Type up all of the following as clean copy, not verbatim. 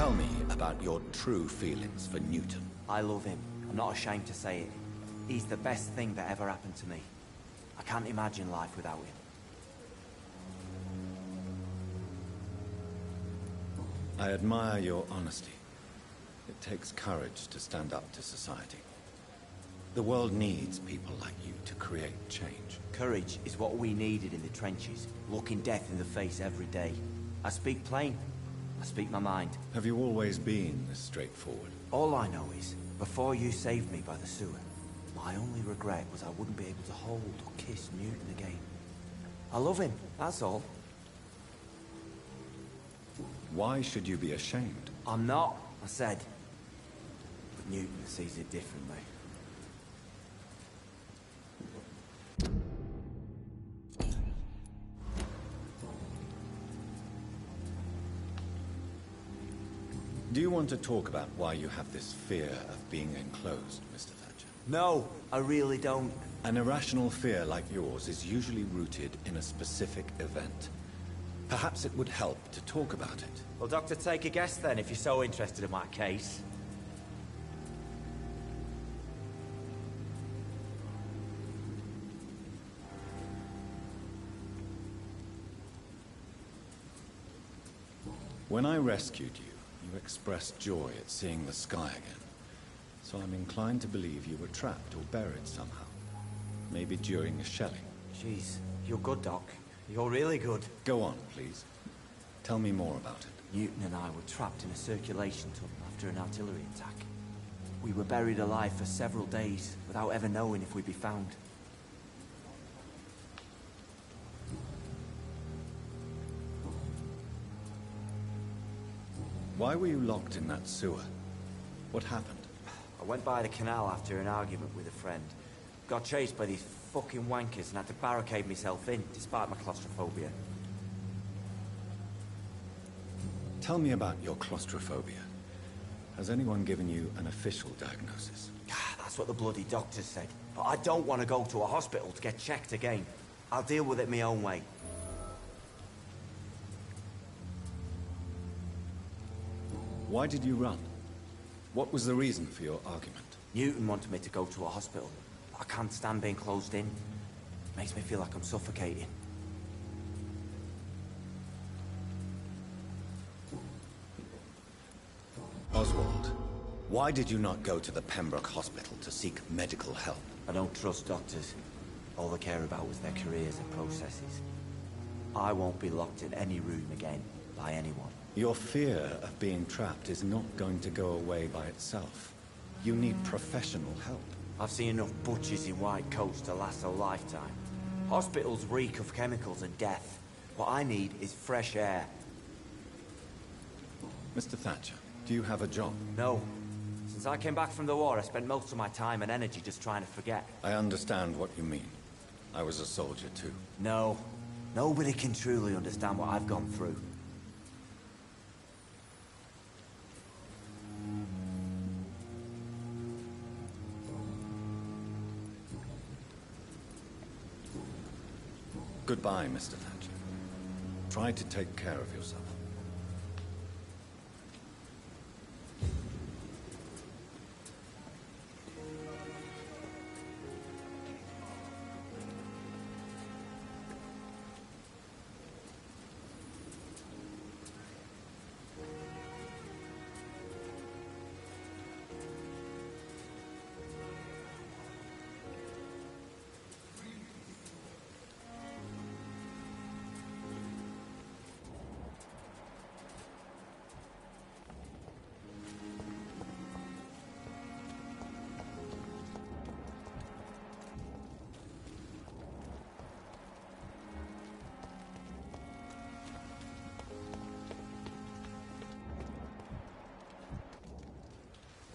Tell me about your true feelings for Newton. I love him. I'm not ashamed to say it. He's the best thing that ever happened to me. I can't imagine life without him. I admire your honesty. It takes courage to stand up to society. The world needs people like you to create change. Courage is what we needed in the trenches, looking death in the face every day. I speak plain. I speak my mind. Have you always been this straightforward? All I know is, before you saved me by the sewer, my only regret was I wouldn't be able to hold or kiss Newton again. I love him, that's all. Why should you be ashamed? I'm not, I said. But Newton sees it differently. Do you want to talk about why you have this fear of being enclosed, Mr. Thatcher? No, I really don't. An irrational fear like yours is usually rooted in a specific event. Perhaps it would help to talk about it. Well, Doctor, take a guess then, if you're so interested in my case. When I rescued you, you expressed joy at seeing the sky again. So I'm inclined to believe you were trapped or buried somehow. Maybe during a shelling. Jeez, you're good, Doc. You're really good. Go on, please. Tell me more about it. Newton and I were trapped in a circulation tunnel after an artillery attack. We were buried alive for several days, without ever knowing if we'd be found. Why were you locked in that sewer? What happened? I went by the canal after an argument with a friend. Got chased by these fucking wankers and had to barricade myself in, despite my claustrophobia. Tell me about your claustrophobia. Has anyone given you an official diagnosis? That's what the bloody doctor said. But I don't want to go to a hospital to get checked again. I'll deal with it my own way. Why did you run? What was the reason for your argument? Newton wanted me to go to a hospital. I can't stand being closed in. Makes me feel like I'm suffocating. Oswald, why did you not go to the Pembroke Hospital to seek medical help? I don't trust doctors. All they care about was their careers and processes. I won't be locked in any room again, by anyone. Your fear of being trapped is not going to go away by itself. You need professional help. I've seen enough butchers in white coats to last a lifetime. Hospitals reek of chemicals and death. What I need is fresh air. Mr. Thatcher, do you have a job? No. Since I came back from the war, I spent most of my time and energy just trying to forget. I understand what you mean. I was a soldier too. No. Nobody can truly understand what I've gone through. Goodbye, Mr. Thatcher. Try to take care of yourself.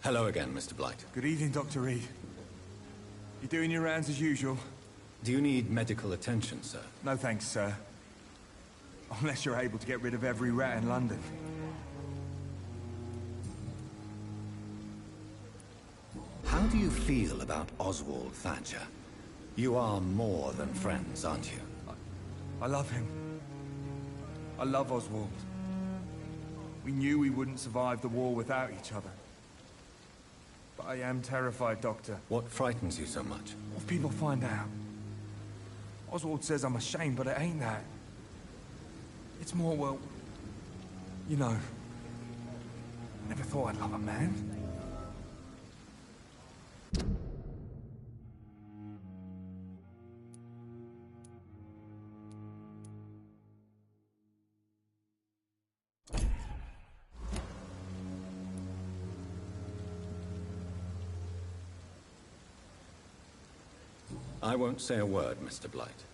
Hello again, Mr. Blight. Good evening, Dr. Reed. You doing your rounds as usual? Do you need medical attention, sir? No thanks, sir. Unless you're able to get rid of every rat in London. How do you feel about Oswald Thatcher? You are more than friends, aren't you? I love him. I love Oswald. We knew we wouldn't survive the war without each other. But I am terrified, Doctor. What frightens you so much? What if people find out? Oswald says I'm ashamed, but it ain't that. It's more, well, you know, I never thought I'd love a man. I won't say a word, Mr. Blight.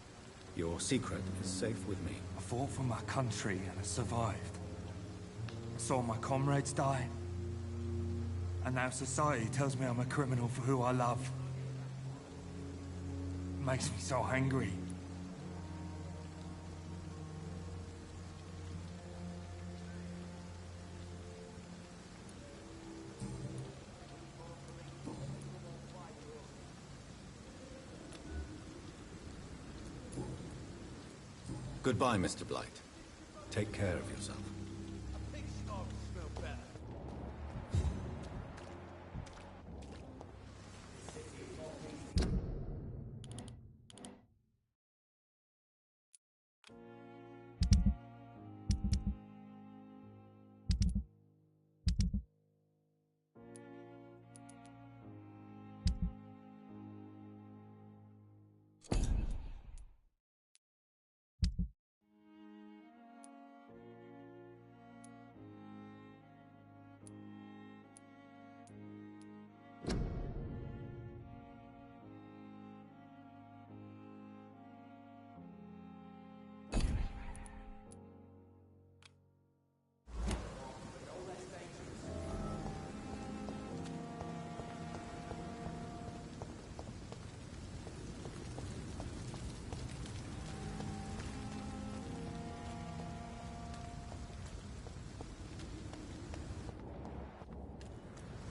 Your secret is safe with me. I fought for my country and I survived. I saw my comrades die. And now society tells me I'm a criminal for who I love. It makes me so angry. Goodbye, Mr. Blight. Take care of yourself.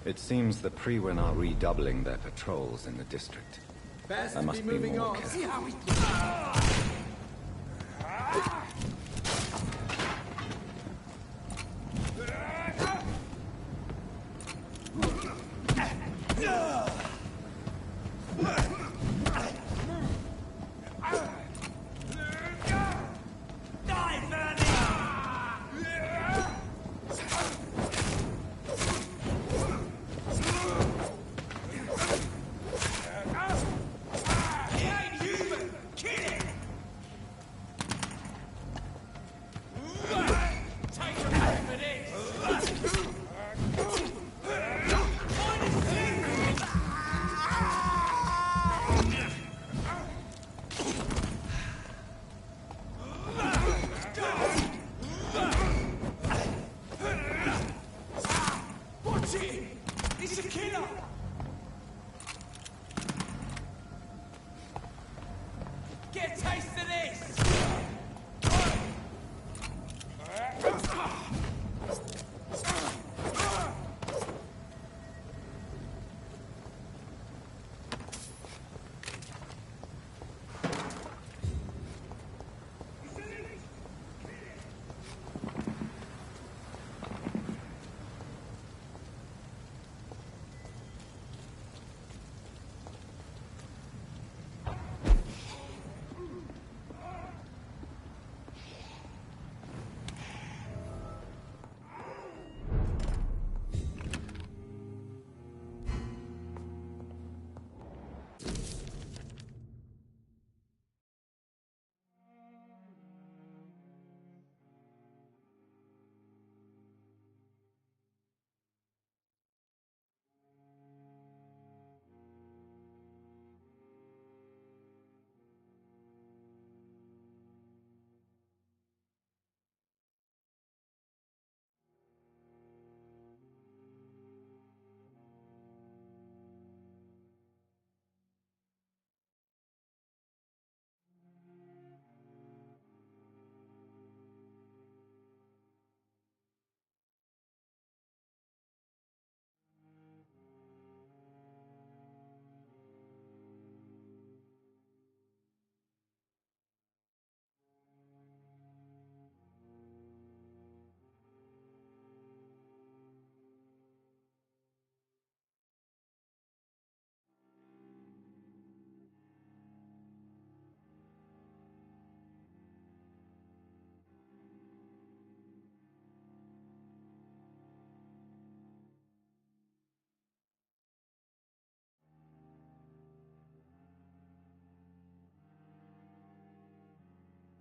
It seems the Freewen are redoubling their patrols in the district. Best I must be moving more on. careful. See how we... Kill it!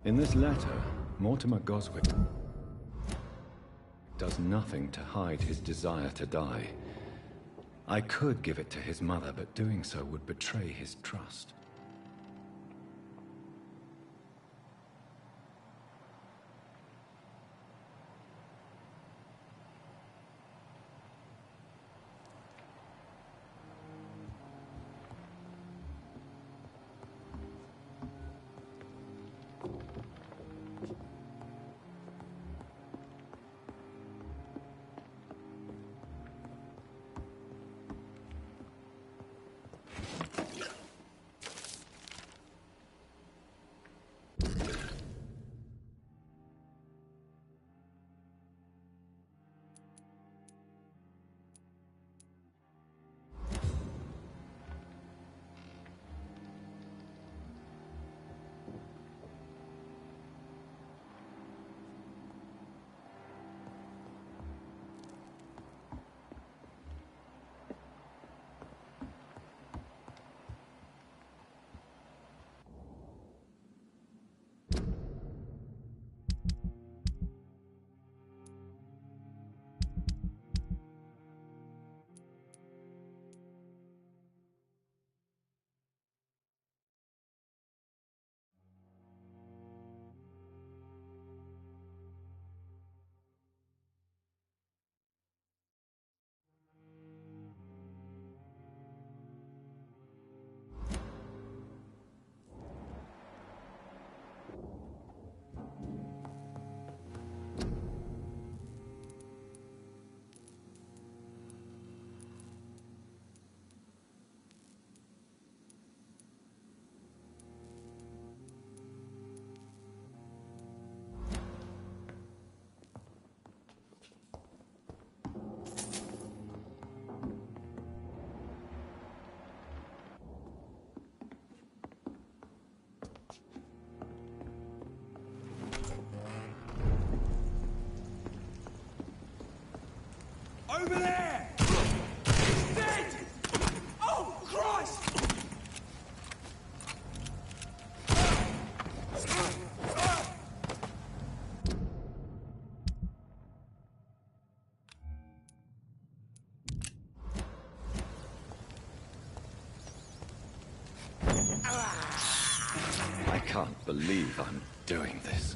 In this letter, Mortimer Goswick does nothing to hide his desire to die. I could give it to his mother, but doing so would betray his trust. Over there! He's dead! Oh, Christ! I can't believe I'm doing this.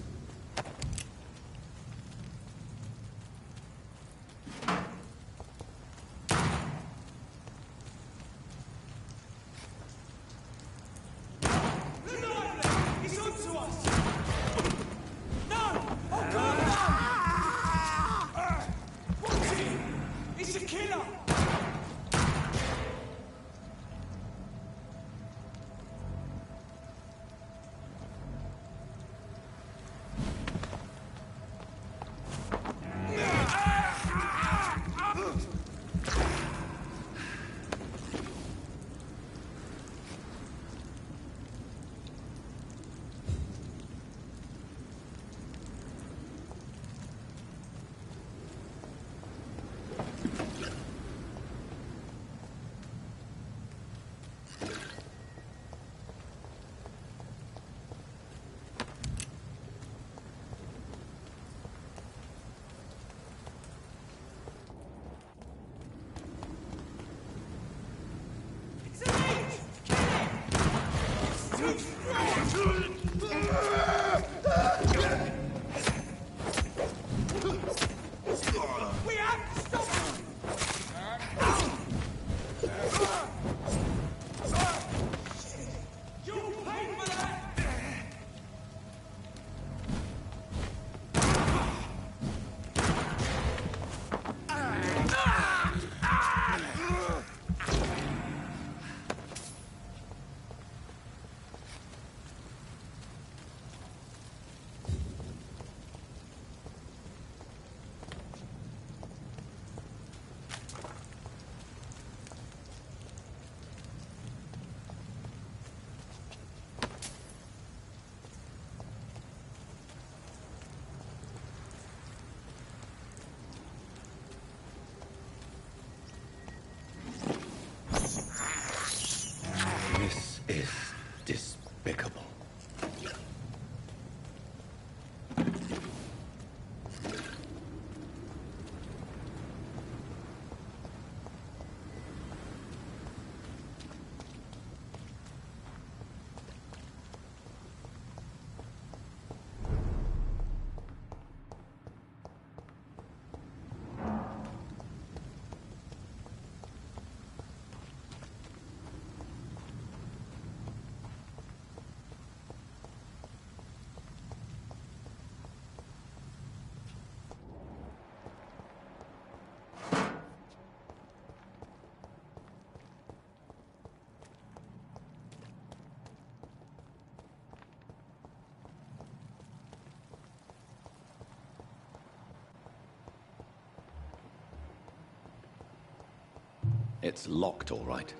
It's locked, all right.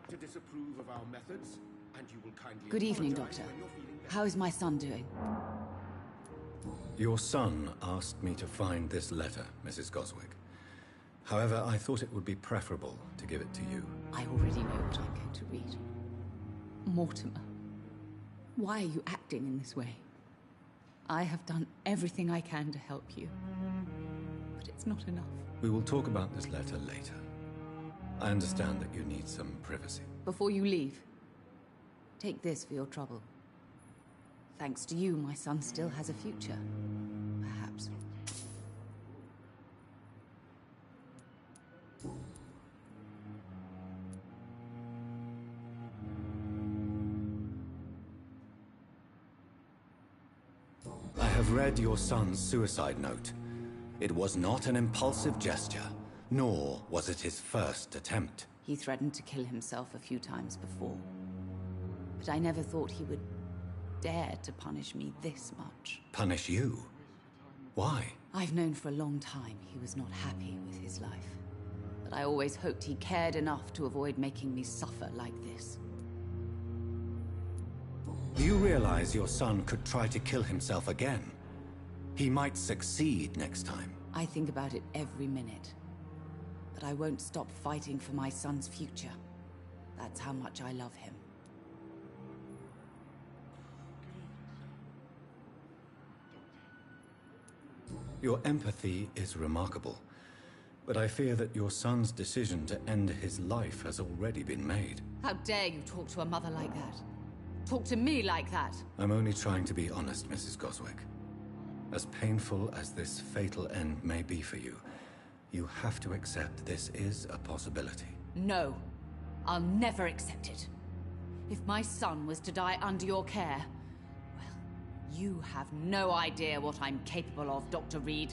To disapprove of our methods, and you will kindly. Good evening, Doctor. How is my son doing? Your son asked me to find this letter, Mrs. Goswick. However, I thought it would be preferable to give it to you. I already know what I'm going to read. Mortimer, why are you acting in this way? I have done everything I can to help you, but it's not enough. We will talk about this letter later. I understand that you need some privacy. Before you leave, take this for your trouble. Thanks to you, my son still has a future. Perhaps. I have read your son's suicide note. It was not an impulsive gesture. Nor was it his first attempt. He threatened to kill himself a few times before. But I never thought he would dare to punish me this much. Punish you? Why? I've known for a long time he was not happy with his life. But I always hoped he cared enough to avoid making me suffer like this. Do you realize your son could try to kill himself again? He might succeed next time. I think about it every minute. But I won't stop fighting for my son's future. That's how much I love him. Your empathy is remarkable, but I fear that your son's decision to end his life has already been made. How dare you talk to a mother like that? Talk to me like that? I'm only trying to be honest, Mrs. Goswick. As painful as this fatal end may be for you, you have to accept this is a possibility. No, I'll never accept it. If my son was to die under your care, well, you have no idea what I'm capable of, Dr. Reed.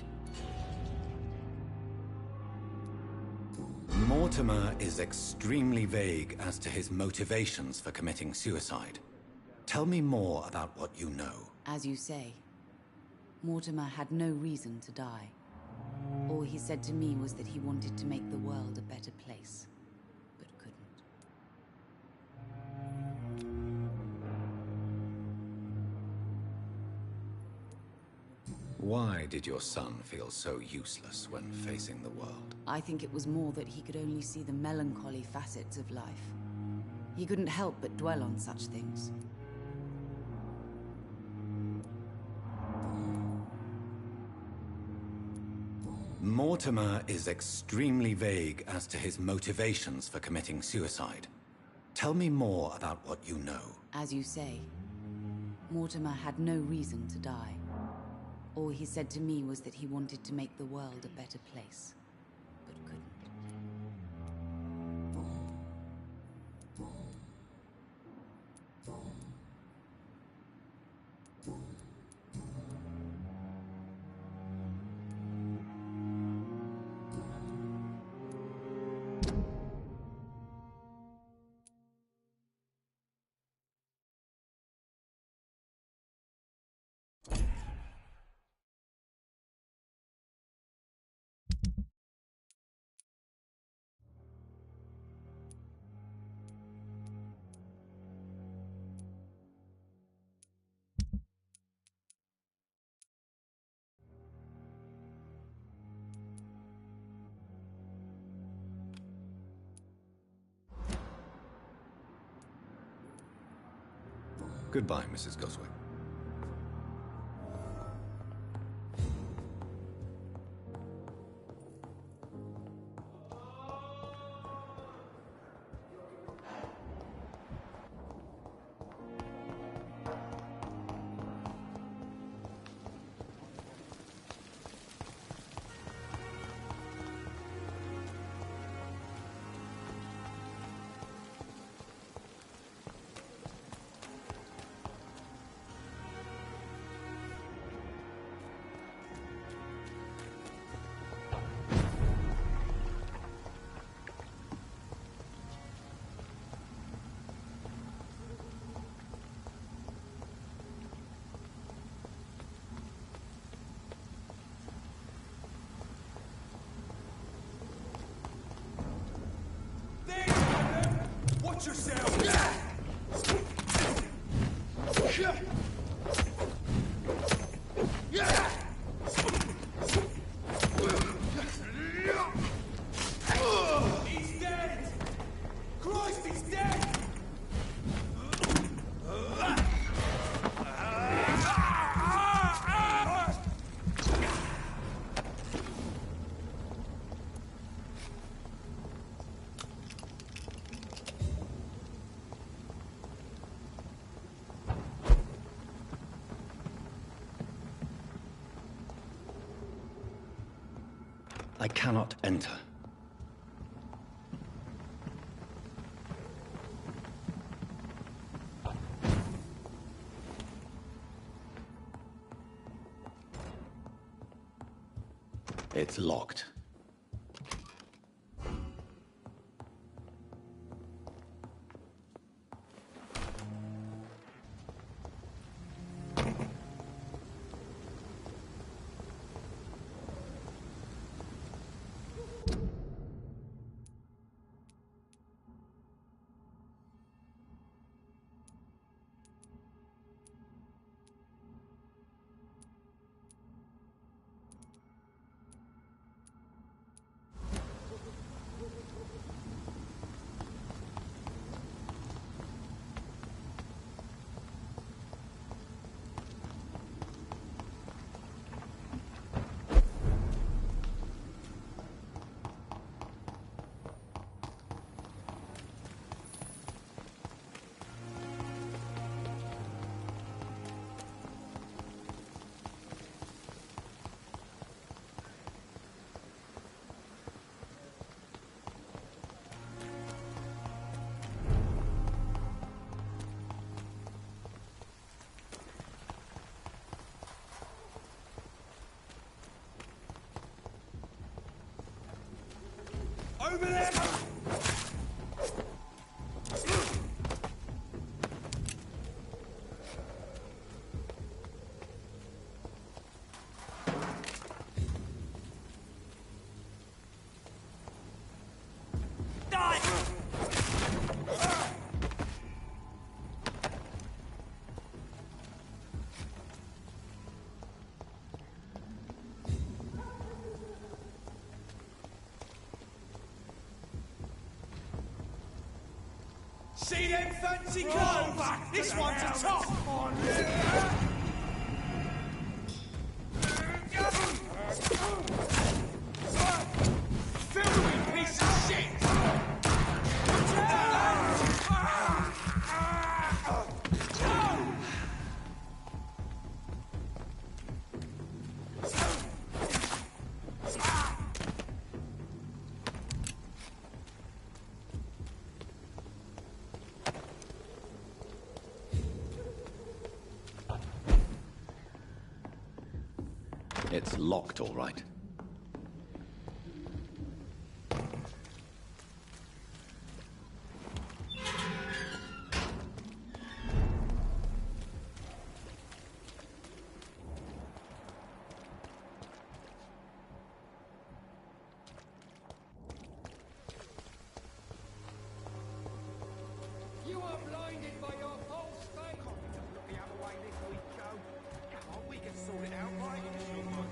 Mortimer is extremely vague as to his motivations for committing suicide. Tell me more about what you know. As you say, Mortimer had no reason to die. All he said to me was that he wanted to make the world a better place, but couldn't. Why did your son feel so useless when facing the world? I think it was more that he could only see the melancholy facets of life. He couldn't help but dwell on such things. Mortimer is extremely vague as to his motivations for committing suicide. Tell me more about what you know. As you say, Mortimer had no reason to die. All he said to me was that he wanted to make the world a better place, but couldn't. Goodbye, Mrs. Goswick. Watch yourself! He's dead! Christ, he's dead! I cannot enter. It's locked. Over there! See them fancy clothes? This one's a top! Filthy piece of shit! It's locked, all right. You are blinded by your false faith! Look the other way this week, Joe. Come on, we can sort it out right in the short.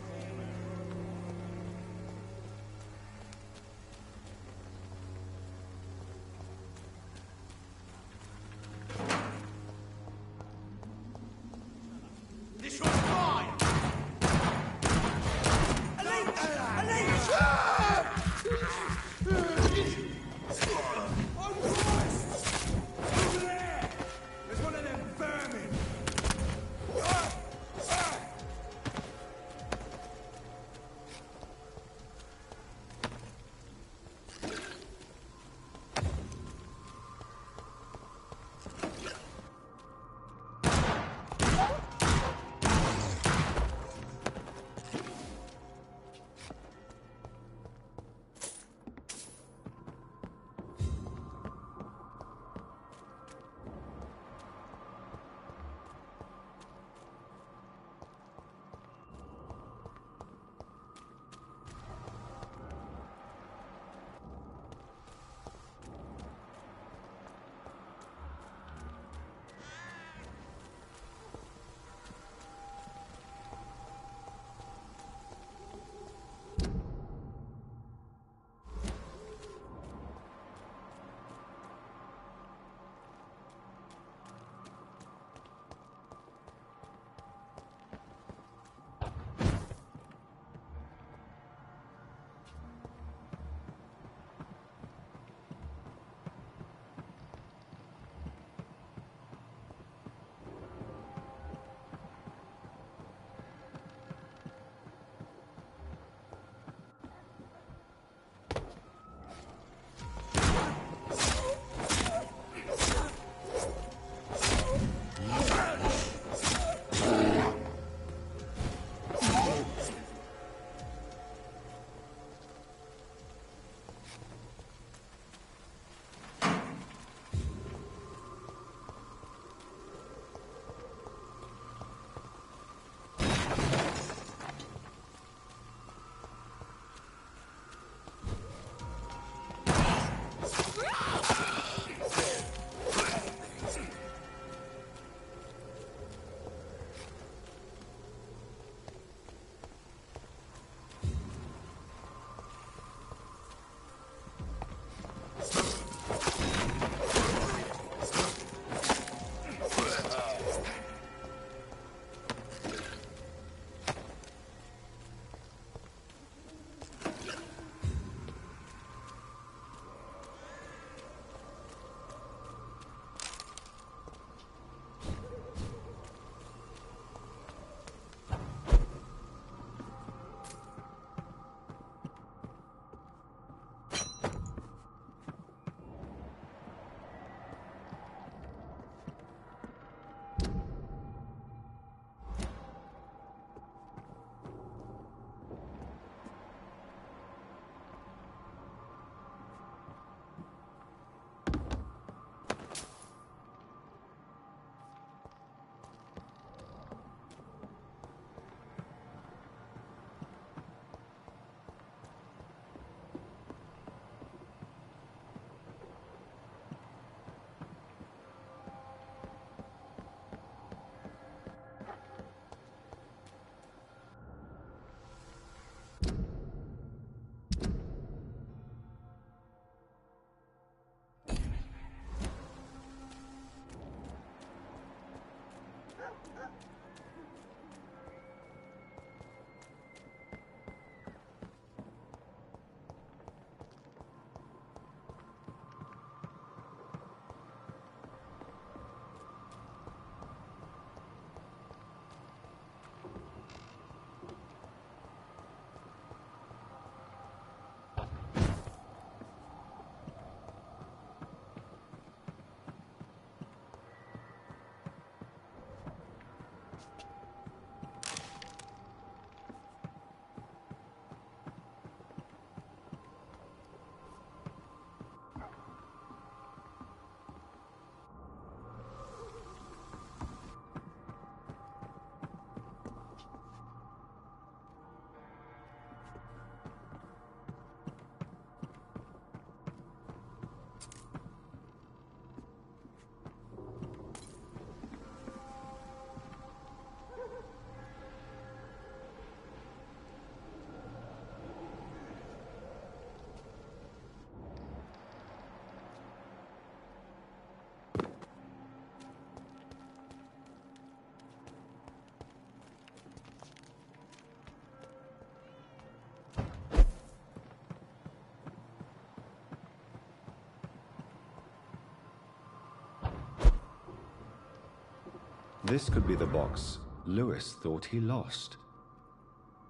This could be the box Lewis thought he lost.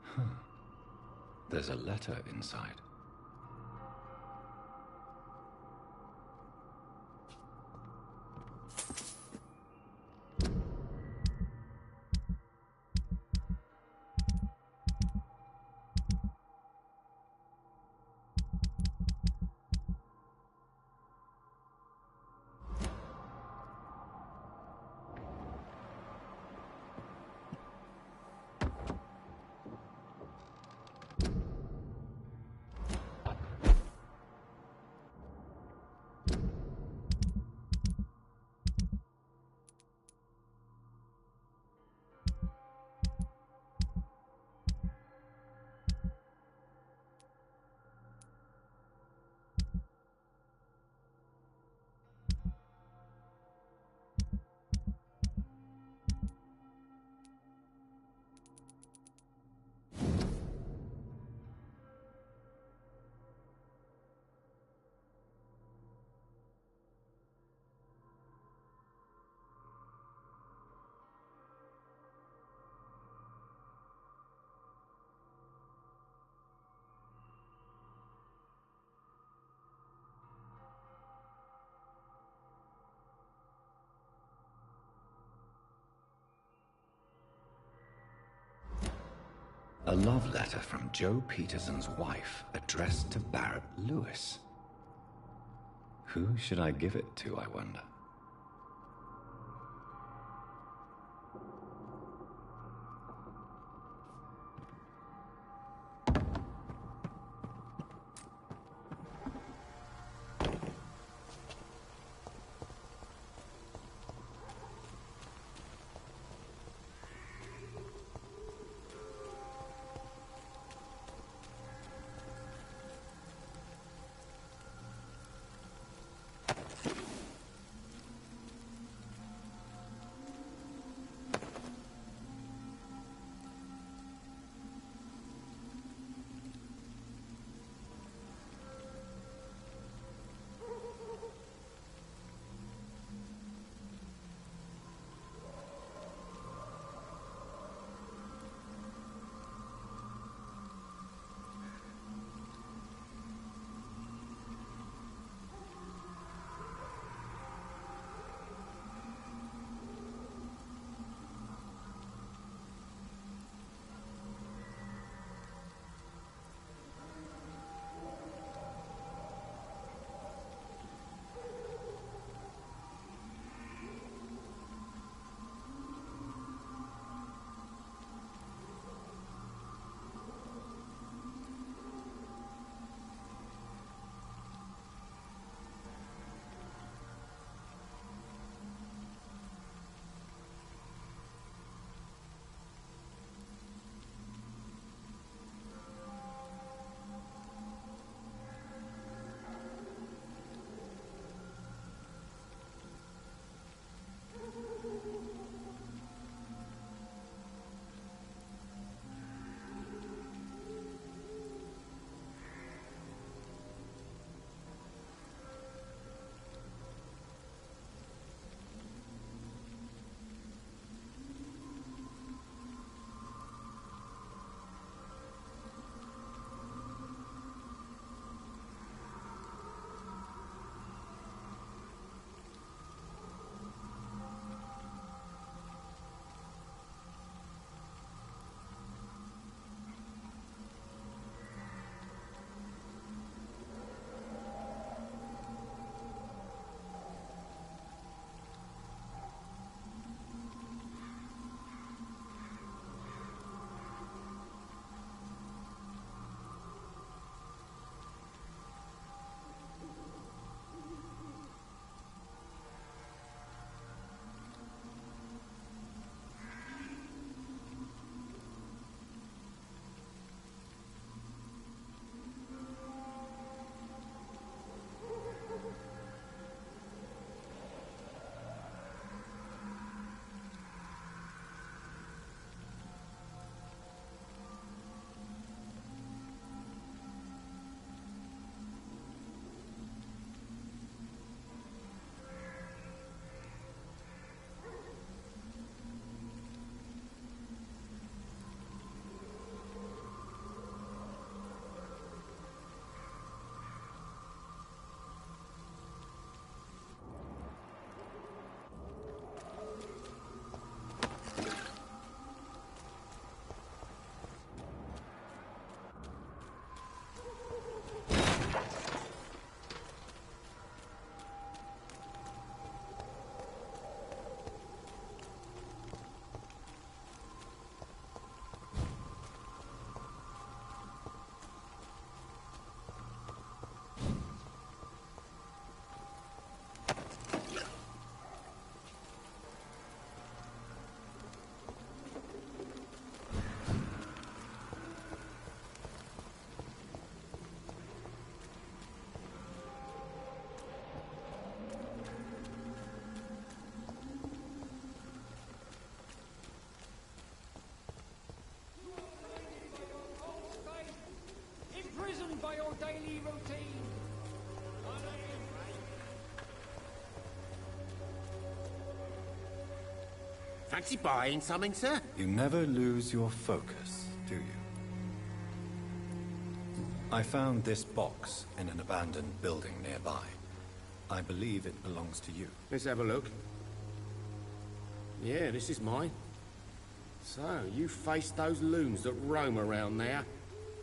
Huh. There's a letter inside. A love letter from Joe Peterson's wife, addressed to Barrett Lewis. Who should I give it to, I wonder? Fancy buying something, sir? You never lose your focus, do you? I found this box in an abandoned building nearby. I believe it belongs to you. Let's have a look. Yeah, this is mine. So, you faced those loons that roam around there.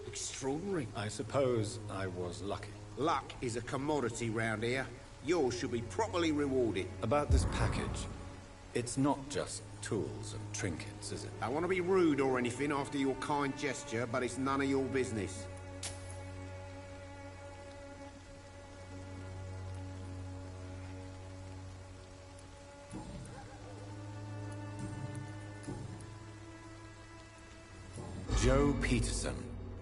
Extraordinary. I suppose I was lucky. Luck is a commodity round here. Yours should be properly rewarded. About this package, it's not just tools and trinkets, is it? I want to be rude or anything after your kind gesture, but it's none of your business. Joe Peterson.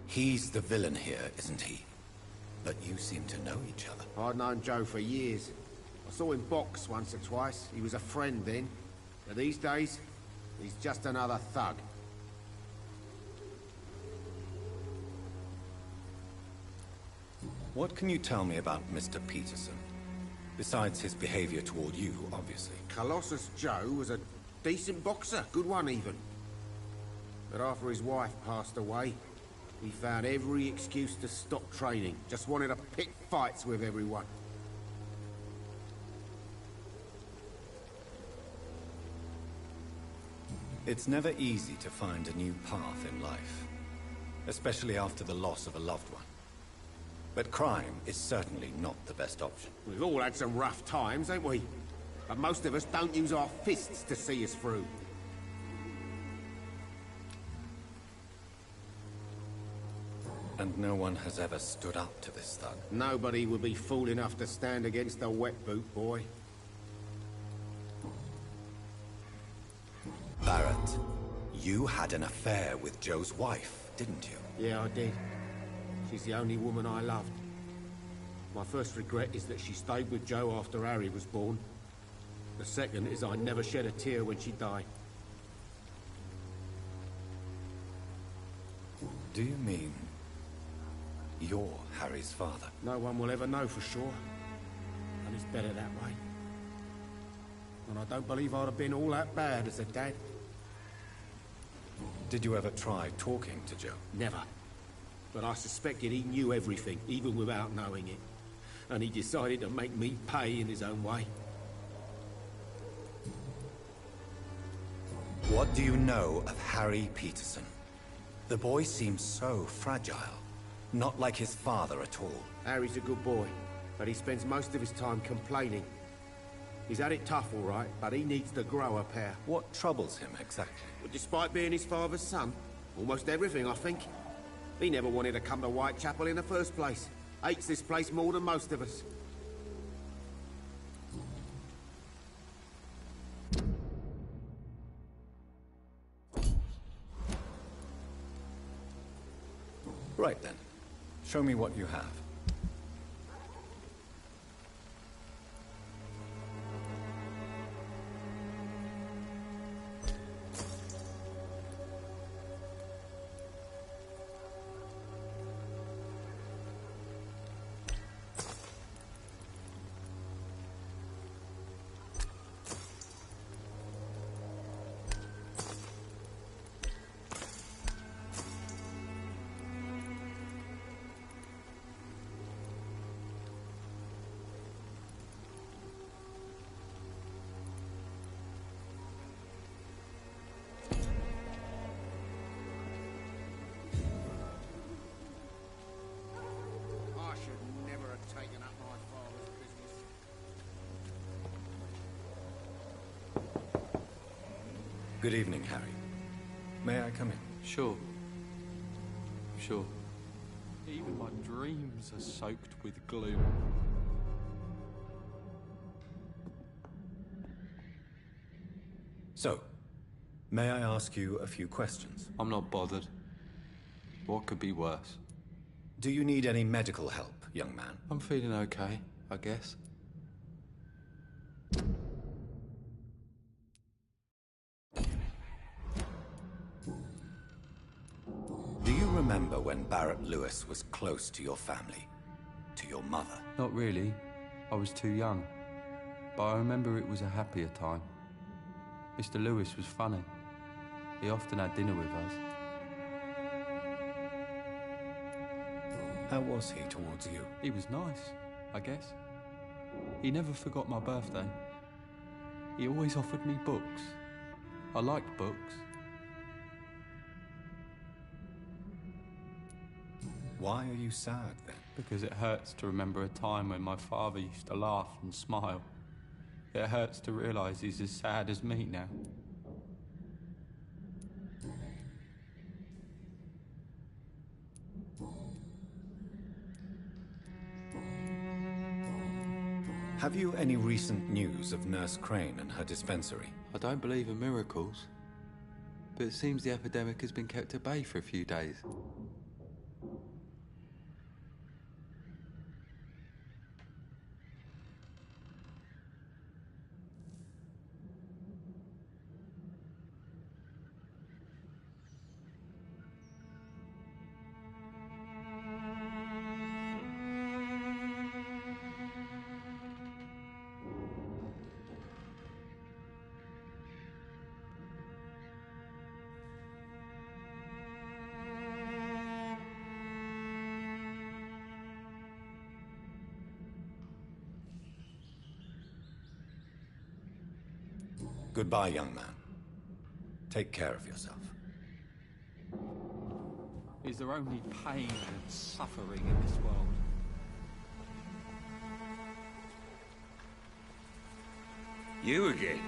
He's the villain here, isn't he? But you seem to know each other. I'd known Joe for years. I saw him box once or twice. He was a friend then. But these days, he's just another thug. What can you tell me about Mr. Peterson? Besides his behavior toward you, obviously. Colossus Joe was a decent boxer, good one even. But after his wife passed away, he found every excuse to stop training. Just wanted to pick fights with everyone. It's never easy to find a new path in life, especially after the loss of a loved one. But crime is certainly not the best option. We've all had some rough times, ain't we? But most of us don't use our fists to see us through. And no one has ever stood up to this thug. Nobody would be fool enough to stand against a wet boot boy. Barrett, you had an affair with Joe's wife, didn't you? Yeah, I did. She's the only woman I loved. My first regret is that she stayed with Joe after Harry was born. The second is I never shed a tear when she died. Do you mean you're Harry's father? No one will ever know for sure. And it's better that way. And I don't believe I'd have been all that bad as a dad. Did you ever try talking to Joe? Never. But I suspected he knew everything, even without knowing it. And he decided to make me pay in his own way. What do you know of Harry Peterson? The boy seems so fragile. Not like his father at all. Harry's a good boy, but he spends most of his time complaining. He's had it tough, all right, but he needs to grow a pair. What troubles him exactly? But despite being his father's son, almost everything, I think. He never wanted to come to Whitechapel in the first place. Hates this place more than most of us. Right then. Show me what you have. Good evening, Harry. May I come in? Sure. Sure. Even my dreams are soaked with gloom. So, may I ask you a few questions? I'm not bothered. What could be worse? Do you need any medical help, young man? I'm feeling okay, I guess. Do you remember when Barrett Lewis was close to your family? To your mother? Not really. I was too young. But I remember it was a happier time. Mr. Lewis was funny. He often had dinner with us. How was he towards you? He was nice, I guess. He never forgot my birthday. He always offered me books. I liked books. Why are you sad, then? Because it hurts to remember a time when my father used to laugh and smile. It hurts to realise he's as sad as me now. Have you any recent news of Nurse Crane and her dispensary? I don't believe in miracles, but it seems the epidemic has been kept at bay for a few days. Goodbye, young man. Take care of yourself. Is there only pain and suffering in this world? You again?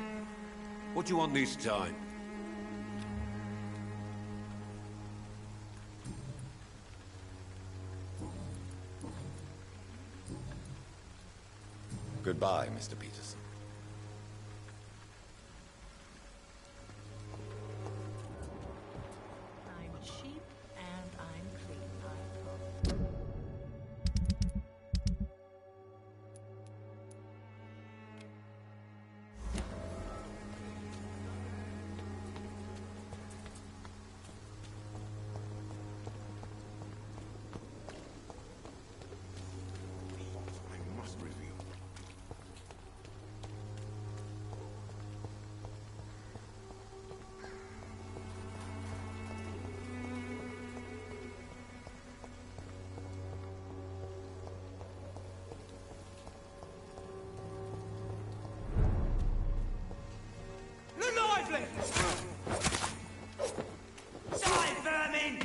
What do you want this time? Goodbye, Mr. Peterson. I'm cheap and I'm clean. I must reveal. Lively! Die, vermin!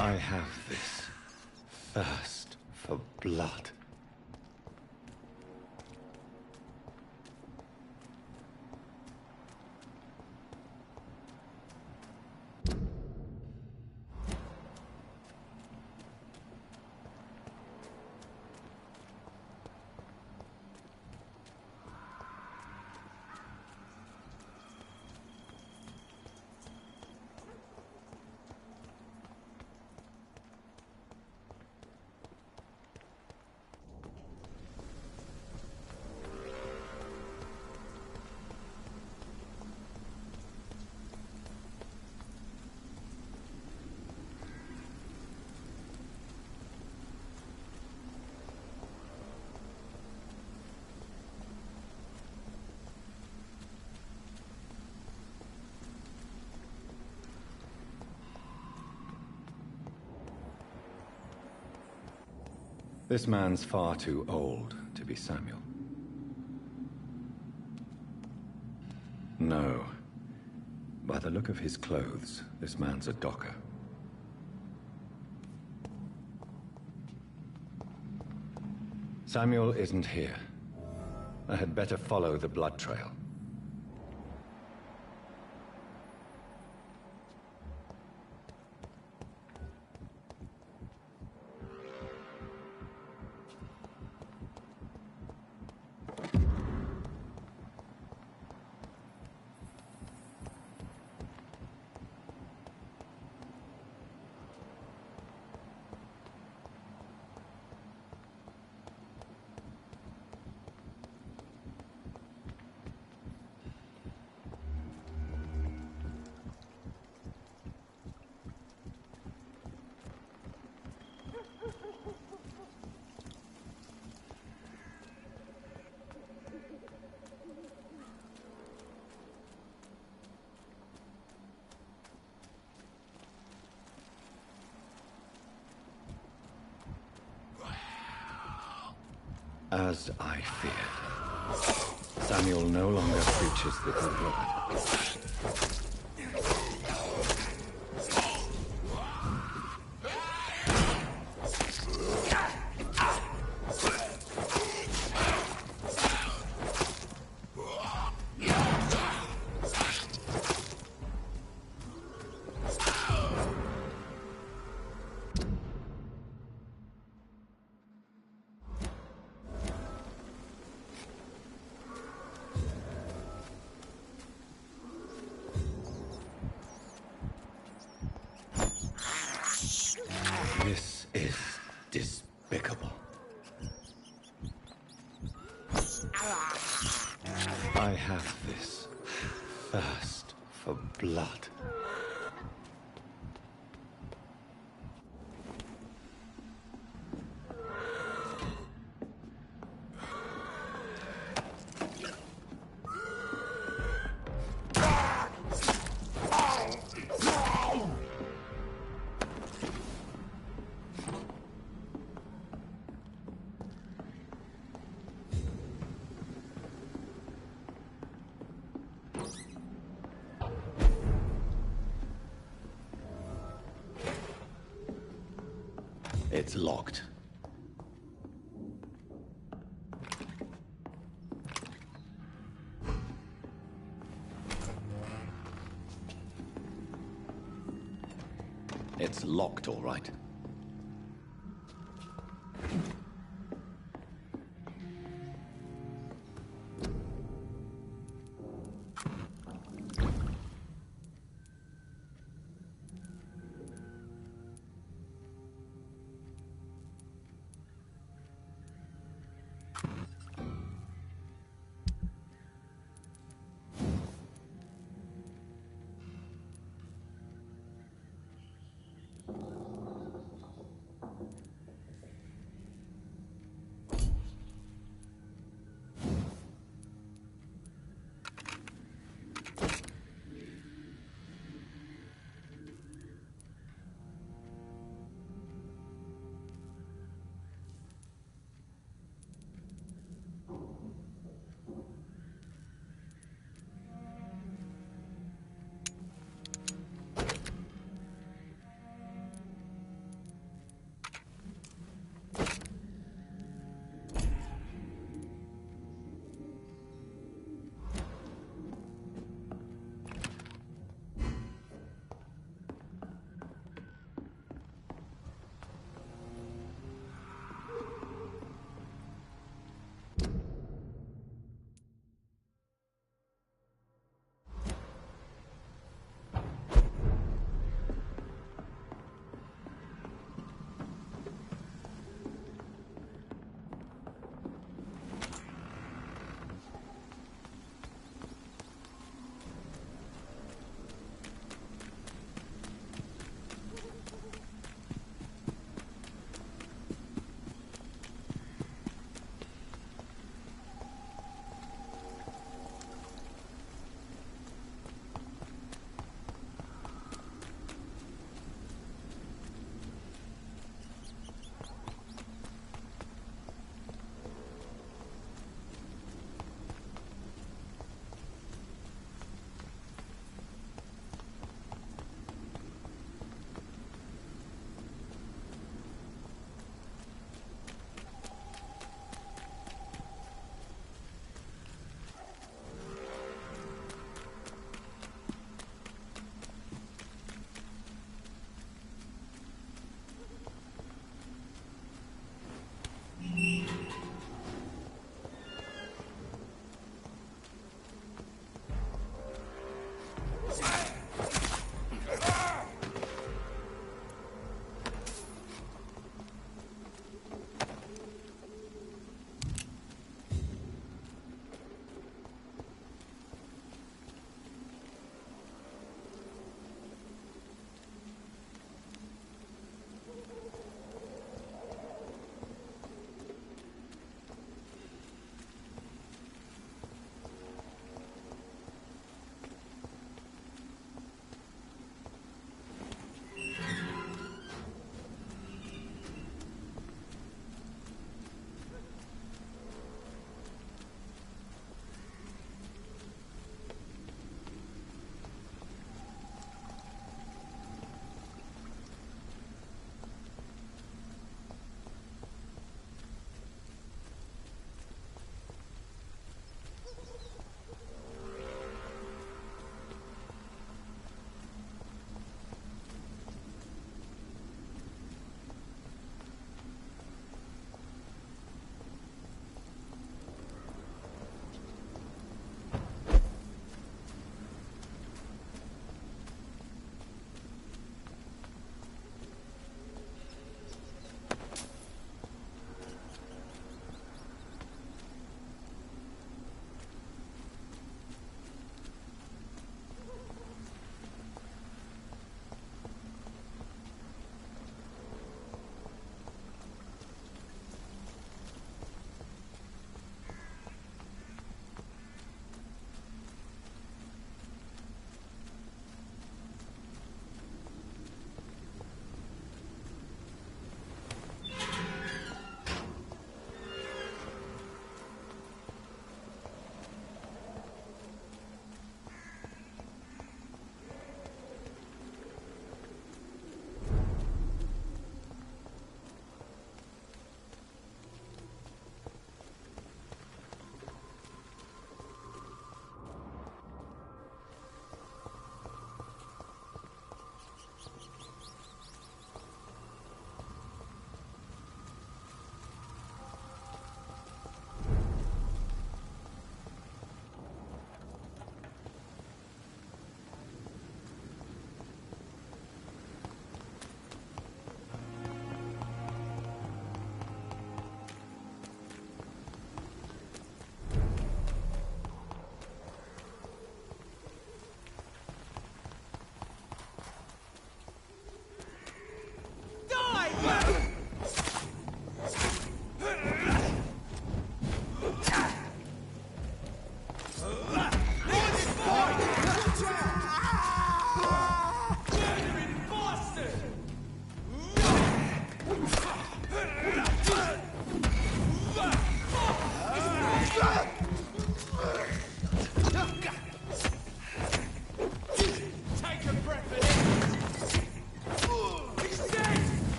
I have this thirst for blood. This man's far too old to be Samuel. No. By the look of his clothes, this man's a docker. Samuel isn't here. I had better follow the blood trail. As I feared, Samuel no longer preaches the good word. This is despicable. I have this thirst for blood. It's locked. It's locked, all right.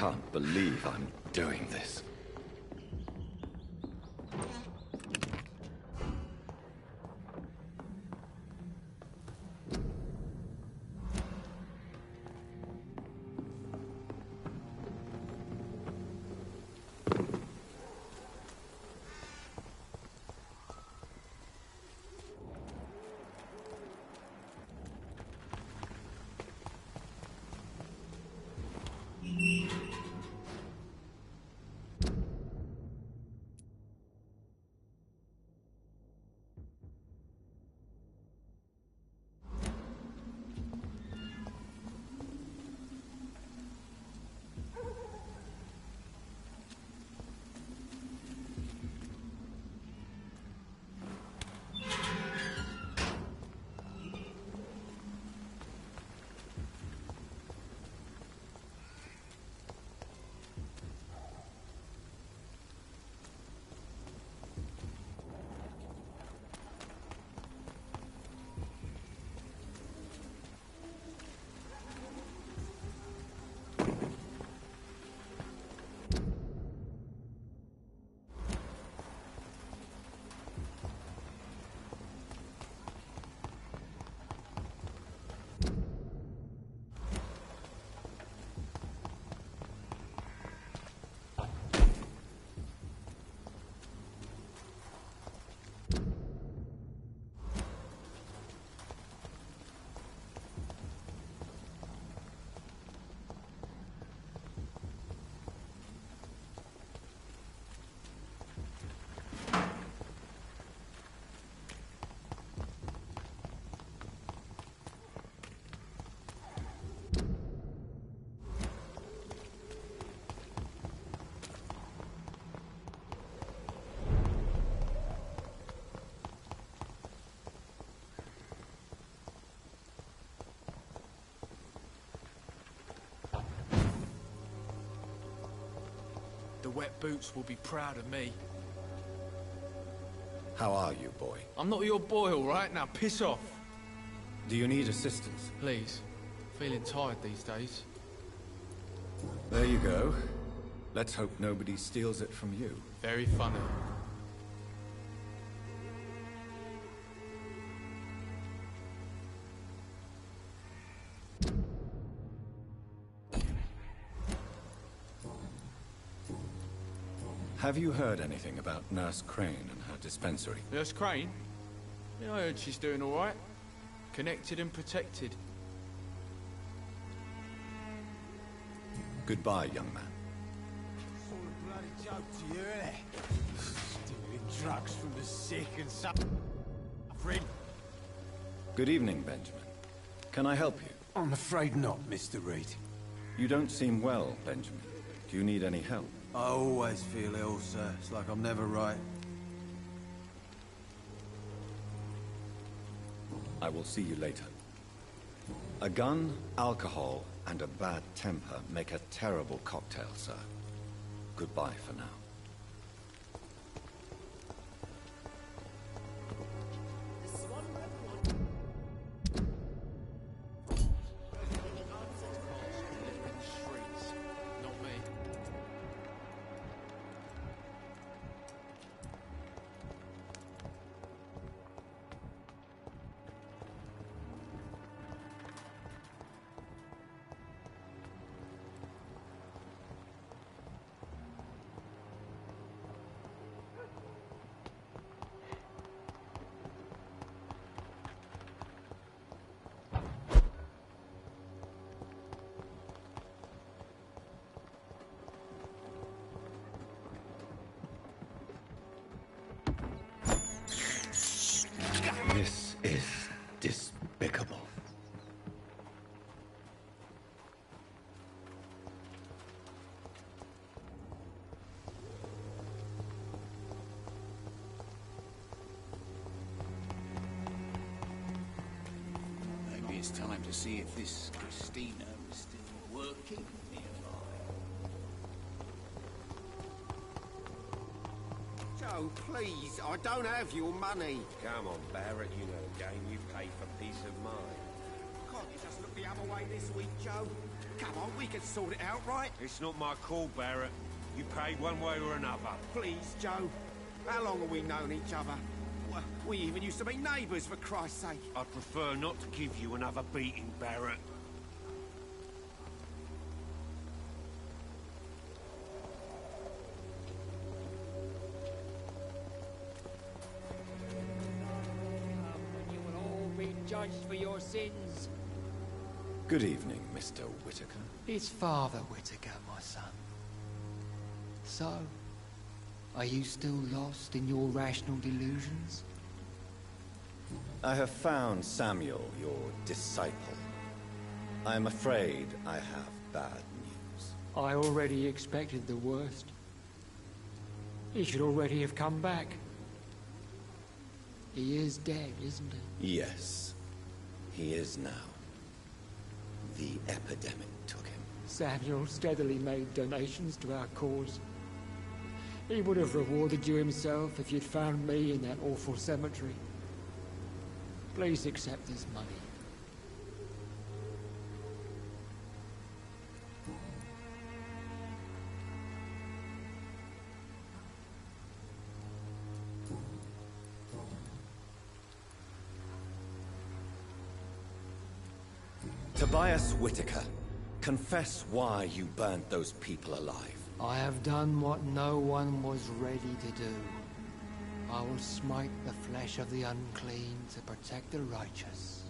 can't believe I'm doing this. The wet boots will be proud of me. How are you, boy? I'm not your boy, all right? Now piss off. Do you need assistance? Please. Feeling tired these days. There you go. Let's hope nobody steals it from you. Very funny. Have you heard anything about Nurse Crane and her dispensary? Nurse Crane? Yeah, I heard she's doing all right. Connected and protected. Goodbye, young man. It's all a bloody joke to you, isn't it? Stealing drugs from the sick and suffering. Good evening, Benjamin. Can I help you? I'm afraid not, Mr. Reed. You don't seem well, Benjamin. Do you need any help? I always feel ill, sir. It's like I'm never right. I will see you later. A gun, alcohol, and a bad temper make a terrible cocktail, sir. Goodbye for now. This is despicable. Maybe it's time to see if this Christina is still working nearby. Joe, please, I don't have your money. Come on, Barrett, you know the game. You pay for peace of mind. Can't you just look me the other way this week, Joe? Come on, we can sort it out, right? It's not my call, Barrett. You paid one way or another. Please, Joe. How long have we known each other? We even used to be neighbours, for Christ's sake. I'd prefer not to give you another beating, Barrett. You will all be judged for your sins. Good evening, Mr. Whitaker. It's Father Whitaker, my son. So, are you still lost in your rational delusions? I have found Samuel, your disciple. I am afraid I have bad news. I already expected the worst. He should already have come back. He is dead, isn't he? Yes, he is now. The epidemic took him. Samuel steadily made donations to our cause. He would have rewarded you himself if you'd found me in that awful cemetery. Please accept this money. Tobias Whitaker, confess why you burned those people alive. I have done what no one was ready to do. I will smite the flesh of the unclean to protect the righteous.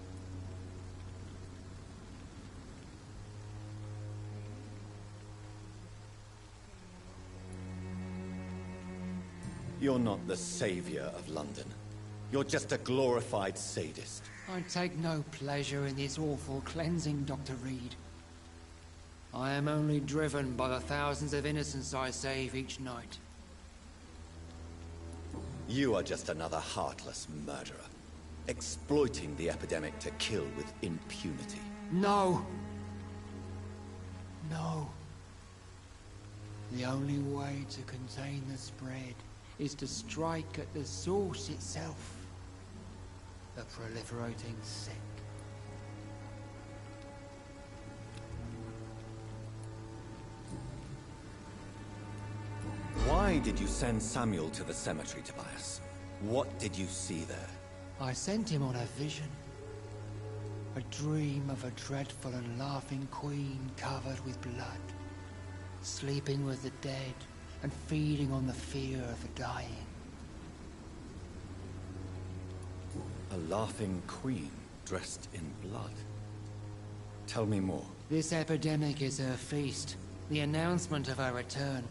You're not the savior of London. You're just a glorified sadist. I take no pleasure in this awful cleansing, Dr. Reed. I am only driven by the thousands of innocents I save each night. You are just another heartless murderer, exploiting the epidemic to kill with impunity. No! No. The only way to contain the spread is to strike at the source itself. The proliferating sick. Why did you send Samuel to the cemetery, Tobias? What did you see there? I sent him on a vision. A dream of a dreadful and laughing queen covered with blood, sleeping with the dead and feeding on the fear of the dying. A laughing queen dressed in blood. Tell me more. This epidemic is her feast, the announcement of her return.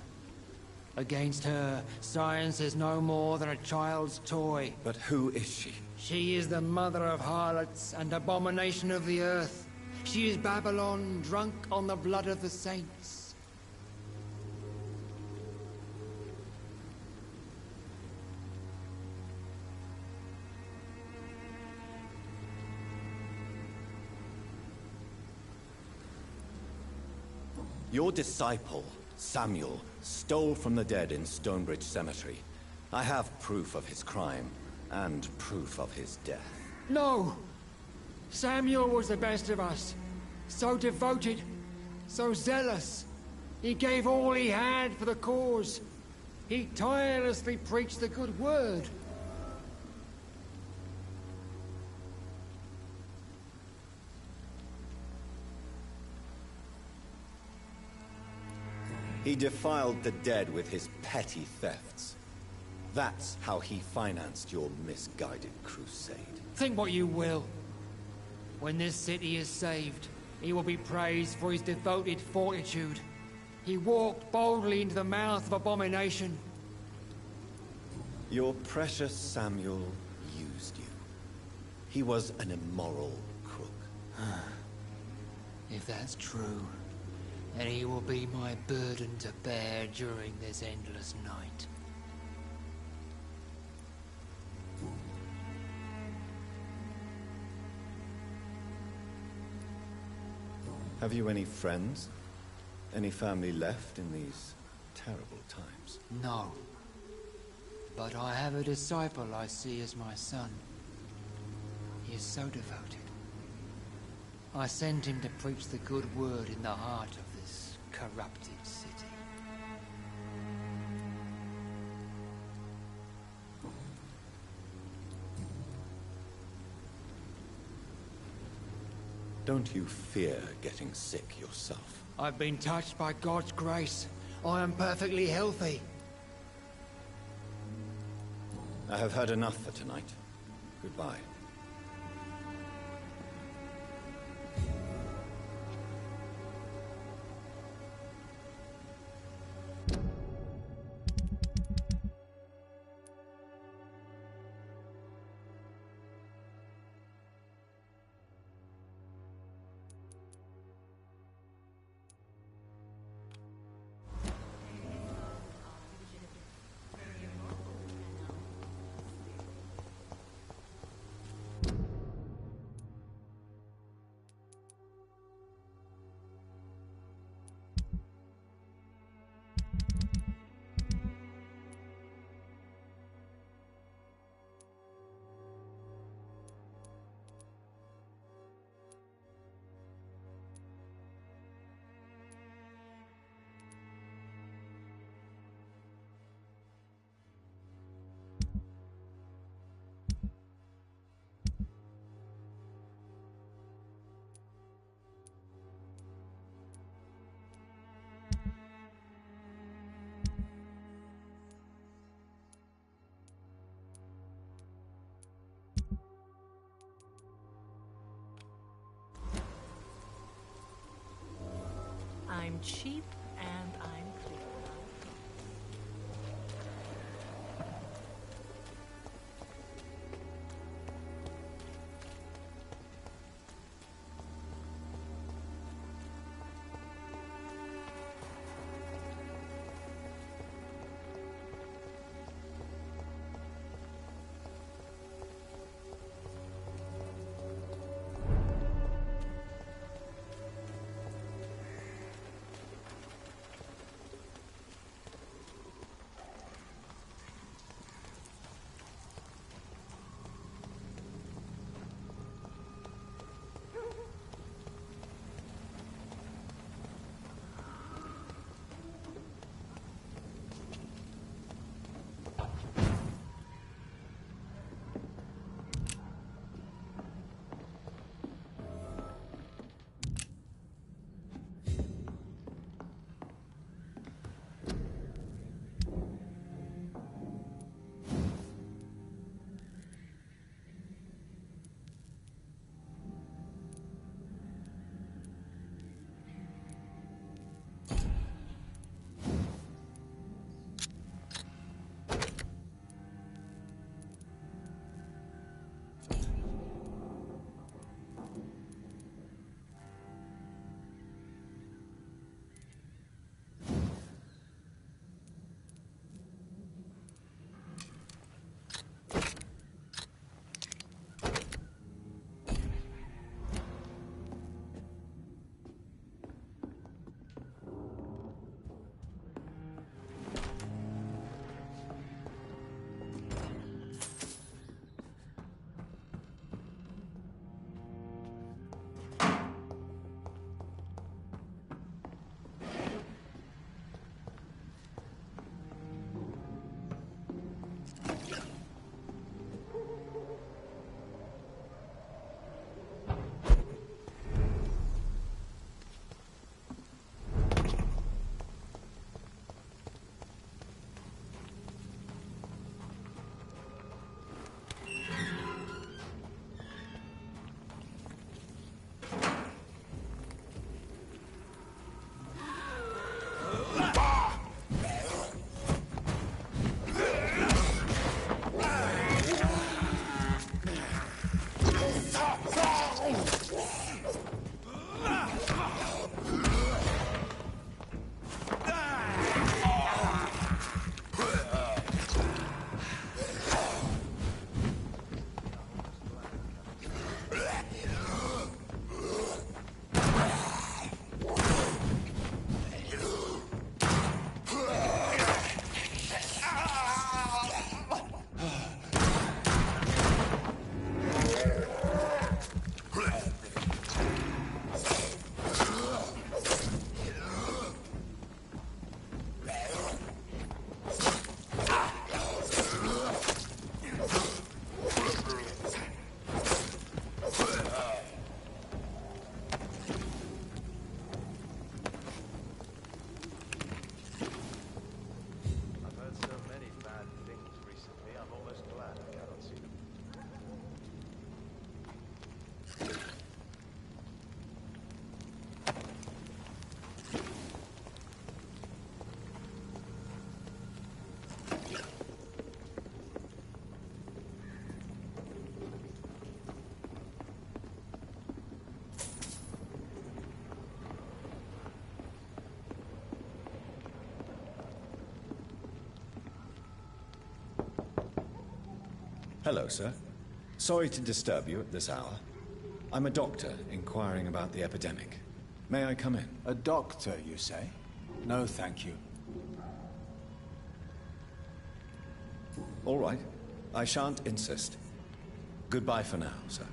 Against her, science is no more than a child's toy. But who is she? She is the mother of harlots and abomination of the earth. She is Babylon, drunk on the blood of the saints. Your disciple, Samuel, stole from the dead in Stonebridge Cemetery. I have proof of his crime, and proof of his death. No! Samuel was the best of us. So devoted, so zealous. He gave all he had for the cause. He tirelessly preached the good word. He defiled the dead with his petty thefts. That's how he financed your misguided crusade. Think what you will. When this city is saved, he will be praised for his devoted fortitude. He walked boldly into the mouth of abomination. Your precious Samuel used you. He was an immoral crook. If that's true, then he will be my burden to bear during this endless night. Have you any friends? Any family left in these terrible times? No. But I have a disciple I see as my son. He is so devoted. I sent him to preach the good word in the heart of this corrupted city. Don't you fear getting sick yourself? I've been touched by God's grace. I am perfectly healthy. I have had enough for tonight. Goodbye. I'm cheap and I'm clean. Hello, sir. Sorry to disturb you at this hour. I'm a doctor inquiring about the epidemic. May I come in? A doctor, you say? No, thank you. All right. I shan't insist. Goodbye for now, sir.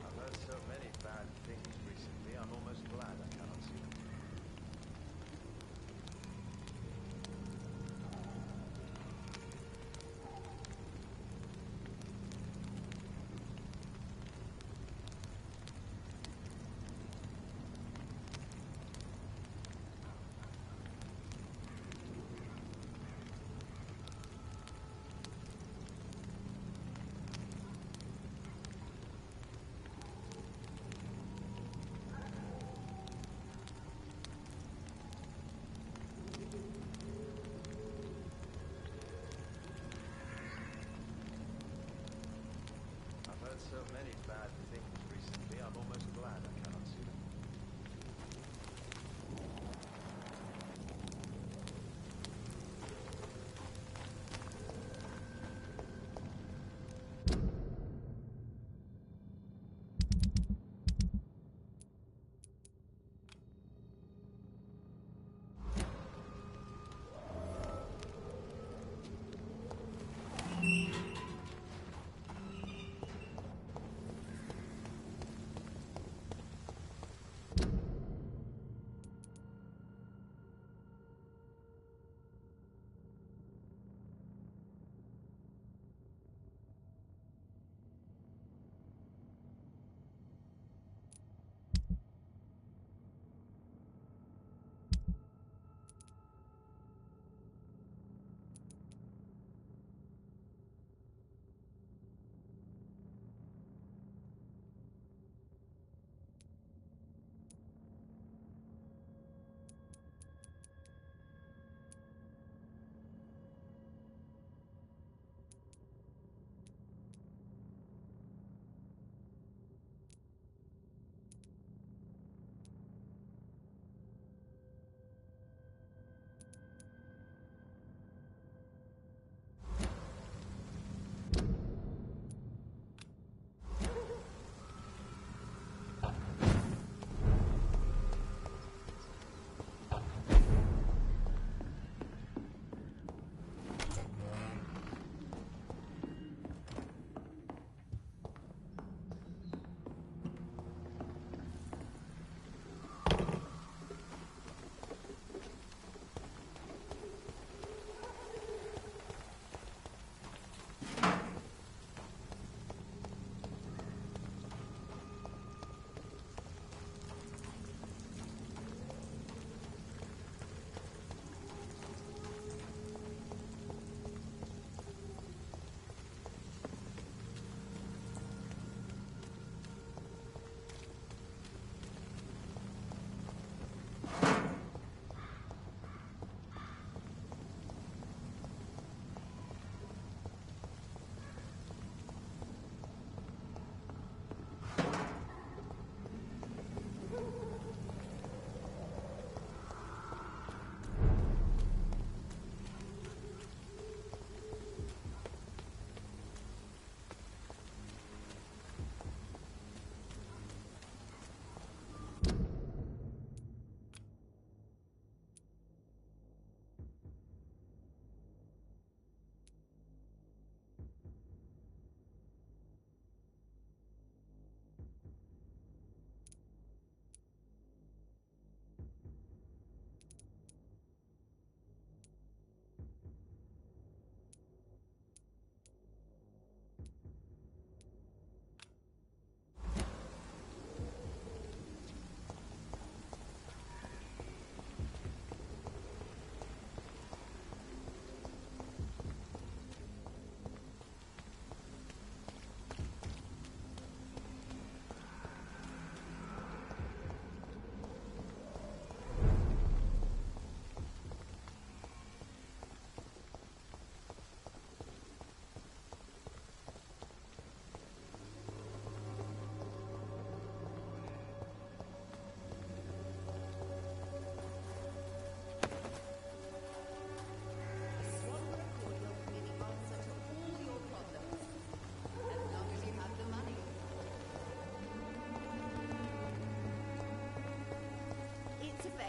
I've heard so many bad things recently, I'm almost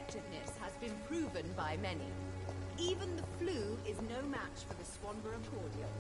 effectiveness has been proven by many. Even the flu is no match for the Swanborough cordial.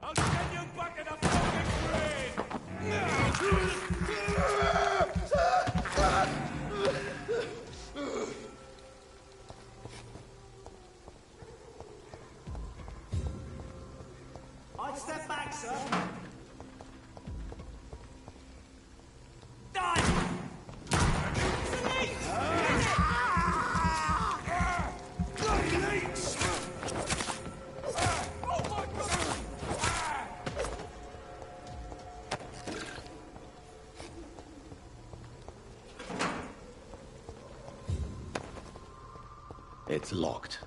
I'll send you back in a fucking grave! I'd step back, sir. It's locked.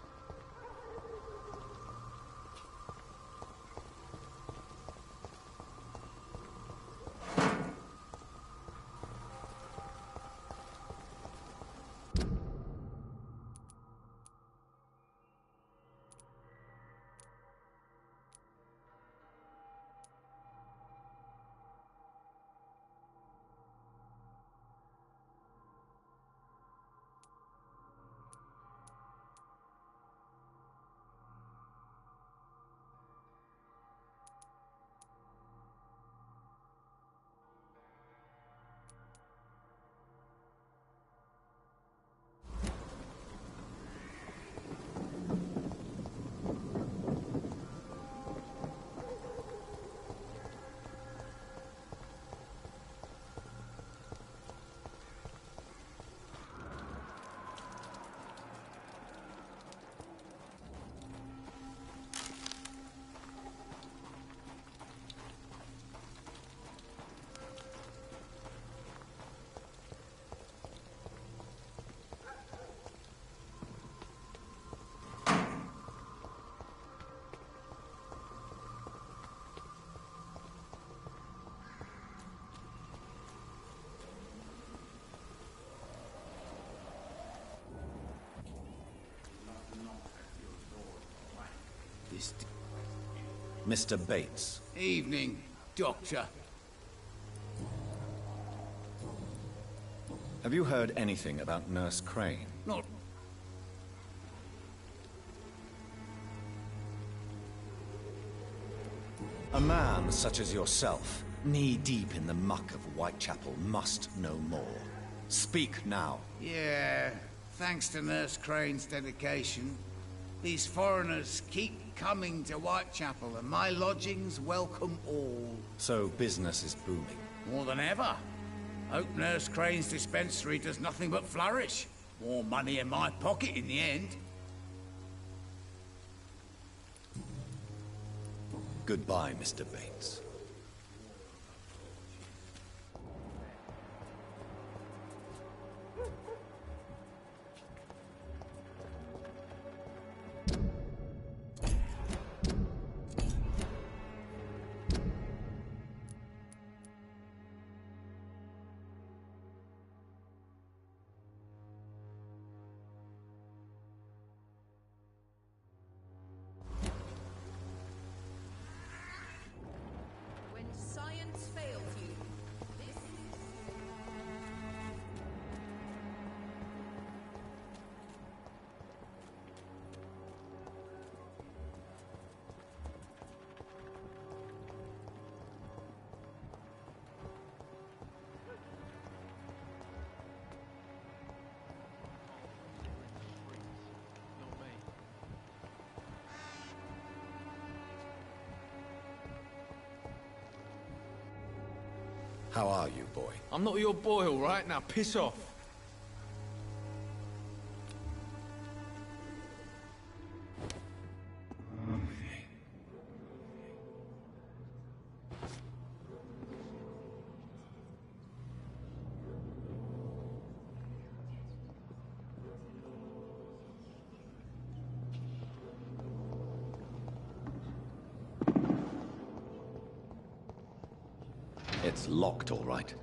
Mr. Bates. Evening, Doctor. Have you heard anything about Nurse Crane? Not... A man such as yourself, knee-deep in the muck of Whitechapel, must know more. Speak now. Yeah, thanks to Nurse Crane's dedication, these foreigners keep coming to Whitechapel, and my lodgings welcome all. So business is booming. More than ever. Hope Nurse Crane's dispensary does nothing but flourish. More money in my pocket in the end. Goodbye, Mr. Bates. When science fails you, this How are you, boy? I'm not your boy, all right? Now piss off. It's locked, all right.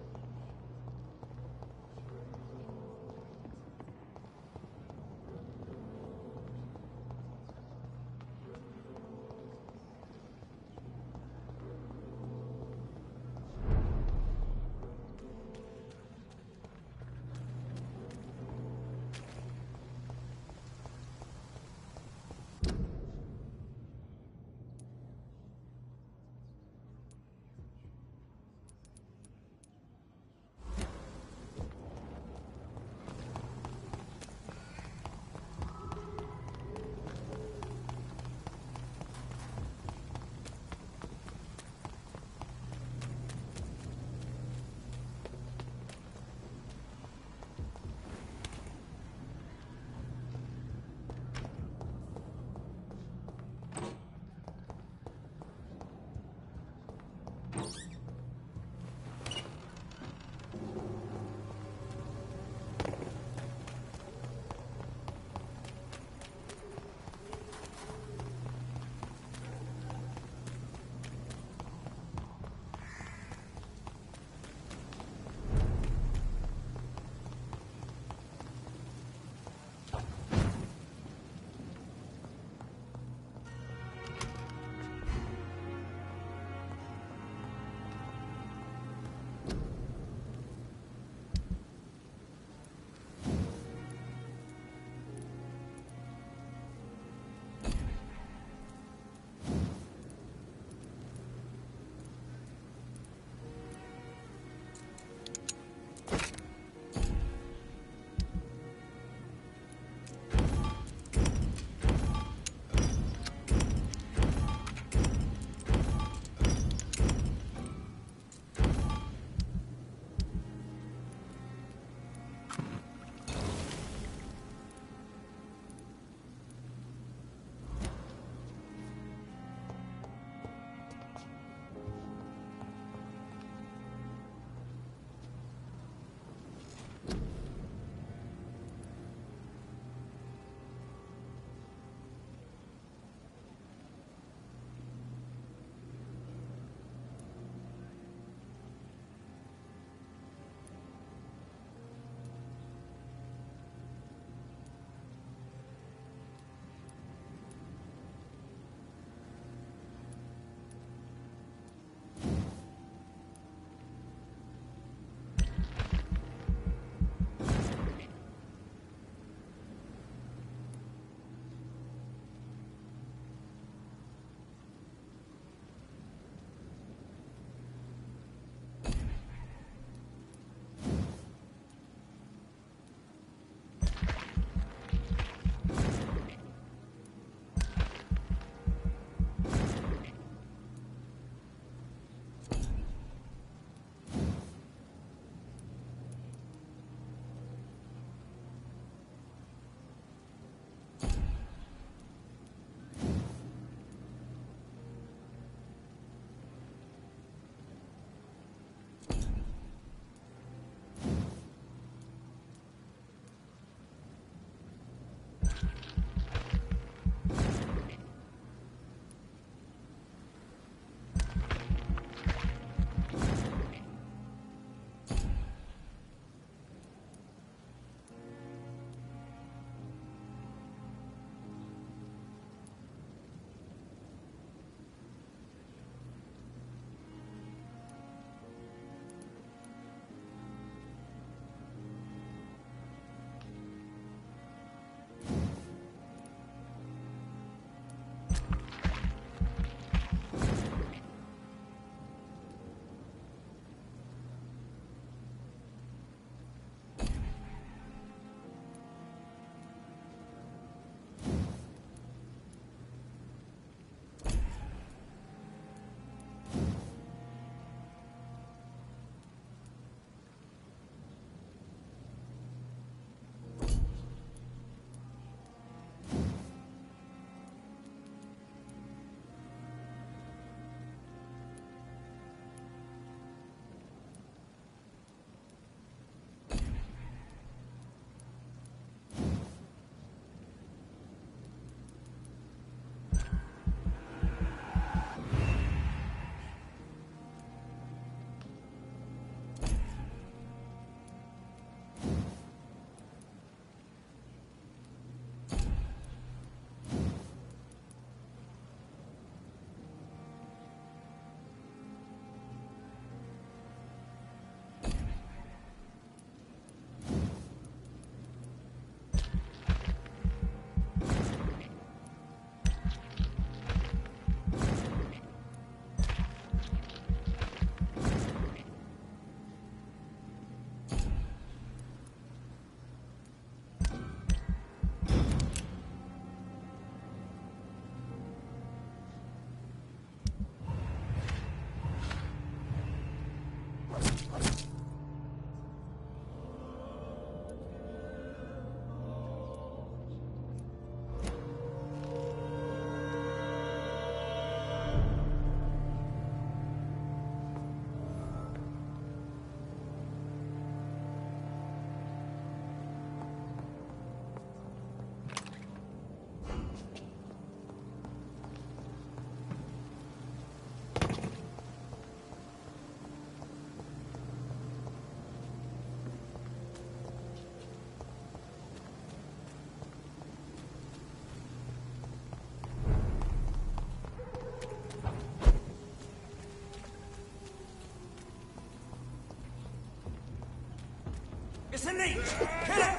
Anthony! Kill him!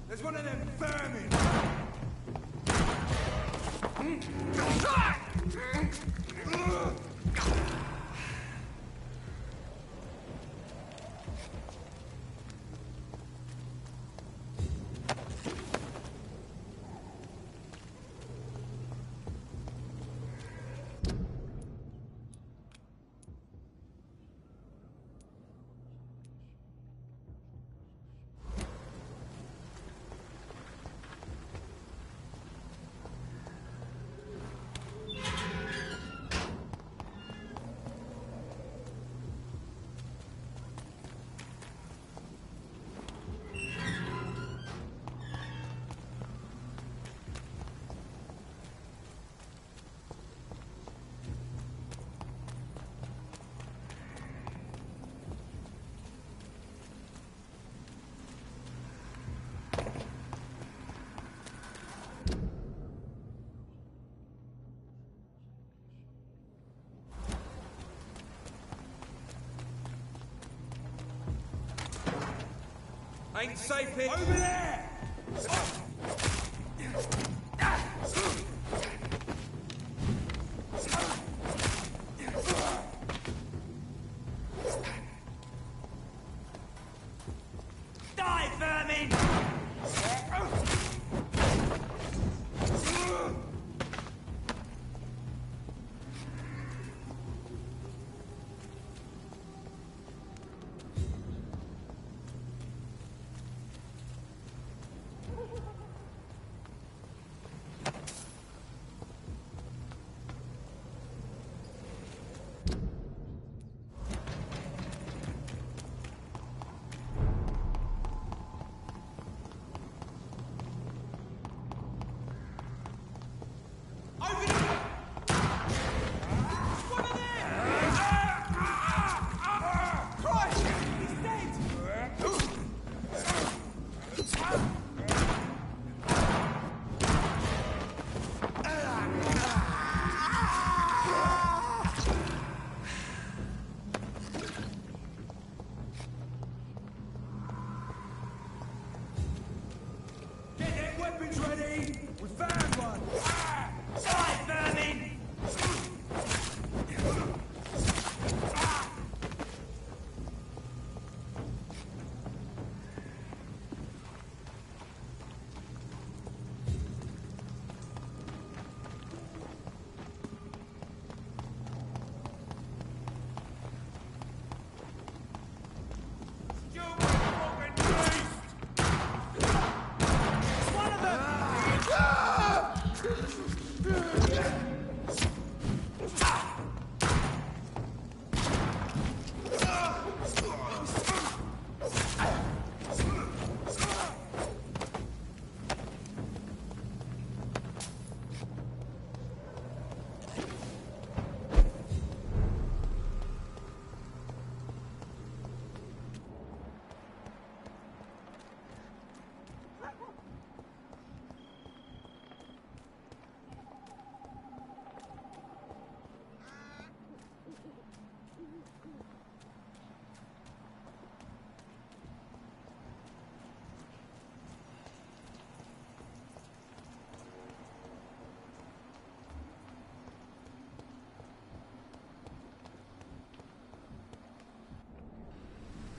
There's one of them vermin! Ain't safe here. Over there! Die, vermin!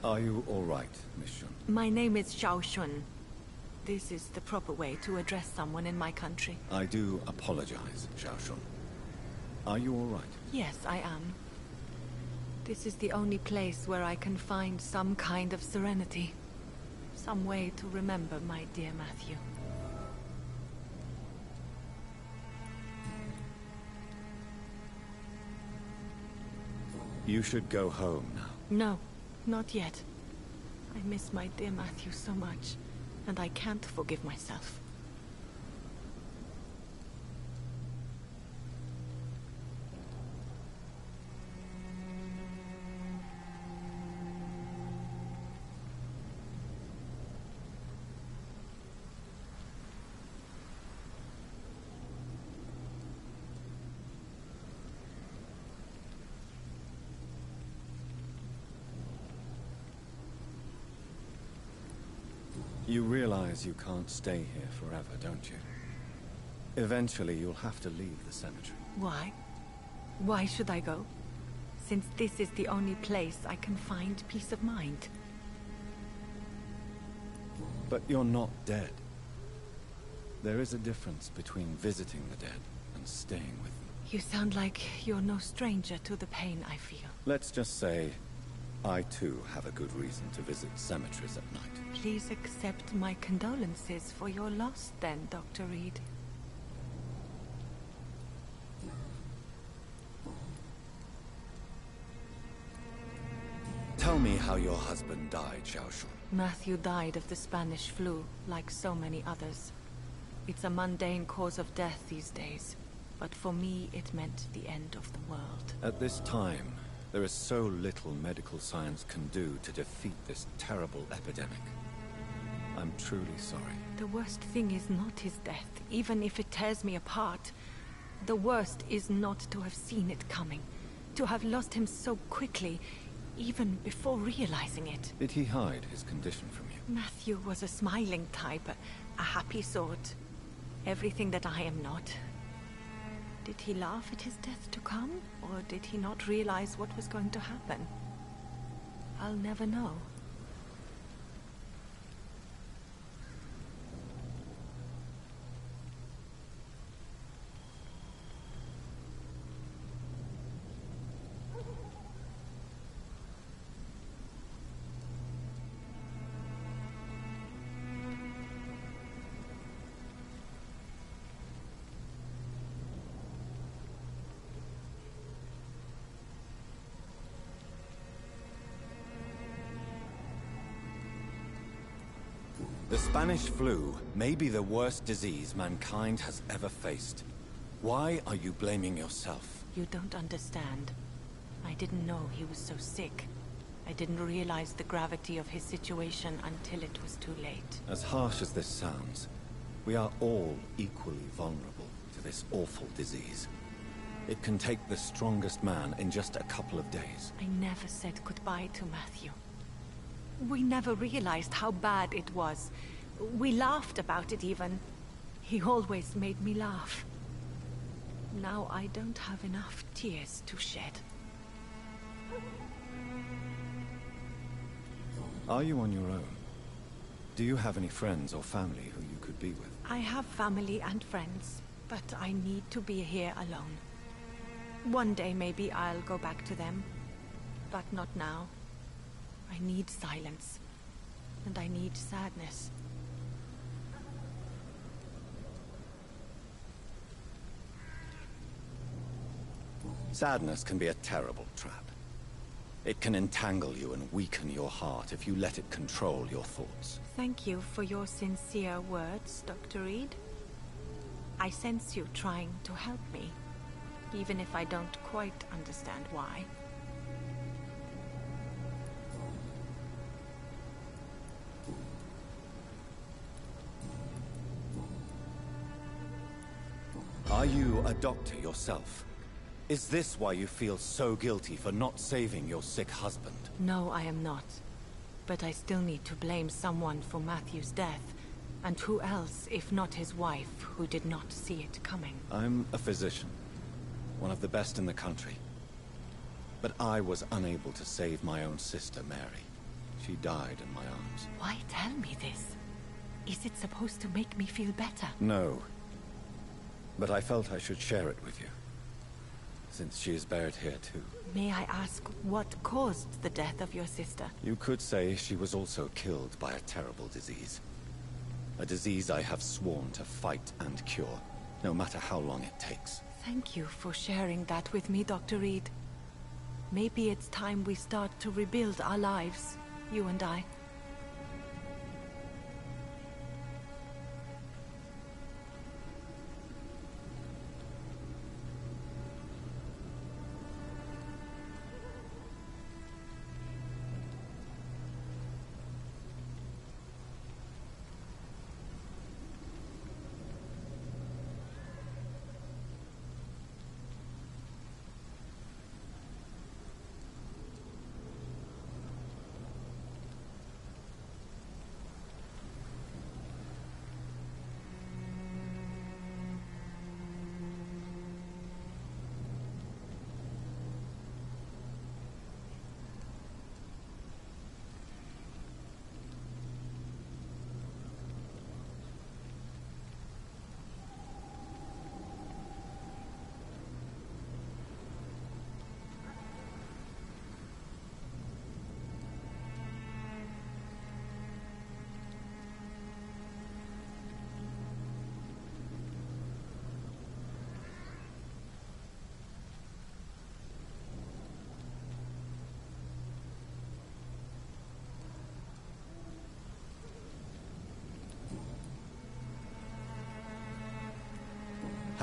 Are you all right, Miss Shun? My name is Xiao Shun. This is the proper way to address someone in my country. I do apologize, Xiao Shun. Are you all right? Yes, I am. This is the only place where I can find some kind of serenity. Some way to remember my dear Matthew. You should go home now. No, not yet. I miss my dear Matthew so much, and I can't forgive myself. You realize you can't stay here forever, don't you? Eventually, you'll have to leave the cemetery. Why? Why should I go? Since this is the only place I can find peace of mind. But you're not dead. There is a difference between visiting the dead and staying with them. You sound like you're no stranger to the pain I feel. Let's just say, I too have a good reason to visit cemeteries at night. Please accept my condolences for your loss then, Dr. Reed. Tell me how your husband died, Xiaoshu. Matthew died of the Spanish flu, like so many others. It's a mundane cause of death these days, but for me it meant the end of the world. At this time, there is so little medical science can do to defeat this terrible epidemic. I'm truly sorry. The worst thing is not his death, even if it tears me apart. The worst is not to have seen it coming, to have lost him so quickly, even before realizing it. Did he hide his condition from you? Matthew was a smiling type, a happy sort. Everything that I am not. Did he laugh at his death to come, or did he not realize what was going to happen? I'll never know. The Spanish flu may be the worst disease mankind has ever faced. Why are you blaming yourself? You don't understand. I didn't know he was so sick. I didn't realize the gravity of his situation until it was too late. As harsh as this sounds, we are all equally vulnerable to this awful disease. It can take the strongest man in just a couple of days. I never said goodbye to Matthew. We never realized how bad it was. We laughed about it even. He always made me laugh. Now I don't have enough tears to shed. Are you on your own? Do you have any friends or family who you could be with? I have family and friends, but I need to be here alone. One day maybe I'll go back to them, but not now. I need silence, and I need sadness. Sadness can be a terrible trap. It can entangle you and weaken your heart if you let it control your thoughts. Thank you for your sincere words, Dr. Reed. I sense you trying to help me, even if I don't quite understand why. Are you a doctor yourself? Is this why you feel so guilty for not saving your sick husband? No, I am not. But I still need to blame someone for Matthew's death. And who else, if not his wife, who did not see it coming? I'm a physician. One of the best in the country. But I was unable to save my own sister, Mary. She died in my arms. Why tell me this? Is it supposed to make me feel better? No. But I felt I should share it with you, since she is buried here too. May I ask what caused the death of your sister? You could say she was also killed by a terrible disease. A disease I have sworn to fight and cure, no matter how long it takes. Thank you for sharing that with me, Dr. Reed. Maybe it's time we start to rebuild our lives, you and I.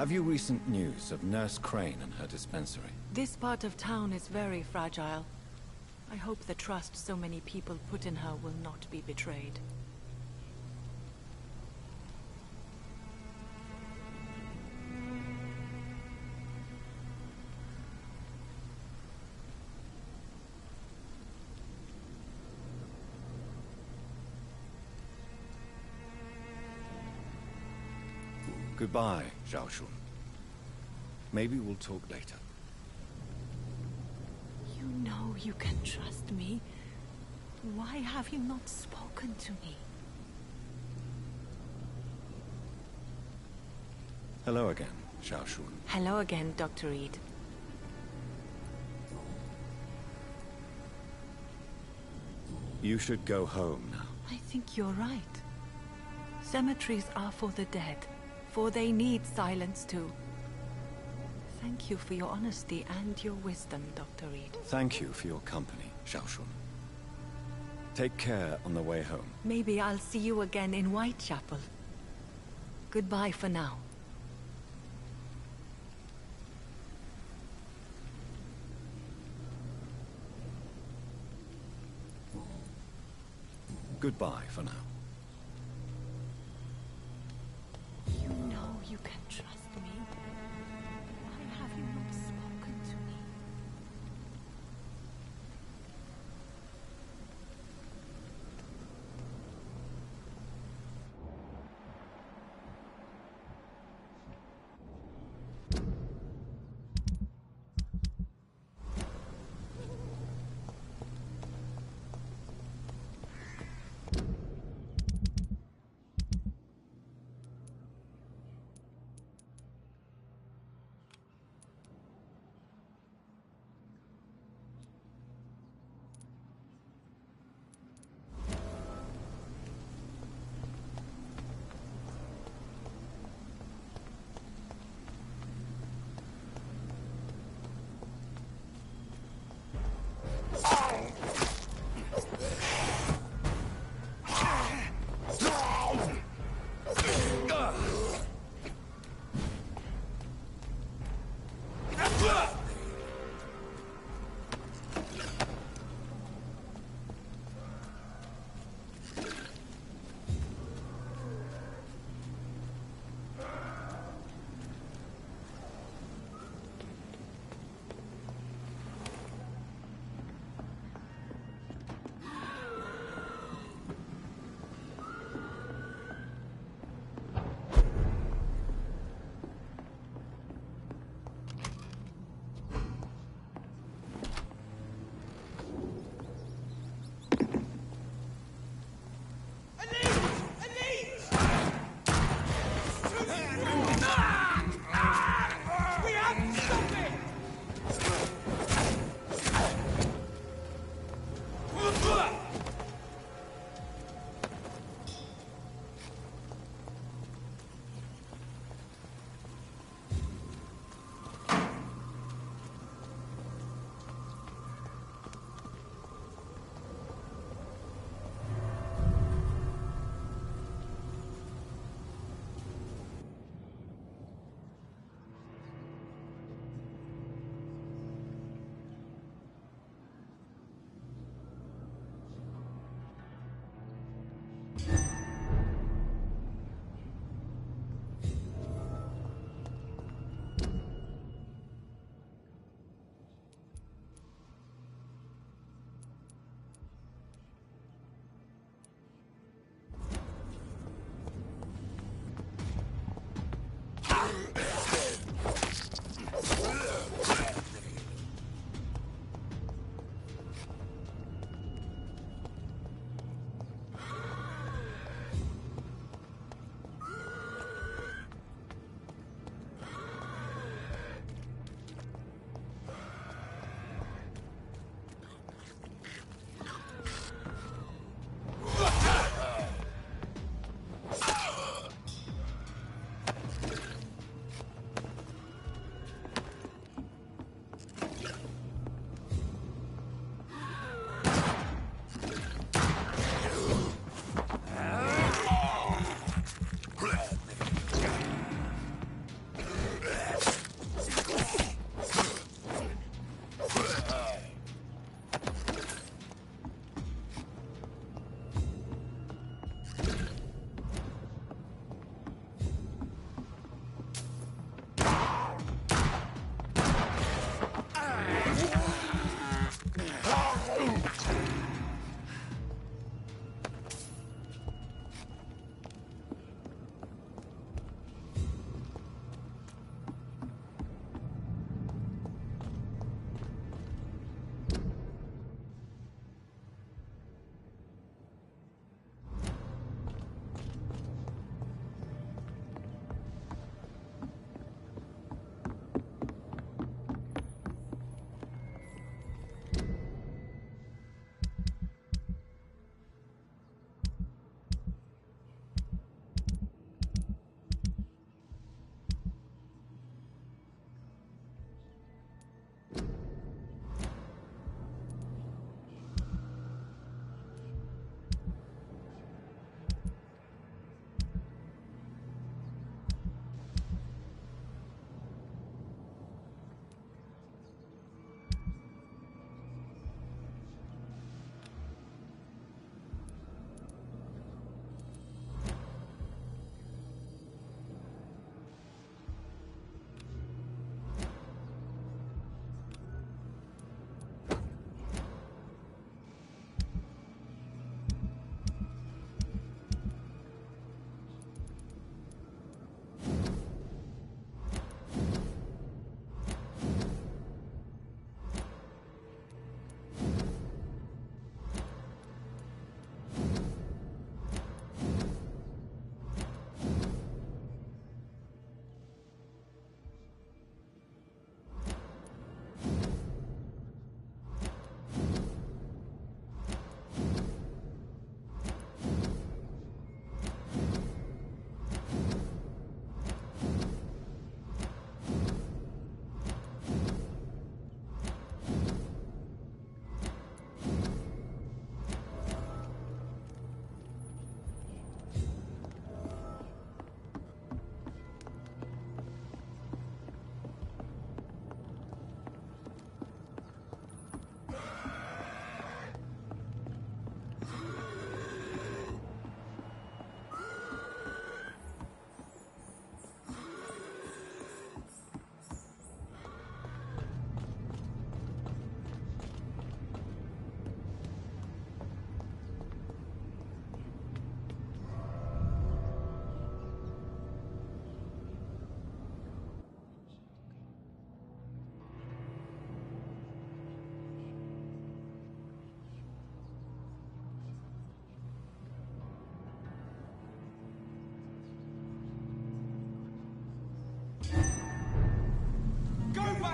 Have you recent news of Nurse Crane and her dispensary? This part of town is very fragile. I hope the trust so many people put in her will not be betrayed. Goodbye, Xiaoshun. Maybe we'll talk later. You know you can trust me. Why have you not spoken to me? Hello again, Xiaoshun. Hello again, Dr. Reed. You should go home now. I think you're right. Cemeteries are for the dead, for they need silence too. Thank you for your honesty and your wisdom, Dr. Reed. Thank you for your company, Xiaoshun. Take care on the way home. Maybe I'll see you again in Whitechapel. Goodbye for now. Goodbye for now. You know you can trust me. Why have you not spoken to me?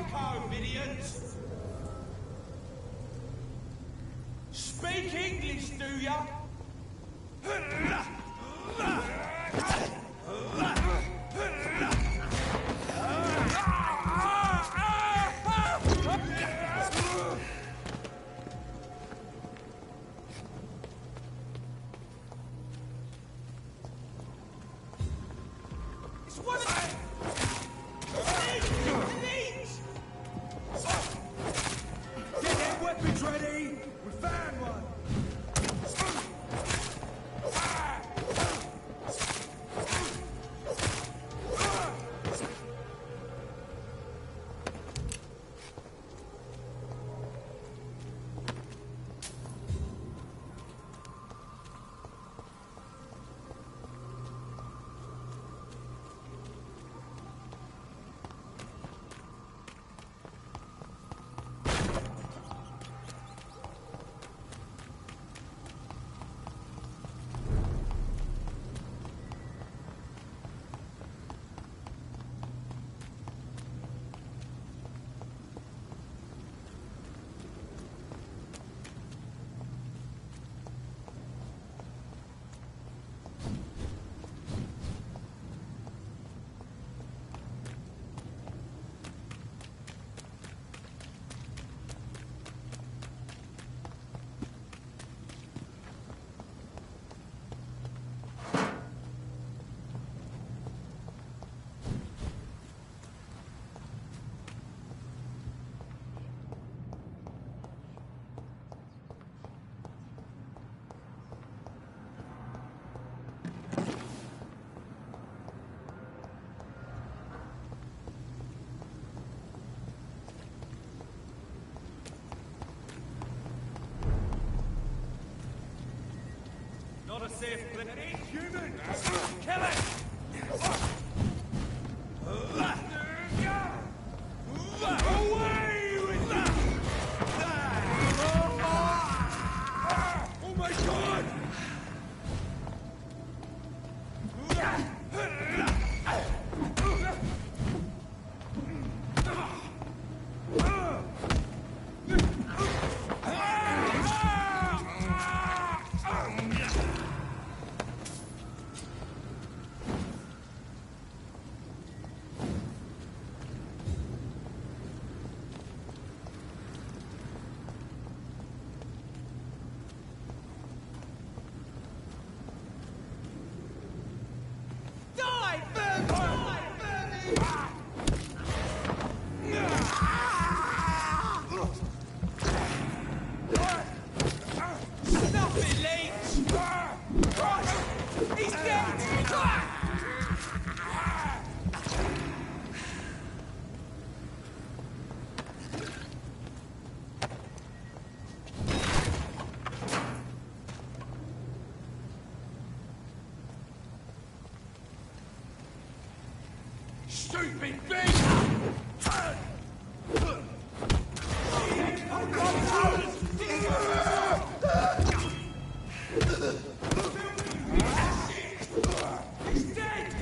home, idiots! Speak English, do ya? It's one of Get their weapons ready! We found one! Not a safe place. Human! Kill it! Away with you! Oh my god! Stupid bitch! He's dead!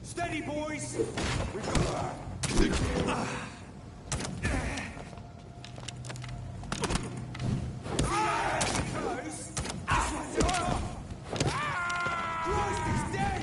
Steady, boys! We've got... Christ, he's dead!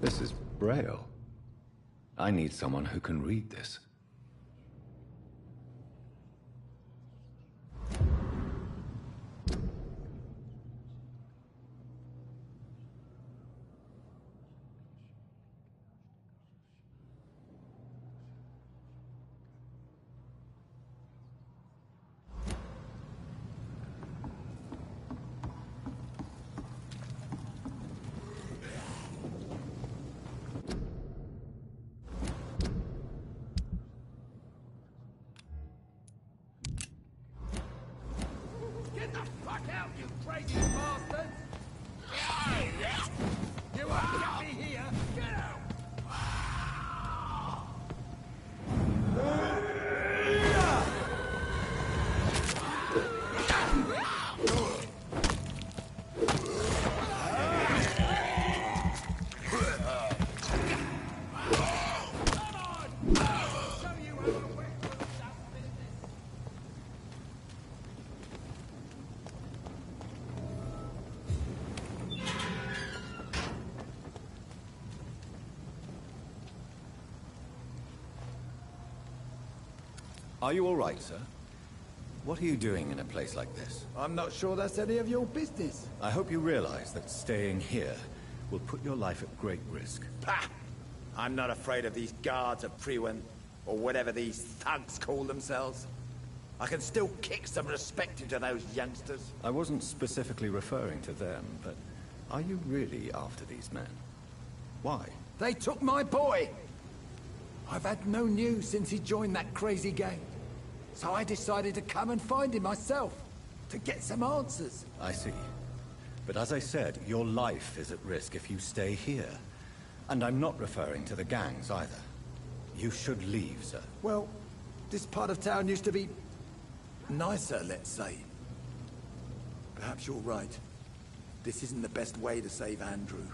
This is Braille. I need someone who can read this. Get the fuck out, you crazy bastards! You won't get me here! Get out! Are you all right, sir? What are you doing in a place like this? I'm not sure that's any of your business. I hope you realize that staying here will put your life at great risk. Pah! I'm not afraid of these guards of Priwen, or whatever these thugs call themselves. I can still kick some respect into those youngsters. I wasn't specifically referring to them, but are you really after these men? Why? They took my boy! I've had no news since he joined that crazy gang. So I decided to come and find him myself, to get some answers. I see. But as I said, your life is at risk if you stay here. And I'm not referring to the gangs either. You should leave, sir. Well, this part of town used to be nicer, let's say. Perhaps you're right. This isn't the best way to save Andrew.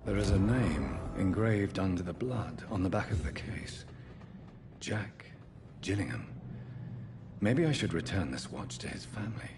There is a name engraved under the blood on the back of the case. Jack Gillingham. Maybe I should return this watch to his family.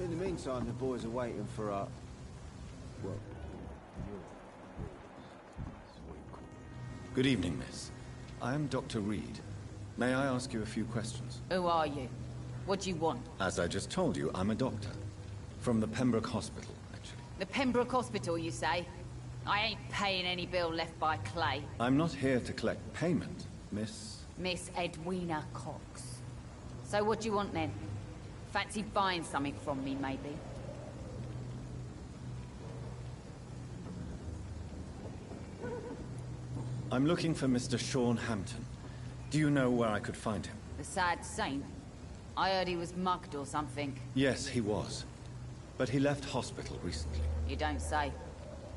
In the meantime, the boys are waiting for our... well... Good evening, miss. I am Dr. Reed. May I ask you a few questions? Who are you? What do you want? As I just told you, I'm a doctor. From the Pembroke Hospital, actually. The Pembroke Hospital, you say? I ain't paying any bill left by Clay. I'm not here to collect payment, Miss... Miss Edwina Cox. So what do you want then? Fancy buying something from me, maybe? I'm looking for Mr. Sean Hampton. Do you know where I could find him? The sad saint? I heard he was mugged or something. Yes, he was. But he left hospital recently. You don't say.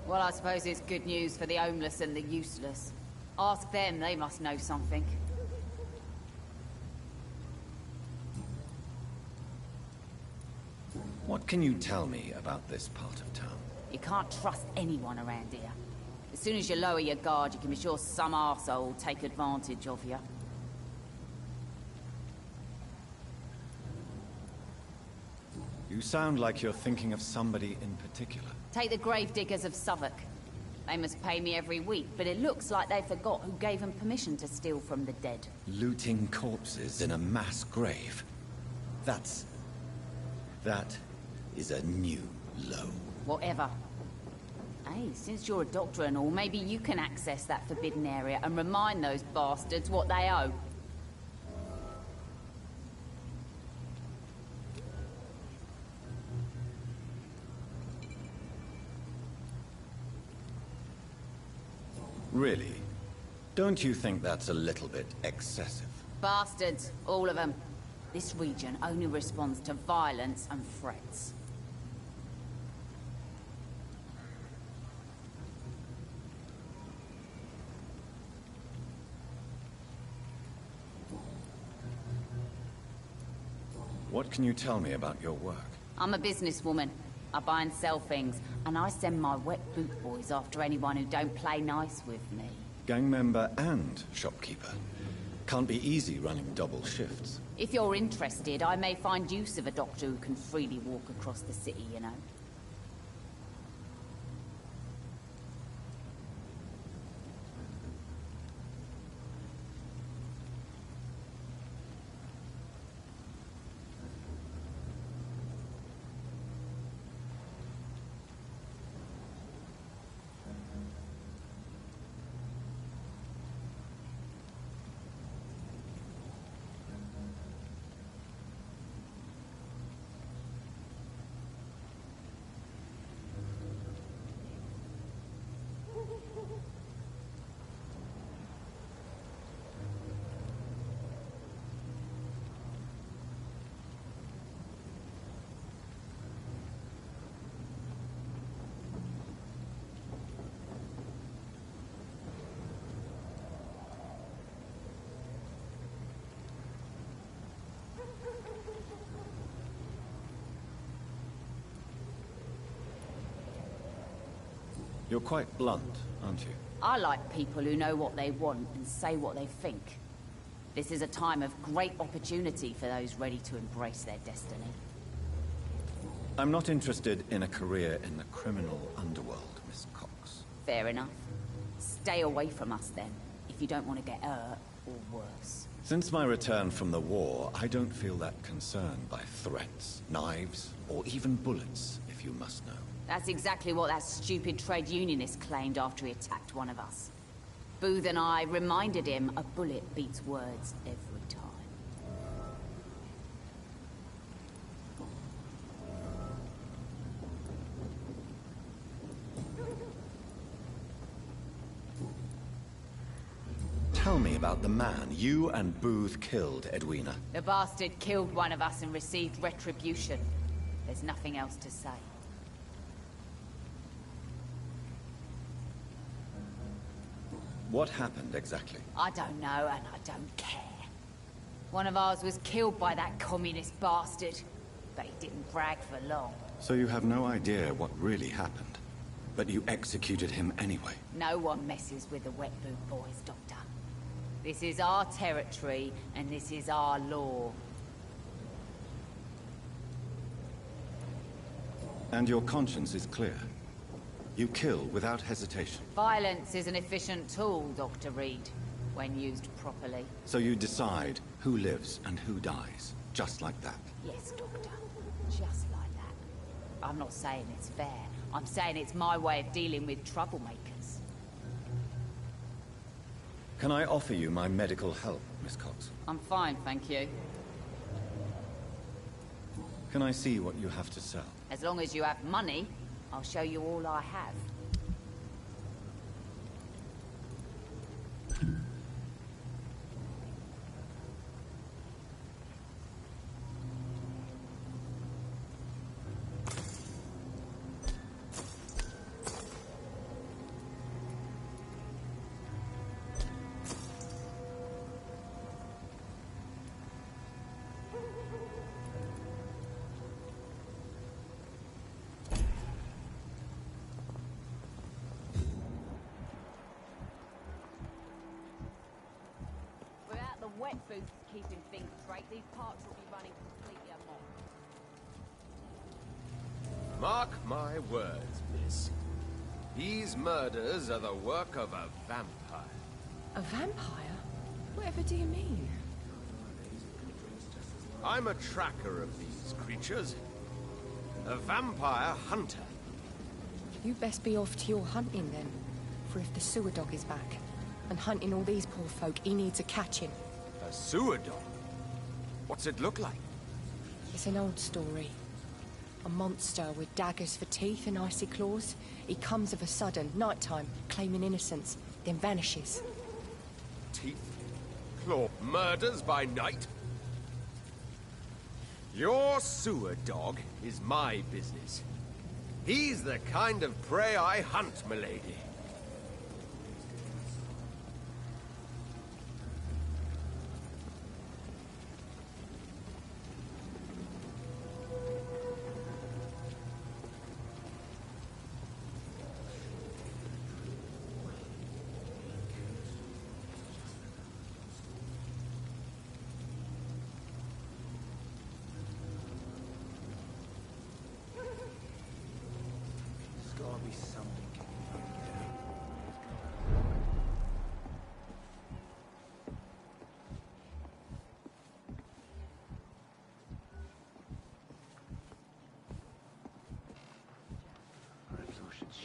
Well, I suppose it's good news for the homeless and the useless. Ask them, they must know something. What can you tell me about this part of town? You can't trust anyone around here. As soon as you lower your guard, you can be sure some arsehole will take advantage of you. You sound like you're thinking of somebody in particular. Take the gravediggers of Southwark. They must pay me every week, but it looks like they forgot who gave them permission to steal from the dead. Looting corpses in a mass grave. That is a new low. Whatever. Hey, since you're a doctor and all, maybe you can access that forbidden area and remind those bastards what they owe. Really? Don't you think that's a little bit excessive? Bastards, all of them. This region only responds to violence and threats. What can you tell me about your work? I'm a businesswoman. I buy and sell things, and I send my wet boot boys after anyone who don't play nice with me. Gang member and shopkeeper. Can't be easy running double shifts. If you're interested, I may find use of a doctor who can freely walk across the city, you know. You're quite blunt, aren't you? I like people who know what they want and say what they think. This is a time of great opportunity for those ready to embrace their destiny. I'm not interested in a career in the criminal underworld, Miss Cox. Fair enough. Stay away from us then, if you don't want to get hurt or worse. Since my return from the war, I don't feel that concerned by threats, knives, or even bullets, if you must know. That's exactly what that stupid trade unionist claimed after he attacked one of us. Booth and I reminded him a bullet beats words every time. Tell me about the man you and Booth killed, Edwina. The bastard killed one of us and received retribution. There's nothing else to say. What happened exactly? I don't know, and I don't care. One of ours was killed by that communist bastard, but he didn't brag for long. So you have no idea what really happened, but you executed him anyway. No one messes with the wet boot boys, Doctor. This is our territory, and this is our law. And your conscience is clear. You kill without hesitation. Violence is an efficient tool, Dr. Reed, when used properly. So you decide who lives and who dies, just like that. Yes, Doctor. Just like that. I'm not saying it's fair. I'm saying it's my way of dealing with troublemakers. Can I offer you my medical help, Miss Cox? I'm fine, thank you. Can I see what you have to sell? As long as you have money, I'll show you all I have. Wet boots keeping things straight, these parts will be running completely amok. Mark my words, miss. These murders are the work of a vampire. A vampire? Whatever do you mean? I'm a tracker of these creatures. A vampire hunter. You best be off to your hunting then. For if the sewer dog is back, and hunting all these poor folk, he needs a catching. A sewer dog? What's it look like? It's an old story. A monster with daggers for teeth and icy claws. He comes of a sudden, nighttime, claiming innocence, then vanishes. Teeth? Claw? Murders by night? Your sewer dog is my business. He's the kind of prey I hunt, milady.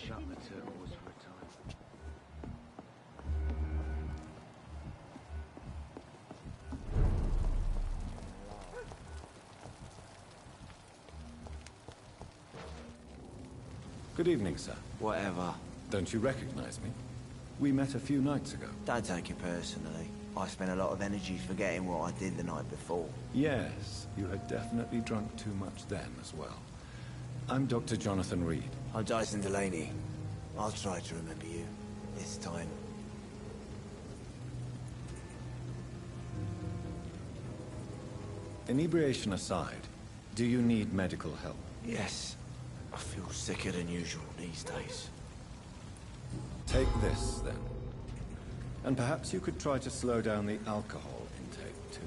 Shut the turquoise for a time. Good evening, sir. Whatever. Don't you recognize me? We met a few nights ago. Don't take it personally. I spent a lot of energy forgetting what I did the night before. Yes, you had definitely drunk too much then as well. I'm Dr. Jonathan Reed. I'm Dyson Delaney. I'll try to remember you. This time. Inebriation aside, do you need medical help? Yes. I feel sicker than usual these days. Take this, then. And perhaps you could try to slow down the alcohol intake, too.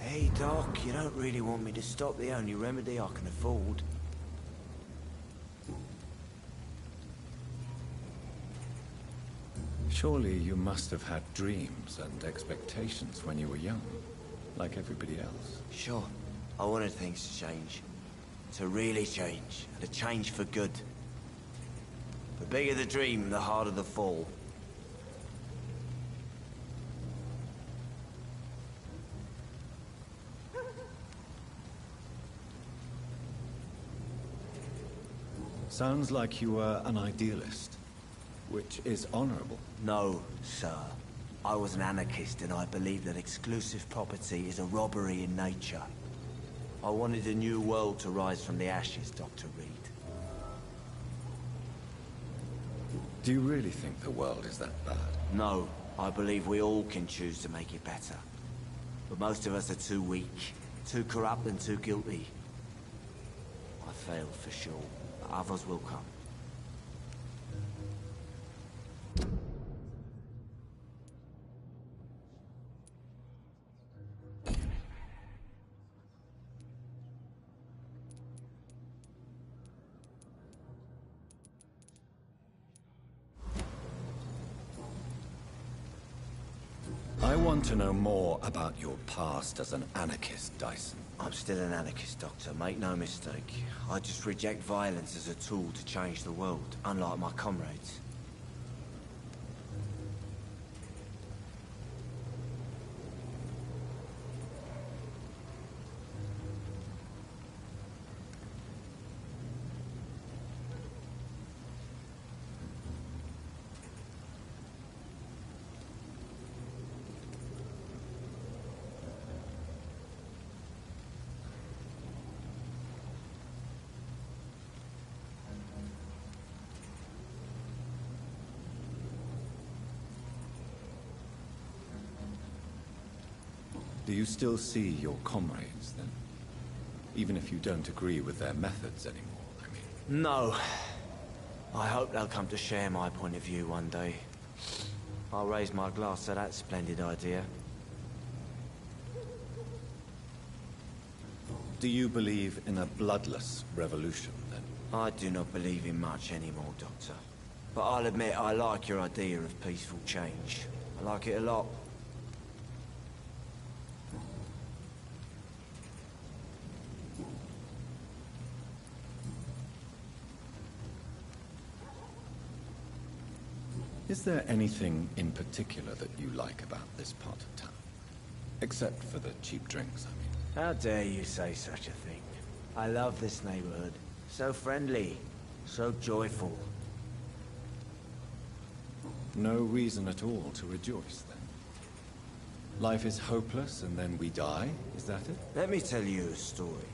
Hey, Doc, you don't really want me to stop the only remedy I can afford. Surely you must have had dreams and expectations when you were young, like everybody else. Sure. I wanted things to change. To really change. And to change for good. The bigger the dream, the harder the fall. Sounds like you were an idealist, which is honorable. No, sir. I was an anarchist and I believed that exclusive property is a robbery in nature. I wanted a new world to rise from the ashes, Dr. Reed. Do you really think the world is that bad? No, I believe we all can choose to make it better. But most of us are too weak, too corrupt and too guilty. I failed for sure, but others will come. want to know more about your past as an anarchist, Dyson? I'm still an anarchist, Doctor, make no mistake. I just reject violence as a tool to change the world, unlike my comrades. Do you still see your comrades, then? Even if you don't agree with their methods anymore, I mean. No. I hope they'll come to share my point of view one day. I'll raise my glass to that splendid idea. Do you believe in a bloodless revolution, then? I do not believe in much anymore, Doctor. But I'll admit I like your idea of peaceful change. I like it a lot. Is there anything in particular that you like about this part of town? Except for the cheap drinks, I mean. How dare you say such a thing? I love this neighborhood. So friendly, so joyful. No reason at all to rejoice, then. Life is hopeless and then we die, is that it? Let me tell you a story.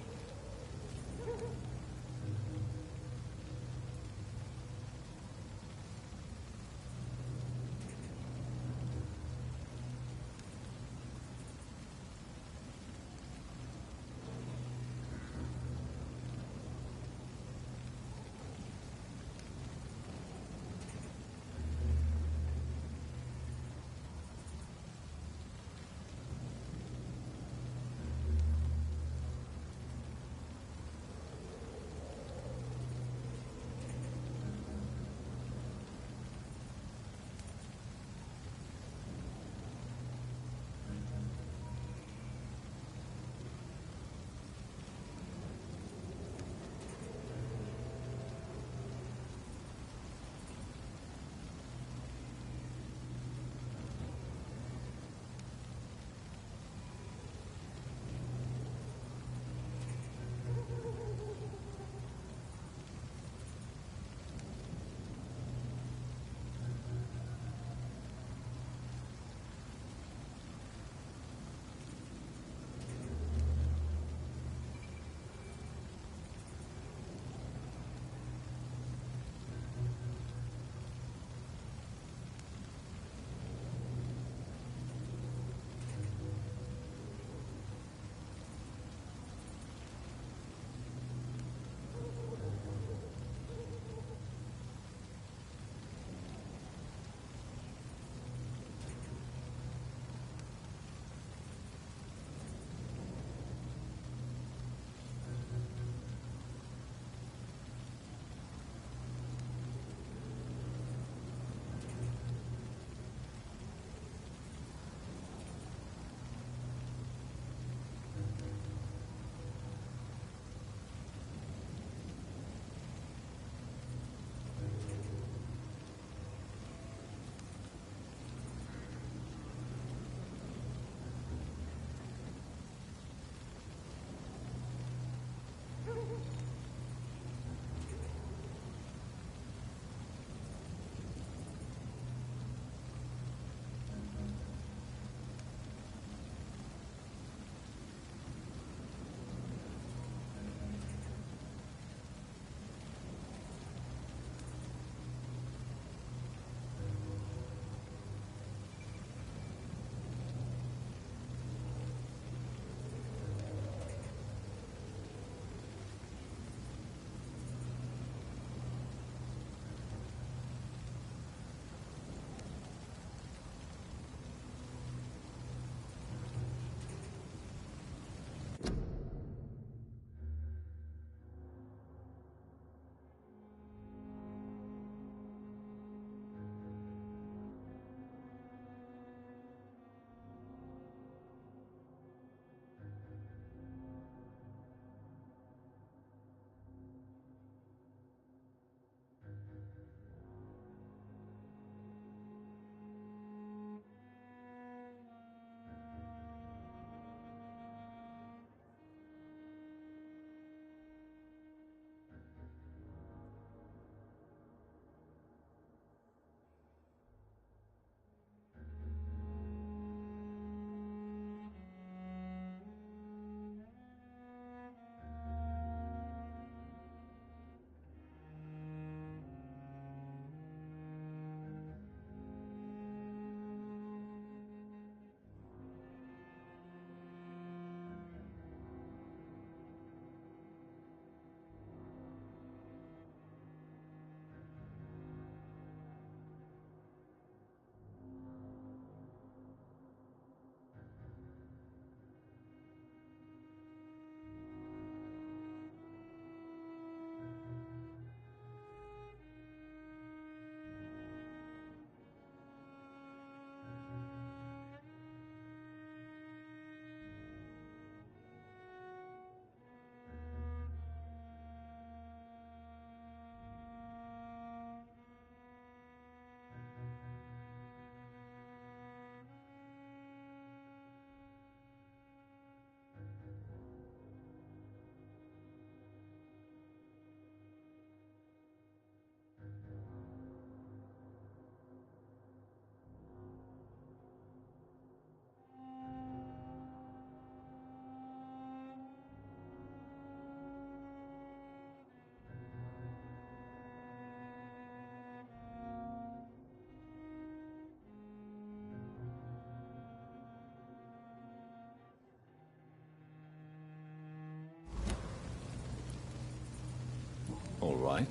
All right.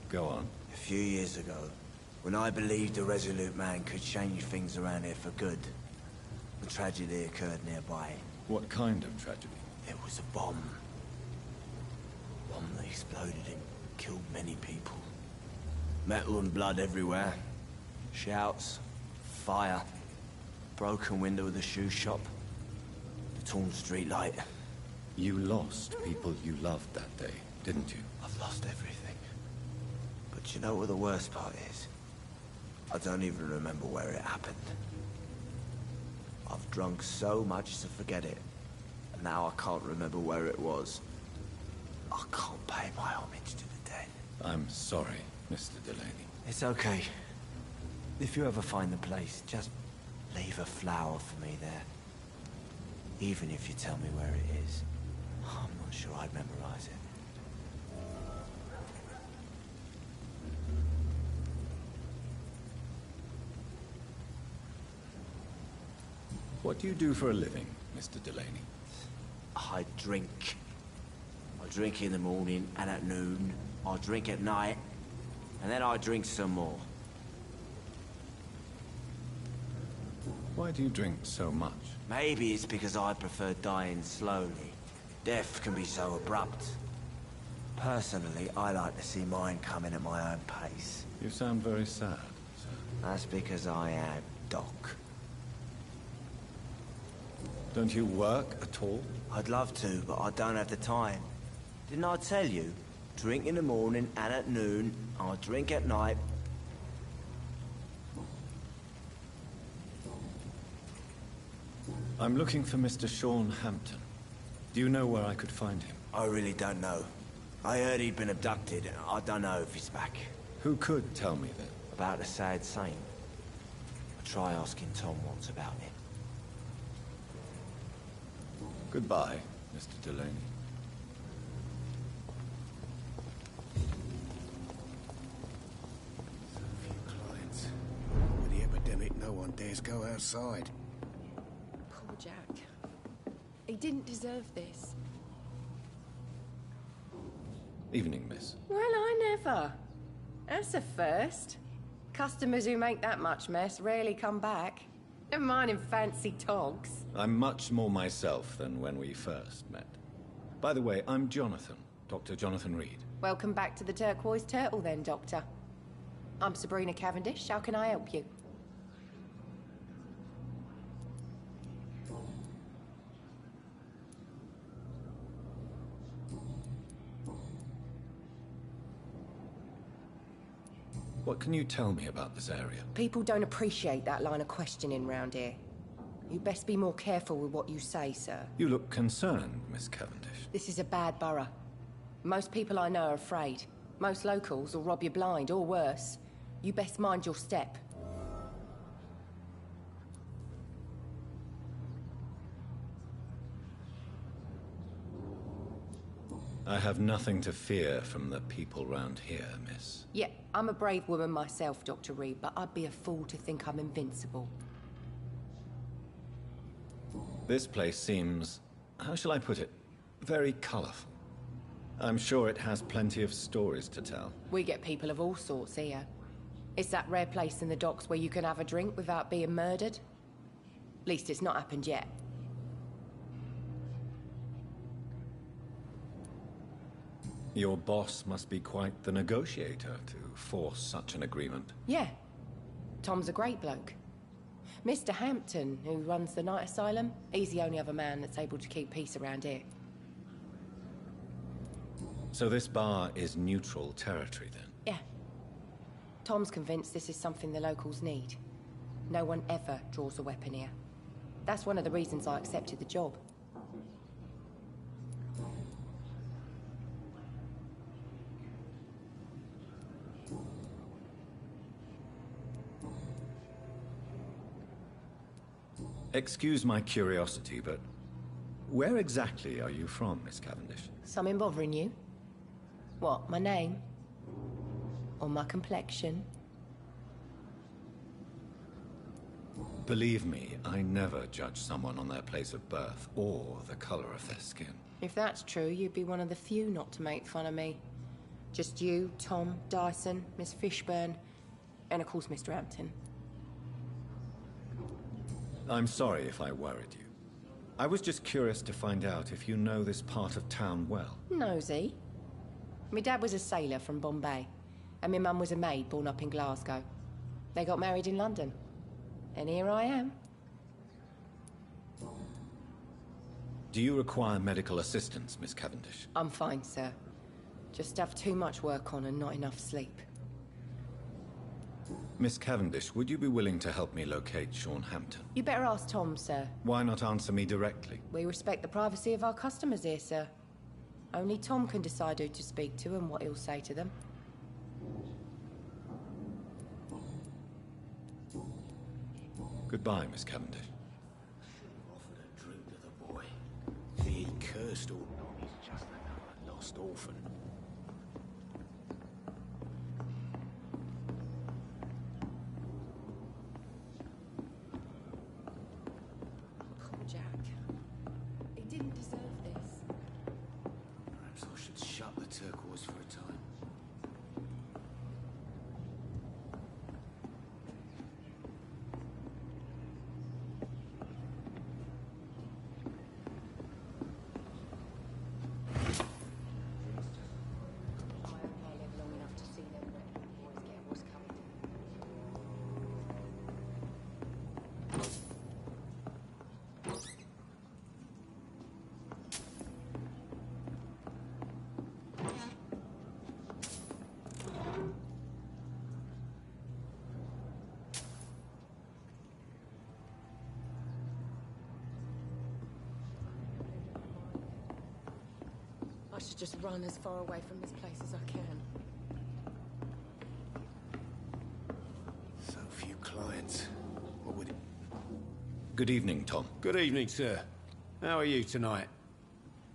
Go on. A few years ago, when I believed a resolute man could change things around here for good, a tragedy occurred nearby. What kind of tragedy? It was a bomb. A bomb that exploded and killed many people. Metal and blood everywhere. Shouts, fire, broken window of the shoe shop, the torn street light. You lost people you loved that day, didn't you? I've lost everything. But you know what the worst part is? I don't even remember where it happened. I've drunk so much to forget it, and now I can't remember where it was. I can't pay my homage to the dead. I'm sorry, Mr. Delaney. It's okay. If you ever find the place, just leave a flower for me there. Even if you tell me where it is. I'm not sure I'd memorize it. What do you do for a living, Mr. Delaney? I drink. I drink in the morning and at noon. I drink at night. And then I drink some more. Why do you drink so much? Maybe it's because I prefer dying slowly. Death can be so abrupt. Personally, I like to see mine coming at my own pace. You sound very sad, sir. That's because I am Doc. Don't you work at all? I'd love to, but I don't have the time. Didn't I tell you? Drink in the morning and at noon. I drink at night. I'm looking for Mr. Sean Hampton. Do you know where I could find him? I really don't know. I heard he'd been abducted. I don't know if he's back. Who could tell me that? About a sad saint. I'll try asking Tom what's about it. Goodbye, Mr. Delaney. So few clients. With the epidemic, no one dares go outside. Poor Jack. He didn't deserve this. Evening, miss. Well, I never. That's a first. Customers who make that much mess rarely come back. Never mind in fancy togs. I'm much more myself than when we first met. By the way, I'm Jonathan, Dr. Jonathan Reed. Welcome back to the Turquoise Turtle then, Doctor. I'm Sabrina Cavendish. How can I help you? What can you tell me about this area? People don't appreciate that line of questioning round here. You best be more careful with what you say, sir. You look concerned, Miss Cavendish. This is a bad borough. Most people I know are afraid. Most locals will rob you blind, or worse. You best mind your step. I have nothing to fear from the people round here, miss. Yeah, I'm a brave woman myself, Dr. Reed, but I'd be a fool to think I'm invincible. This place seems, how shall I put it, very colorful. I'm sure it has plenty of stories to tell. We get people of all sorts here. It's that rare place in the docks where you can have a drink without being murdered. At least it's not happened yet. Your boss must be quite the negotiator to force such an agreement. Yeah. Tom's a great bloke. Mr. Hampton, who runs the night asylum, he's the only other man that's able to keep peace around here. So this bar is neutral territory, then? Yeah. Tom's convinced this is something the locals need. No one ever draws a weapon here. That's one of the reasons I accepted the job. Excuse my curiosity, but where exactly are you from, Miss Cavendish? Something bothering you? What, my name? Or my complexion? Believe me, I never judge someone on their place of birth or the color of their skin. If that's true, you'd be one of the few not to make fun of me. Just you, Tom, Dyson, Miss Fishburne, and of course Mr. Hampton. I'm sorry if I worried you. I was just curious to find out if you know this part of town well. Nosy. My dad was a sailor from Bombay, and my mum was a maid born up in Glasgow. They got married in London, and here I am. Do you require medical assistance, Miss Cavendish? I'm fine, sir. Just have too much work on and not enough sleep. Miss Cavendish, would you be willing to help me locate Sean Hampton? You better ask Tom, sir. Why not answer me directly? We respect the privacy of our customers here, sir. Only Tom can decide who to speak to and what he'll say to them. Goodbye, Miss Cavendish. Offered a drink to the boy. He cursed all. He's just another lost orphan. Poor Jack. He didn't deserve this. Perhaps I should shut the turquoise for a time. I should just run as far away from this place as I can. So few clients. What would it... Good evening, Tom. Good evening, sir. How are you tonight?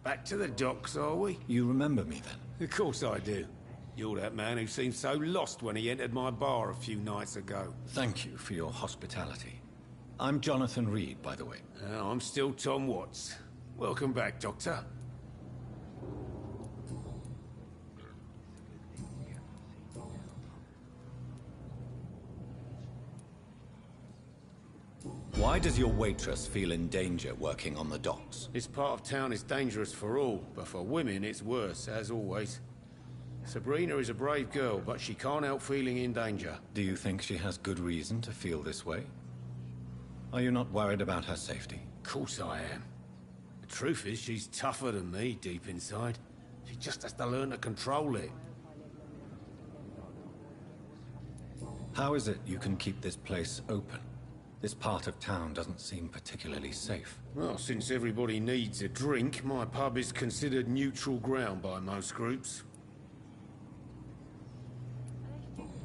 Back to the docks, are we? You remember me, then? Of course I do. You're that man who seemed so lost when he entered my bar a few nights ago. Thank you for your hospitality. I'm Jonathan Reed, by the way. I'm still Tom Watts. Welcome back, Doctor. Why does your waitress feel in danger working on the docks? This part of town is dangerous for all, but for women it's worse, as always. Sabrina is a brave girl, but she can't help feeling in danger. Do you think she has good reason to feel this way? Are you not worried about her safety? Of course I am. The truth is, she's tougher than me deep inside. She just has to learn to control it. How is it you can keep this place open? This part of town doesn't seem particularly safe. Well, since everybody needs a drink, my pub is considered neutral ground by most groups.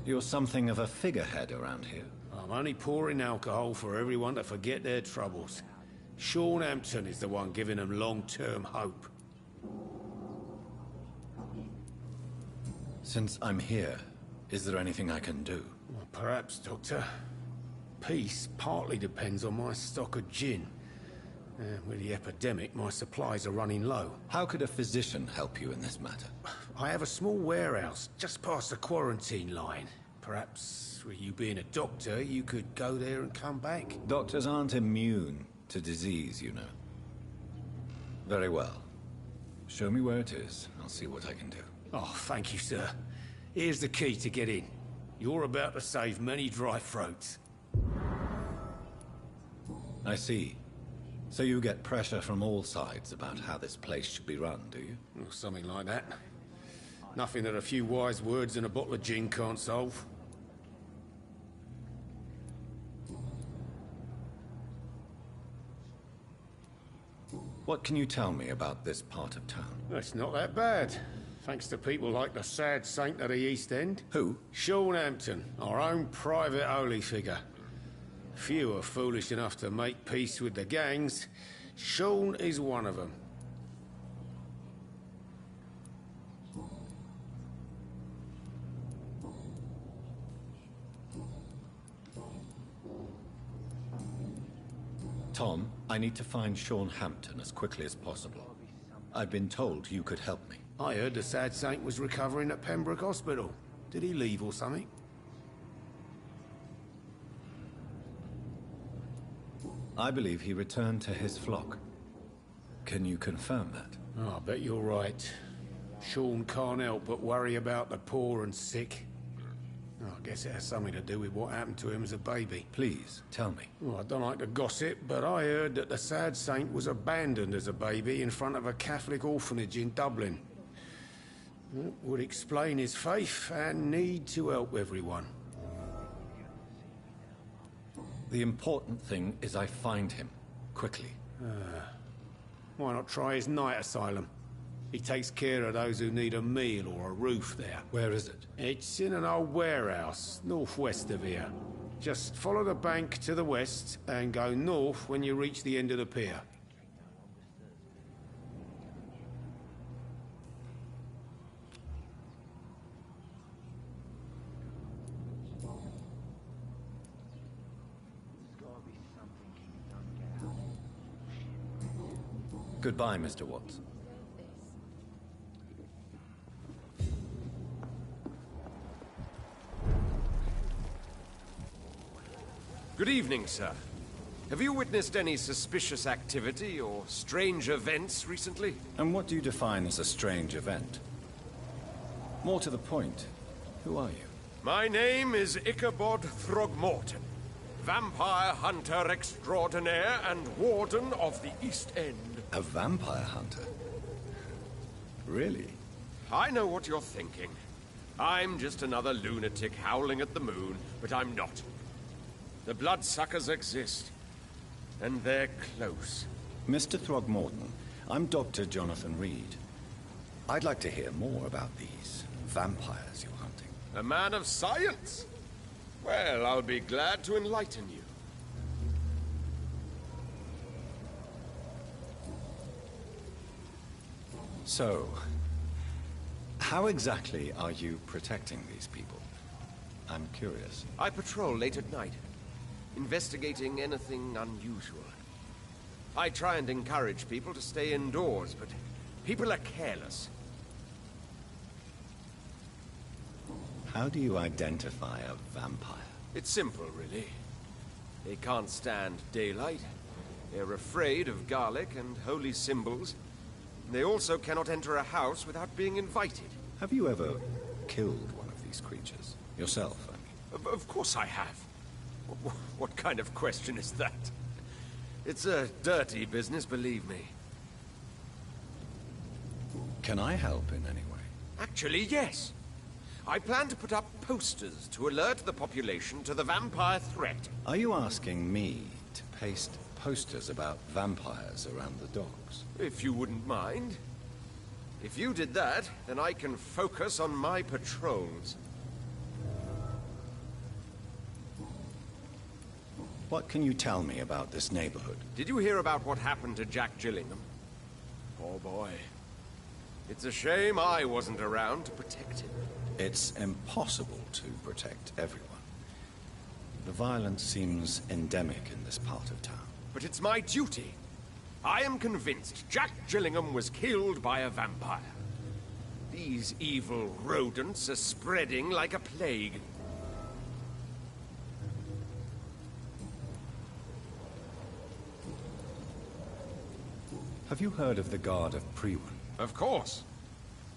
You're something of a figurehead around here. I'm only pouring alcohol for everyone to forget their troubles. Sean Hampton is the one giving them long-term hope. Since I'm here, is there anything I can do? Well, perhaps, Doctor. Peace partly depends on my stock of gin. With the epidemic, my supplies are running low. How could a physician help you in this matter? I have a small warehouse just past the quarantine line. Perhaps, with you being a doctor, you could go there and come back? Doctors aren't immune to disease, you know. Very well. Show me where it is. I'll see what I can do. Oh, thank you, sir. Here's the key to get in. You're about to save many dry throats. I see. So you get pressure from all sides about how this place should be run, do you? Well, something like that. Nothing that a few wise words and a bottle of gin can't solve. What can you tell me about this part of town? It's not that bad. Thanks to people like the sad saint of the East End. Who? Sean Hampton, our own private holy figure. Few are foolish enough to make peace with the gangs. Sean is one of them. Tom, I need to find Sean Hampton as quickly as possible. I've been told you could help me. I heard the sad saint was recovering at Pembroke Hospital. Did he leave or something? I believe he returned to his flock. Can you confirm that? Oh, I bet you're right. Sean can't help but worry about the poor and sick. Oh, I guess it has something to do with what happened to him as a baby. Please, tell me. Well, I don't like to gossip, but I heard that the sad saint was abandoned as a baby in front of a Catholic orphanage in Dublin. That would explain his faith and need to help everyone. The important thing is I find him, quickly. Why not try his night asylum? He takes care of those who need a meal or a roof there. Where is it? It's in an old warehouse, northwest of here. Just follow the bank to the west and go north when you reach the end of the pier. Goodbye, Mr. Watts. Good evening, sir. Have you witnessed any suspicious activity or strange events recently? And what do you define as a strange event? More to the point, who are you? My name is Ichabod Throgmorton, vampire hunter extraordinaire and warden of the East End. A vampire hunter? Really? I know what you're thinking. I'm just another lunatic howling at the moon, but I'm not. The bloodsuckers exist, and they're close. Mr. Throgmorton, I'm Dr. Jonathan Reed. I'd like to hear more about these vampires you're hunting. A man of science? Well, I'll be glad to enlighten you. So, how exactly are you protecting these people? I'm curious. I patrol late at night, investigating anything unusual. I try and encourage people to stay indoors, but people are careless. How do you identify a vampire? It's simple, really. They can't stand daylight. They're afraid of garlic and holy symbols. They also cannot enter a house without being invited. Have you ever killed one of these creatures? Yourself, I mean. Of course I have. What kind of question is that? It's a dirty business, believe me. Can I help in any way? Actually, yes. I plan to put up posters to alert the population to the vampire threat. Are you asking me to paste posters about vampires around the docks? If you wouldn't mind. If you did that, then I can focus on my patrols. What can you tell me about this neighborhood? Did you hear about what happened to Jack Gillingham? Poor boy. It's a shame I wasn't around to protect him. It's impossible to protect everyone. The violence seems endemic in this part of town. But it's my duty. I am convinced Jack Gillingham was killed by a vampire. These evil rodents are spreading like a plague. Have you heard of the Guard of Priwen? Of course.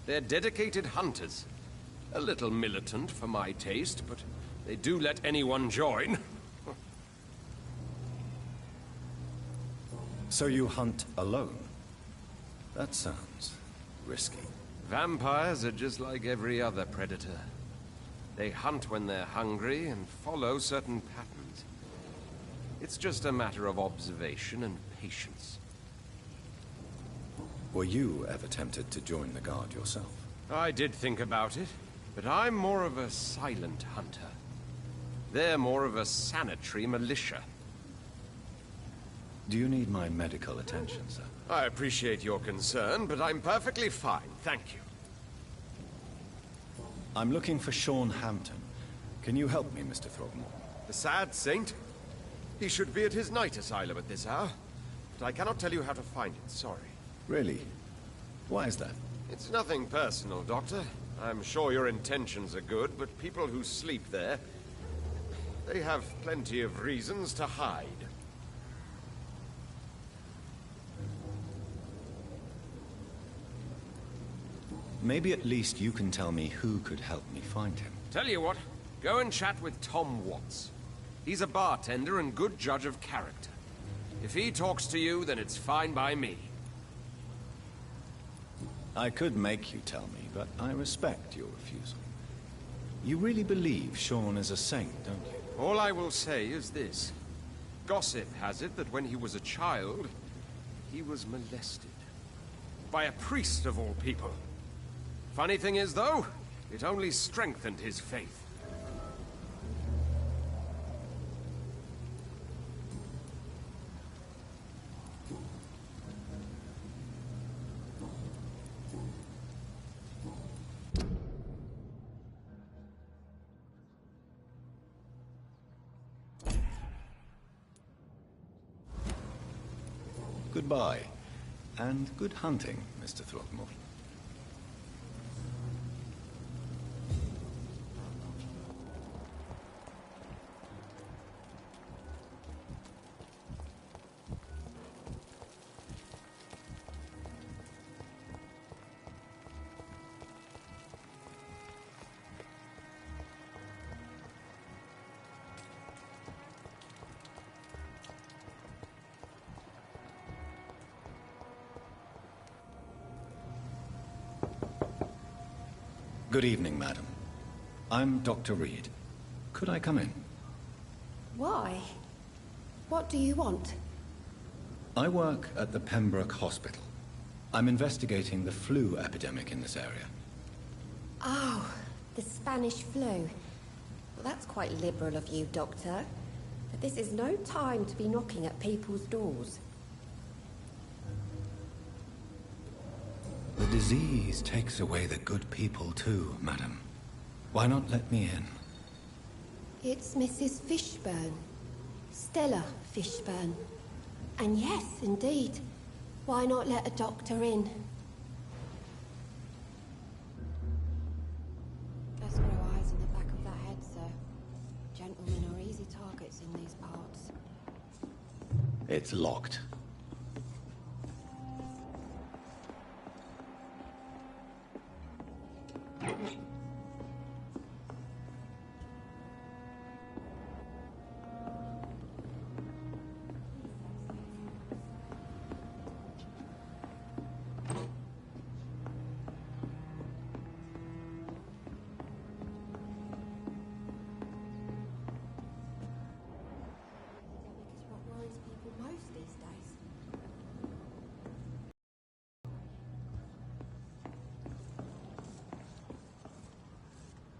They're dedicated hunters. A little militant for my taste, but they do let anyone join. So you hunt alone? That sounds risky. Vampires are just like every other predator. They hunt when they're hungry and follow certain patterns. It's just a matter of observation and patience. Were you ever tempted to join the Guard yourself? I did think about it, but I'm more of a silent hunter. They're more of a sanitary militia. Do you need my medical attention, sir? I appreciate your concern, but I'm perfectly fine, thank you. I'm looking for Sean Hampton. Can you help me, Mr. Throgmorton? The sad saint? He should be at his night asylum at this hour, but I cannot tell you how to find it, sorry. Really? Why is that? It's nothing personal, Doctor. I'm sure your intentions are good, but people who sleep there, they have plenty of reasons to hide. Maybe at least you can tell me who could help me find him. Tell you what, go and chat with Tom Watts. He's a bartender and good judge of character. If he talks to you, then it's fine by me. I could make you tell me, but I respect your refusal. You really believe Sean is a saint, don't you? All I will say is this. Gossip has it that when he was a child, he was molested. By a priest of all people. Funny thing is, though, it only strengthened his faith. Goodbye, and good hunting, Mr. Throckmorton. Good evening, madam. I'm Dr. Reed. Could I come in? Why? What do you want? I work at the Pembroke Hospital. I'm investigating the flu epidemic in this area. Oh, the Spanish flu. Well, that's quite liberal of you, Doctor. But this is no time to be knocking at people's doors. The disease takes away the good people too, madam. Why not let me in? It's Mrs. Fishburne. Stella Fishburne. And yes, indeed. Why not let a doctor in? Just grow eyes in the back of that head, sir. Gentlemen are easy targets in these parts. It's locked.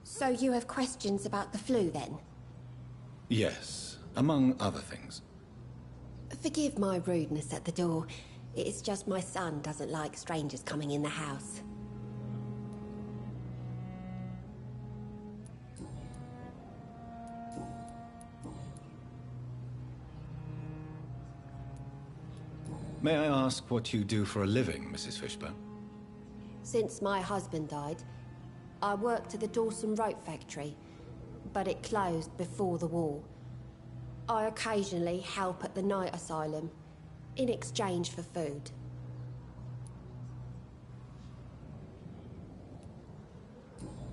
So you have questions about the flu, then? Yes, among other things. Forgive my rudeness at the door. It's just my son doesn't like strangers coming in the house. May I ask what you do for a living, Mrs. Fishburne? Since my husband died, I worked at the Dawson Rope Factory, but it closed before the war. I occasionally help at the night asylum, in exchange for food.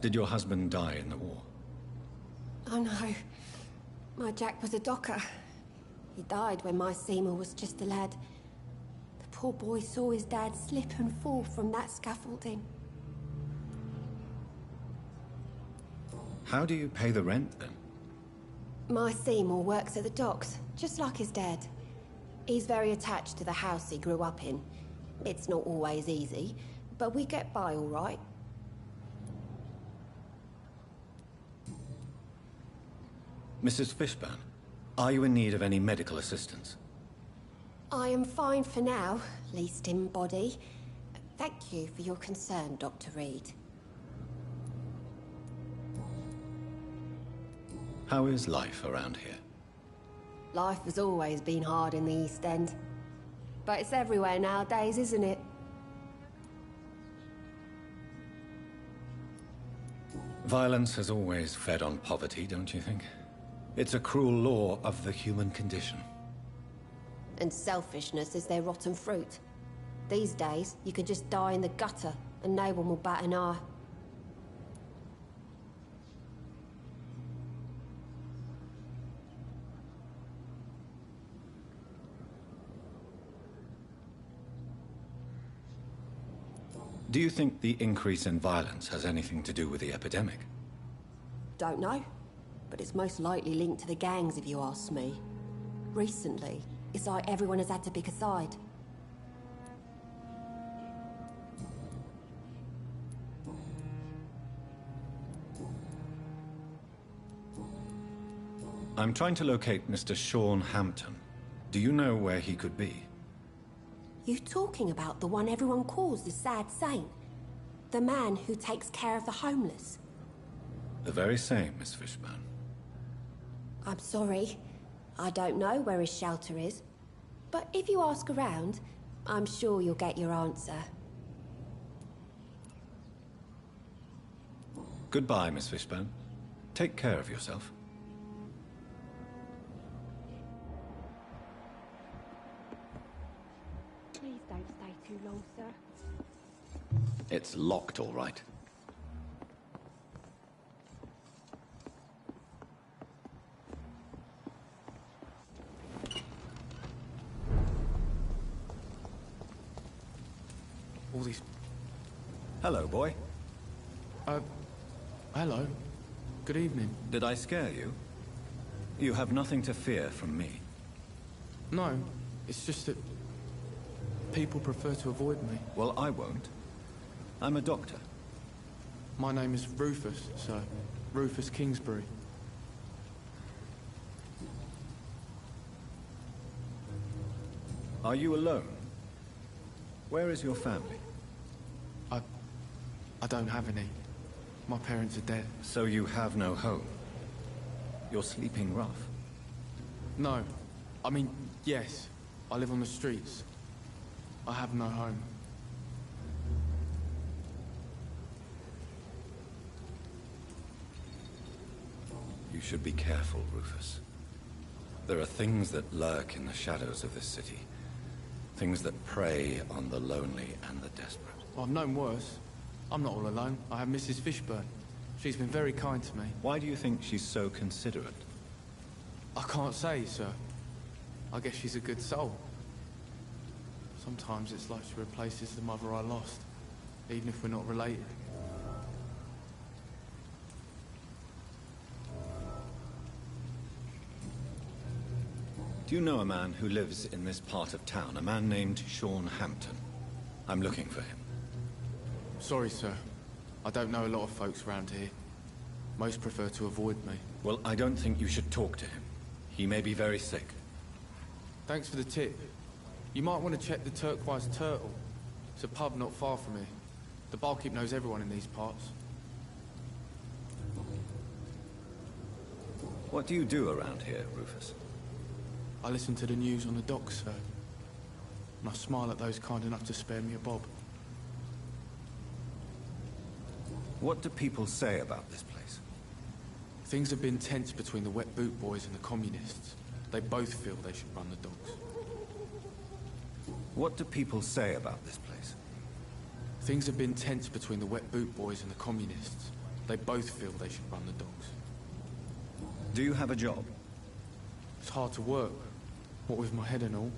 Did your husband die in the war? Oh no, my Jack was a docker. He died when my Seymour was just a lad. The poor boy saw his dad slip and fall from that scaffolding. How do you pay the rent, then? My Seymour works at the docks, just like his dad. He's very attached to the house he grew up in. It's not always easy, but we get by all right. Mrs. Fishburne, are you in need of any medical assistance? I am fine for now, least in body. Thank you for your concern, Dr. Reed. How is life around here? Life has always been hard in the East End. But it's everywhere nowadays, isn't it? Violence has always fed on poverty, don't you think? It's a cruel law of the human condition. And selfishness is their rotten fruit. These days, you can just die in the gutter, and no one will bat an eye. Do you think the increase in violence has anything to do with the epidemic? Don't know, but it's most likely linked to the gangs if you ask me. Recently, it's like everyone has had to pick a side. I'm trying to locate Mr. Sean Hampton. Do you know where he could be? You talking about the one everyone calls the sad saint? The man who takes care of the homeless? The very same, Miss Fishburne. I'm sorry. I don't know where his shelter is. But if you ask around, I'm sure you'll get your answer. Goodbye, Miss Fishburne. Take care of yourself. Please don't stay too long, sir. It's locked, all right. All these... Hello, boy. Hello. Good evening. Did I scare you? You have nothing to fear from me. No, it's just that people prefer to avoid me. Well, I won't. I'm a doctor. My name is Rufus, sir. Rufus Kingsbury. Are you alone? Where is your family? I don't have any. My parents are dead. So you have no home? You're sleeping rough? No. I mean, yes. I live on the streets. I have no home. You should be careful, Rufus. There are things that lurk in the shadows of this city. Things that prey on the lonely and the desperate. Well, I've known worse. I'm not all alone. I have Mrs. Fishburne. She's been very kind to me. Why do you think she's so considerate? I can't say, sir. I guess she's a good soul. Sometimes it's like she replaces the mother I lost, even if we're not related. Do you know a man who lives in this part of town? A man named Sean Hampton. I'm looking for him. Sorry, sir. I don't know a lot of folks around here. Most prefer to avoid me. Well, I don't think you should talk to him. He may be very sick. Thanks for the tip. You might want to check the Turquoise Turtle. It's a pub not far from here. The barkeep knows everyone in these parts. What do you do around here, Rufus? I listen to the news on the docks, sir. And I smile at those kind enough to spare me a bob. What do people say about this place? Things have been tense between the Wet Boot Boys and the Communists. They both feel they should run the docks. What do people say about this place? Things have been tense between the Wet Boot Boys and the Communists. They both feel they should run the docks. Do you have a job? It's hard to work, what with my head and all.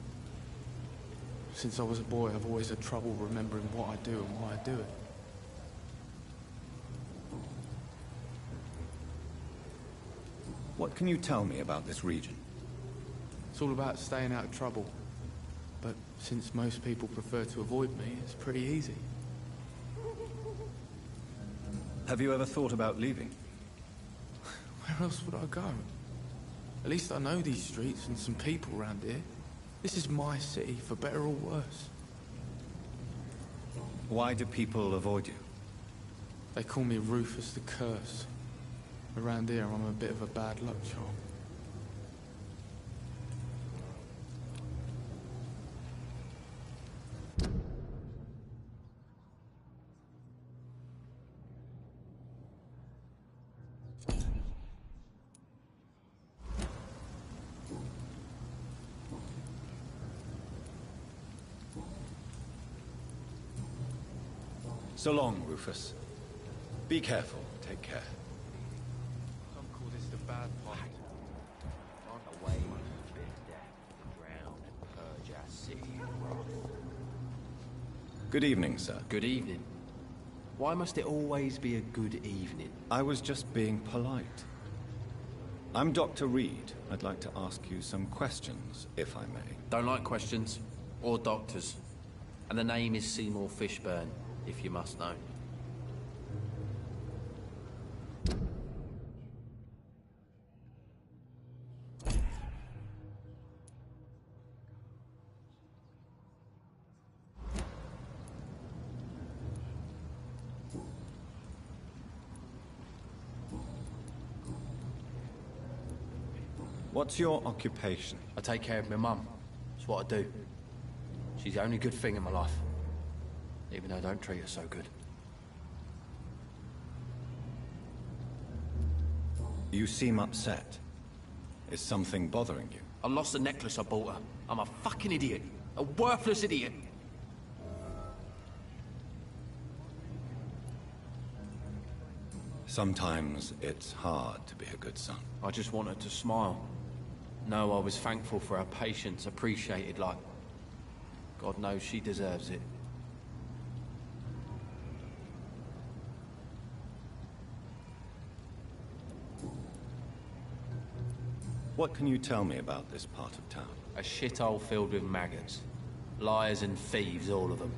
Since I was a boy, I've always had trouble remembering what I do and why I do it. What can you tell me about this region? It's all about staying out of trouble. But since most people prefer to avoid me, it's pretty easy. Have you ever thought about leaving? Where else would I go? At least I know these streets and some people around here. This is my city, for better or worse. Why do people avoid you? They call me Rufus the Curse. Around here, I'm a bit of a bad luck charm. So long, Rufus. Be careful. Take care. Some call this the bad part. On the way, bid death, drown and purge our city of wrath. Good evening, sir. Good evening. Why must it always be a good evening? I was just being polite. I'm Dr. Reed. I'd like to ask you some questions, if I may. Don't like questions. Or doctors. And the name is Seymour Fishburne, if you must know. What's your occupation? I take care of my mum. It's what I do. She's the only good thing in my life. Even though I don't treat her so good. You seem upset. Is something bothering you? I lost the necklace I bought her. I'm a fucking idiot. A worthless idiot. Sometimes it's hard to be a good son. I just want her to smile. No, I was thankful for her patience, appreciated like... God knows she deserves it. What can you tell me about this part of town? A shithole filled with maggots. Liars and thieves, all of them.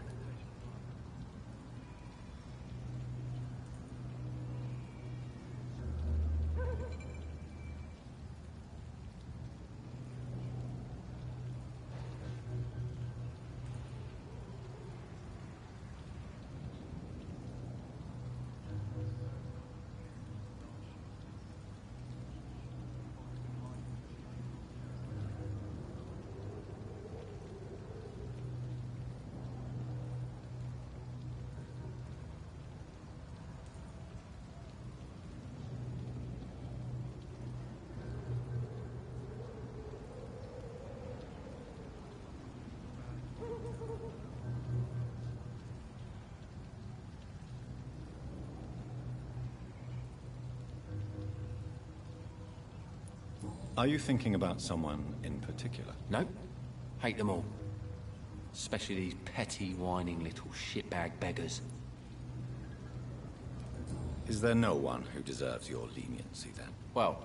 Are you thinking about someone in particular? No. Hate them all. Especially these petty, whining little shitbag beggars. Is there no one who deserves your leniency, then? Well,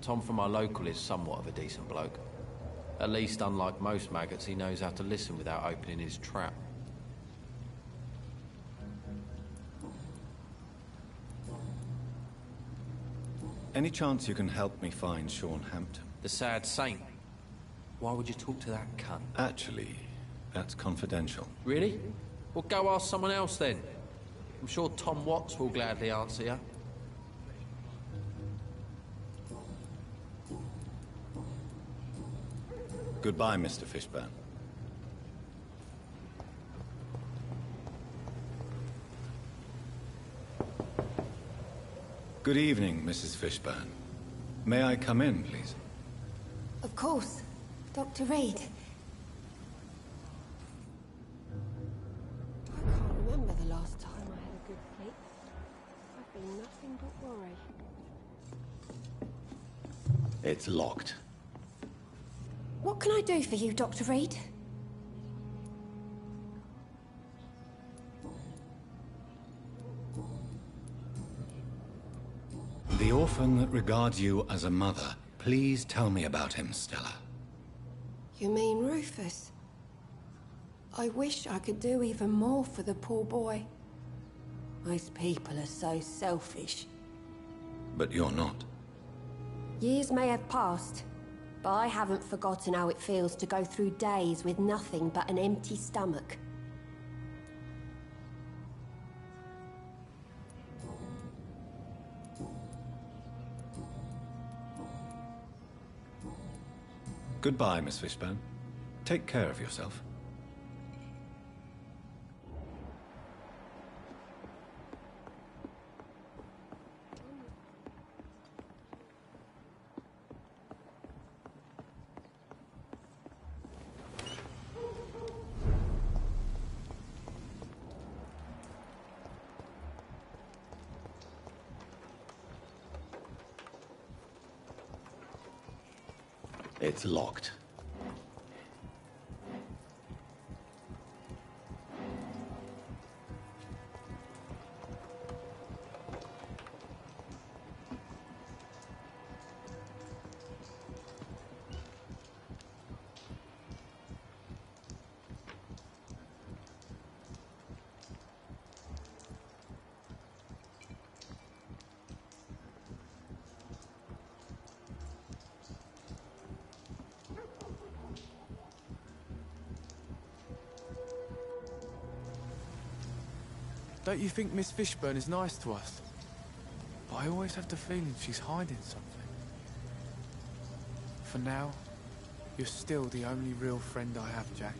Tom from our local is somewhat of a decent bloke. At least, unlike most maggots, he knows how to listen without opening his trap. Any chance you can help me find Sean Hampton? The sad saint. Why would you talk to that cunt? Actually, that's confidential. Really? Well, go ask someone else then. I'm sure Tom Watts will gladly answer you. Goodbye, Mr. Fishburne. Good evening, Mrs. Fishburne. May I come in, please? Of course. Dr. Reed. I can't remember the last time I had a good sleep. I've been nothing but worry. It's locked. What can I do for you, Dr. Reed? The orphan that regards you as a mother. Please tell me about him, Stella. You mean Rufus? I wish I could do even more for the poor boy. Most people are so selfish. But you're not. Years may have passed, but I haven't forgotten how it feels to go through days with nothing but an empty stomach. Goodbye, Miss Fishburne. Take care of yourself. It's locked. Don't you think Miss Fishburne is nice to us? But I always have the feeling she's hiding something. For now, you're still the only real friend I have, Jack.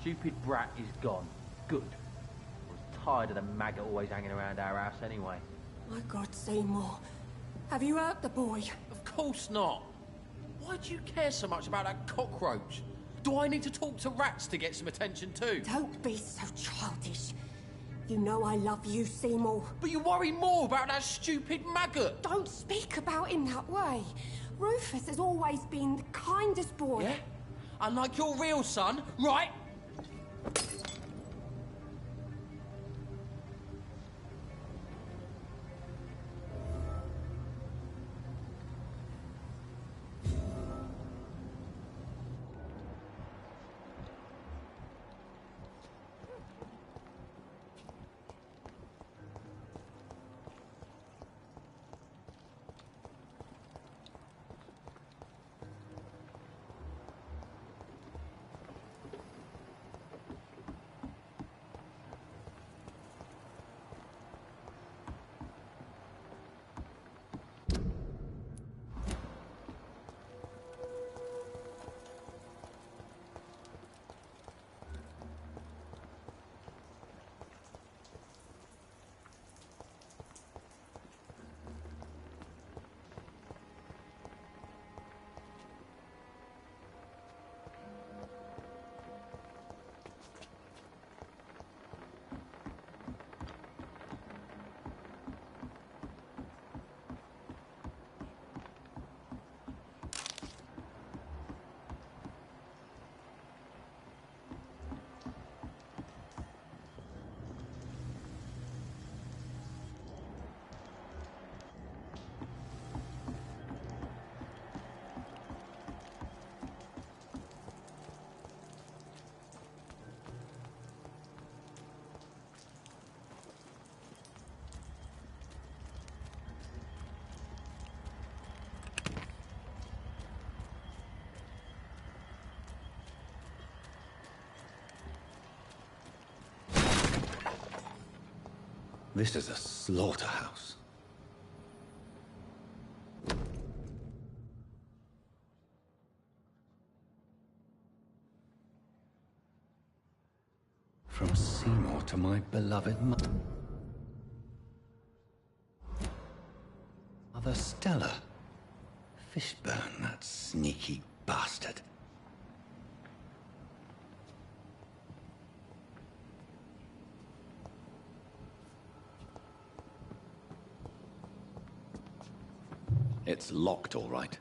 Stupid brat is gone. Good. I was tired of the maggot always hanging around our house anyway. My God, Seymour. Have you hurt the boy? Of course not. Why do you care so much about that cockroach? Do I need to talk to rats to get some attention too? Don't be so childish. You know I love you, Seymour. But you worry more about that stupid maggot. Don't speak about him that way. Rufus has always been the kindest boy. Yeah? Unlike your real son, right? This is a slaughterhouse. From Seymour to my beloved mother Stella. Fishburne, that sneaky bastard. It's locked, all right.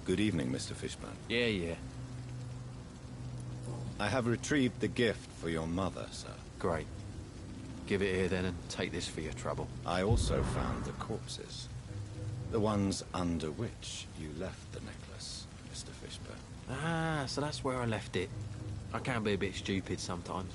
Good evening, Mr. Fishburne. Yeah. I have retrieved the gift for your mother, sir. Great. Give it here then and take this for your trouble. I also found the corpses. The ones under which you left the necklace, Mr. Fishburne. Ah, so that's where I left it. I can be a bit stupid sometimes.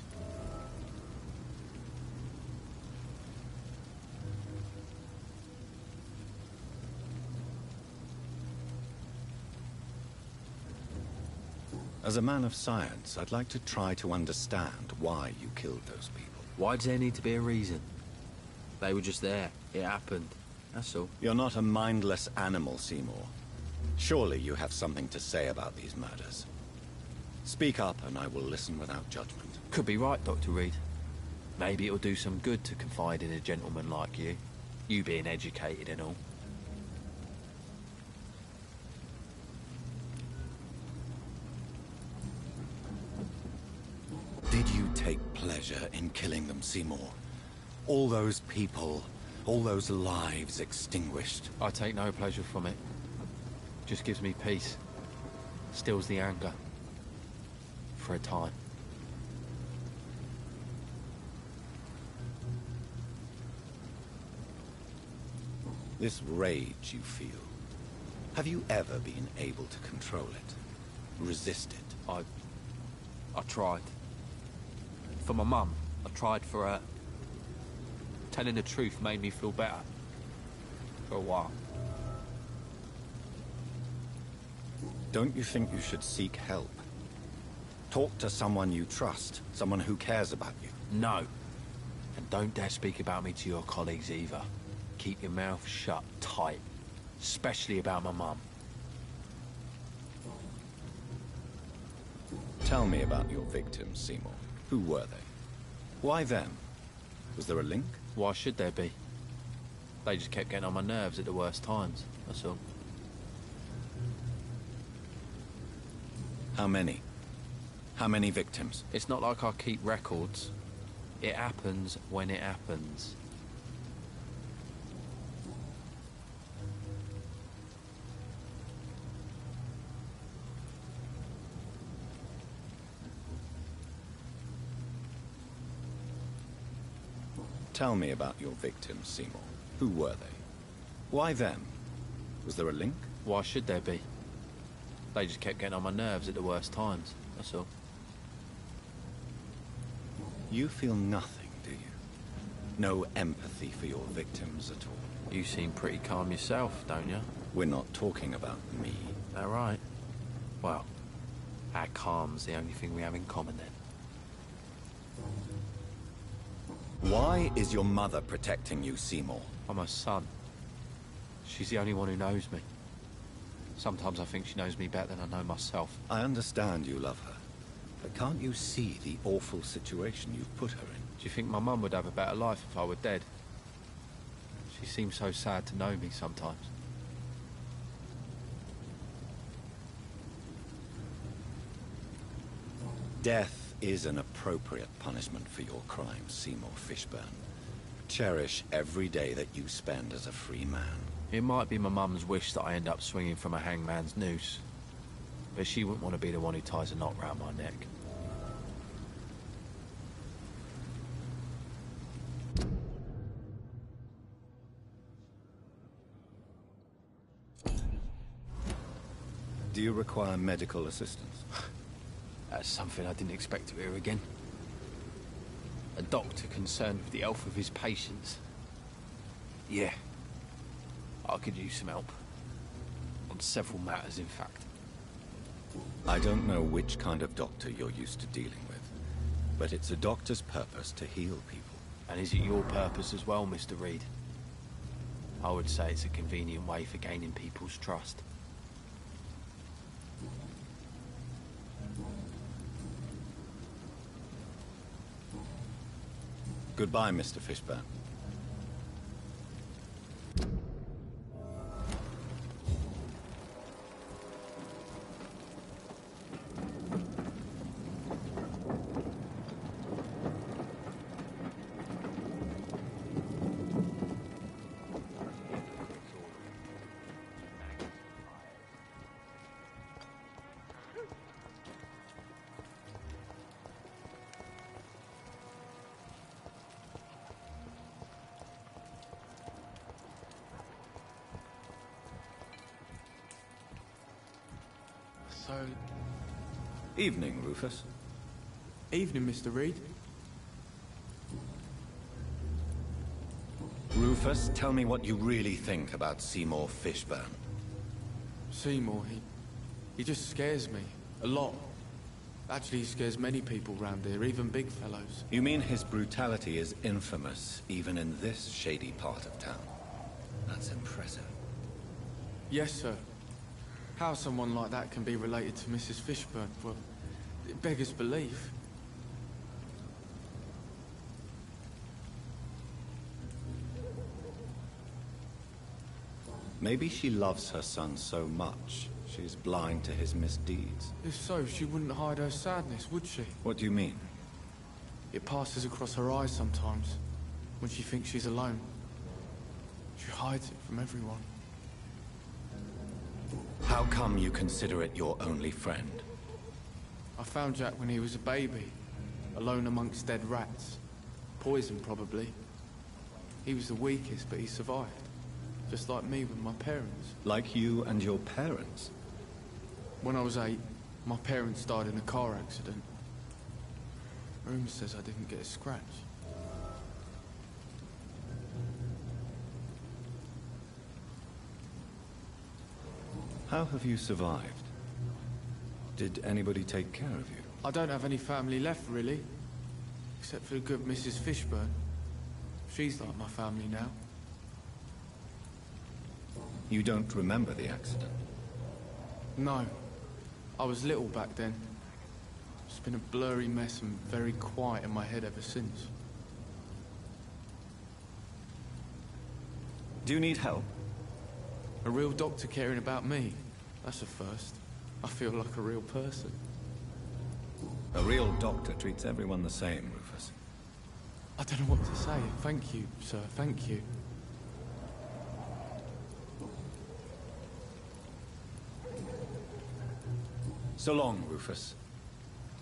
As a man of science, I'd like to try to understand why you killed those people. Why does there need to be a reason? They were just there. It happened. That's all. You're not a mindless animal, Seymour. Surely you have something to say about these murders. Speak up and I will listen without judgment. Could be right, Dr. Reed. Maybe it'll do some good to confide in a gentleman like you. You being educated and all. Did you take pleasure in killing them, Seymour? All those people, all those lives extinguished. I take no pleasure from it. Just gives me peace. Stills the anger. For a time. This rage you feel, have you ever been able to control it? Resist it? I tried. For my mum, I tried for her. Telling the truth made me feel better. For a while. Don't you think you should seek help? Talk to someone you trust, someone who cares about you. No. And don't dare speak about me to your colleagues either. Keep your mouth shut tight. Especially about my mum. Tell me about your victims, Seymour. Who were they? Why them? Was there a link? Why should there be? They just kept getting on my nerves at the worst times, that's all. How many? How many victims? It's not like I keep records. It happens when it happens. Tell me about your victims, Seymour. Who were they? Why them? Was there a link? Why should there be? They just kept getting on my nerves at the worst times, that's all. You feel nothing, do you? No empathy for your victims at all? You seem pretty calm yourself, don't you? We're not talking about me. All right. Well, our calm's the only thing we have in common then. Why is your mother protecting you, Seymour? I'm her son. She's the only one who knows me. Sometimes I think she knows me better than I know myself. I understand you love her, but can't you see the awful situation you've put her in? Do you think my mum would have a better life if I were dead? She seems so sad to know me sometimes. Death is an appropriate punishment for your crimes, Seymour Fishburne. Cherish every day that you spend as a free man. It might be my mum's wish that I end up swinging from a hangman's noose, but she wouldn't want to be the one who ties a knot round my neck. Do you require medical assistance? That's something I didn't expect to hear again. A doctor concerned with the health of his patients. Yeah. I could use some help. On several matters, in fact. I don't know which kind of doctor you're used to dealing with, but it's a doctor's purpose to heal people. And is it your purpose as well, Mr. Reed? I would say it's a convenient way for gaining people's trust. Goodbye, Mr. Fishburne. So... Evening, Rufus. Evening, Mr. Reed. Rufus, tell me what you really think about Seymour Fishburne. Seymour, he just scares me. A lot. Actually, he scares many people round here, even big fellows. You mean his brutality is infamous, even in this shady part of town? That's impressive. Yes, sir. How someone like that can be related to Mrs. Fishburne, well, it beggars belief. Maybe she loves her son so much, she's blind to his misdeeds. If so, she wouldn't hide her sadness, would she? What do you mean? It passes across her eyes sometimes, when she thinks she's alone. She hides it from everyone. How come you consider it your only friend? I found Jack when he was a baby, alone amongst dead rats. Poison, probably. He was the weakest, but he survived. Just like me with my parents. Like you and your parents? When I was 8, my parents died in a car accident. Rumour says I didn't get a scratch. How have you survived? Did anybody take care of you? I don't have any family left, really. Except for the good Mrs. Fishburne. She's like my family now. You don't remember the accident? No. I was little back then. It's been a blurry mess and very quiet in my head ever since. Do you need help? A real doctor caring about me. That's a first. I feel like a real person. A real doctor treats everyone the same, Rufus. I don't know what to say. Thank you, sir. Thank you. So long, Rufus.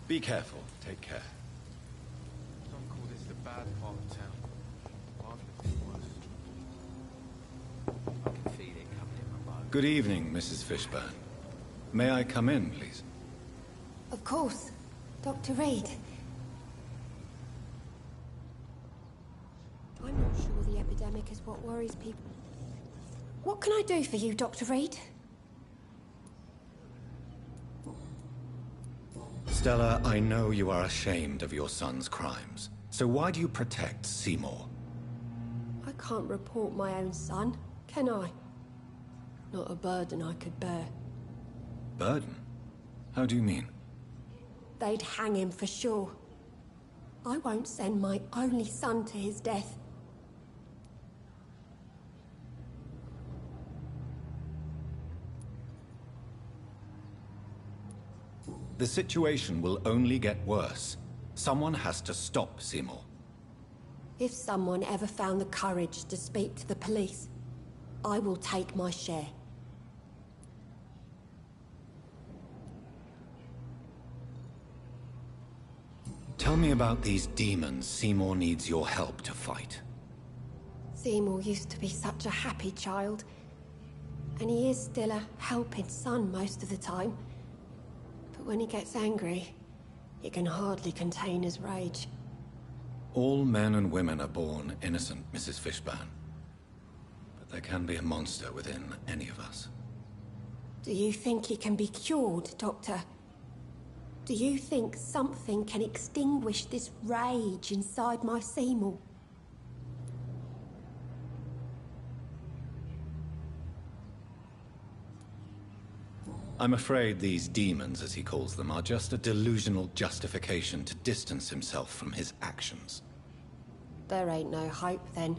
Be careful. Take care. Don't call this the bad part of town. I've lived worse. I can feel it coming in my bones. Good evening, Mrs. Fishburne. May I come in, please? Of course. Dr. Reed. I'm not sure the epidemic is what worries people. What can I do for you, Dr. Reed? Stella, I know you are ashamed of your son's crimes. So why do you protect Seymour? I can't report my own son, can I? Not a burden I could bear. Burden? How do you mean? They'd hang him for sure. I won't send my only son to his death. The situation will only get worse. Someone has to stop Seymour. If someone ever found the courage to speak to the police, I will take my share. Tell me about these demons Seymour needs your help to fight. Seymour used to be such a happy child. And he is still a helping son most of the time. But when he gets angry, he can hardly contain his rage. All men and women are born innocent, Mrs. Fishburne. But there can be a monster within any of us. Do you think he can be cured, Doctor? Do you think something can extinguish this rage inside my Seymour? I'm afraid these demons, as he calls them, are just a delusional justification to distance himself from his actions. There ain't no hope, then.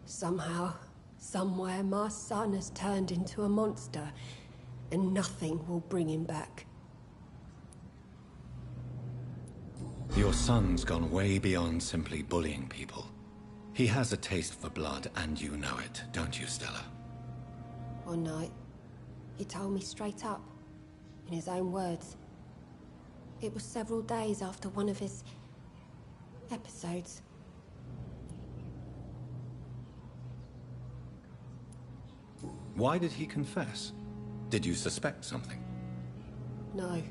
Somehow, somewhere, my son has turned into a monster, and nothing will bring him back. Your son's gone way beyond simply bullying people. He has a taste for blood, and you know it, don't you, Stella? One night, he told me straight up, in his own words. It was several days after one of his episodes. Why did he confess? Did you suspect something? No.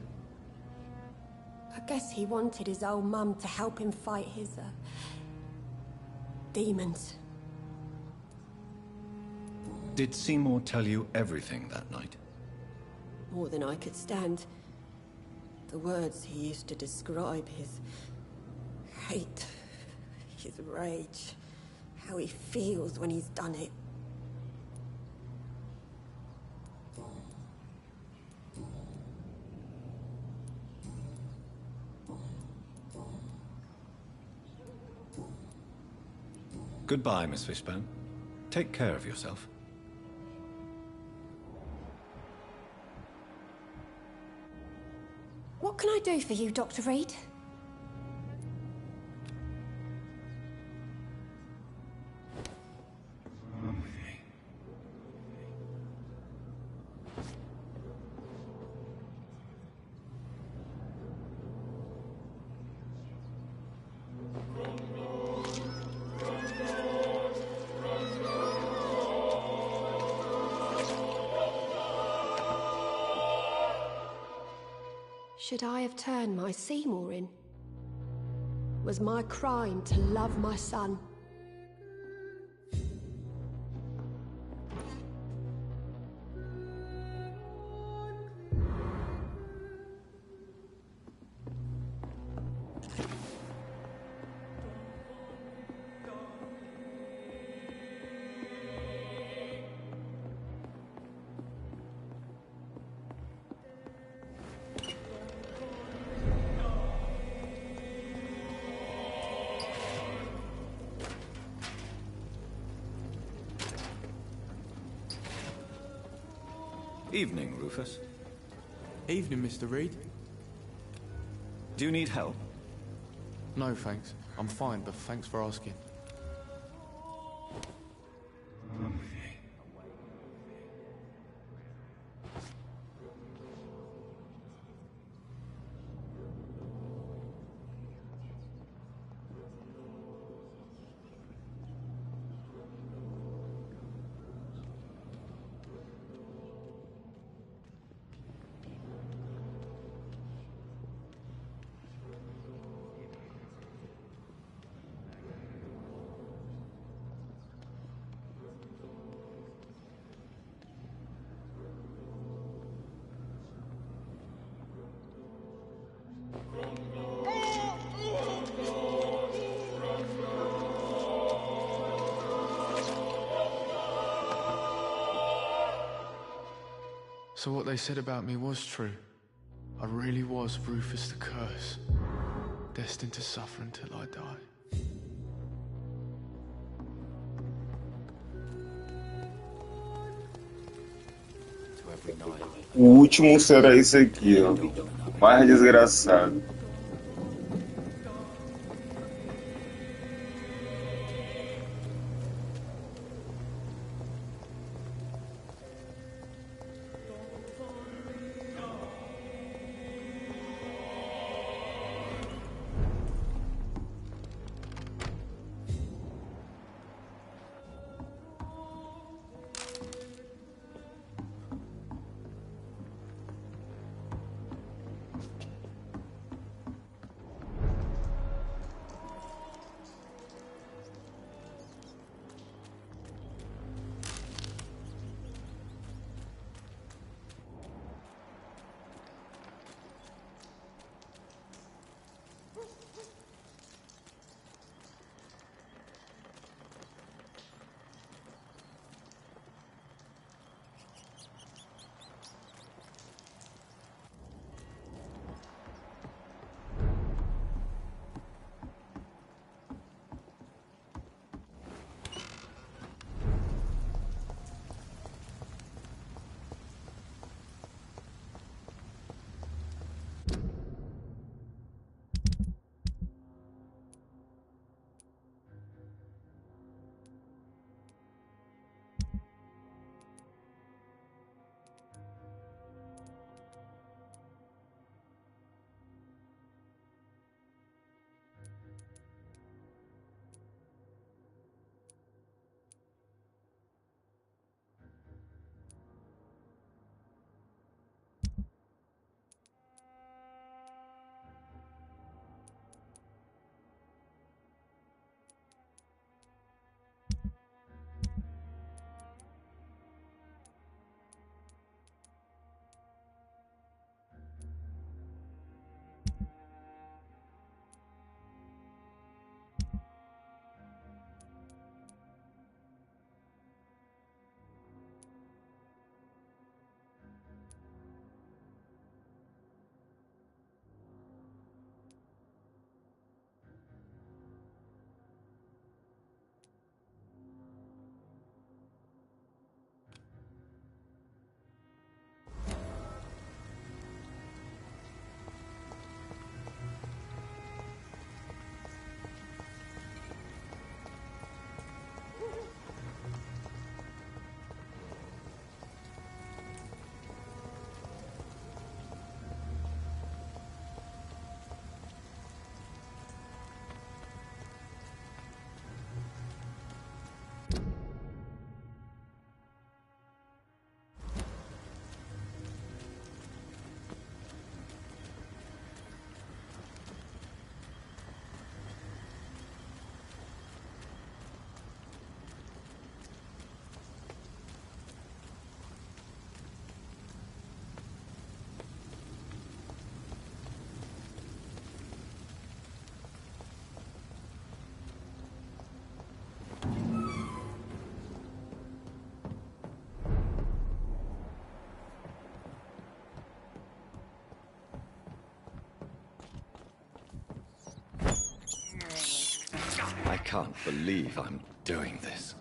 I guess he wanted his old mum to help him fight his, demons. Did Seymour tell you everything that night? More than I could stand. The words he used to describe his hate, his rage, how he feels when he's done it. Goodbye, Miss Fishbone. Take care of yourself. What can I do for you, Dr. Reed? Should I have turned my Seymour in? Was my crime to love my son? Evening, Rufus. Evening, Mr. Reed. Do you need help? No, thanks. I'm fine, but thanks for asking. So what they said about me was true. I really was Rufus the Curse, destined to suffer until I die. O último será esse aqui, ó. Mais desgraçado. can't believe I'm doing this.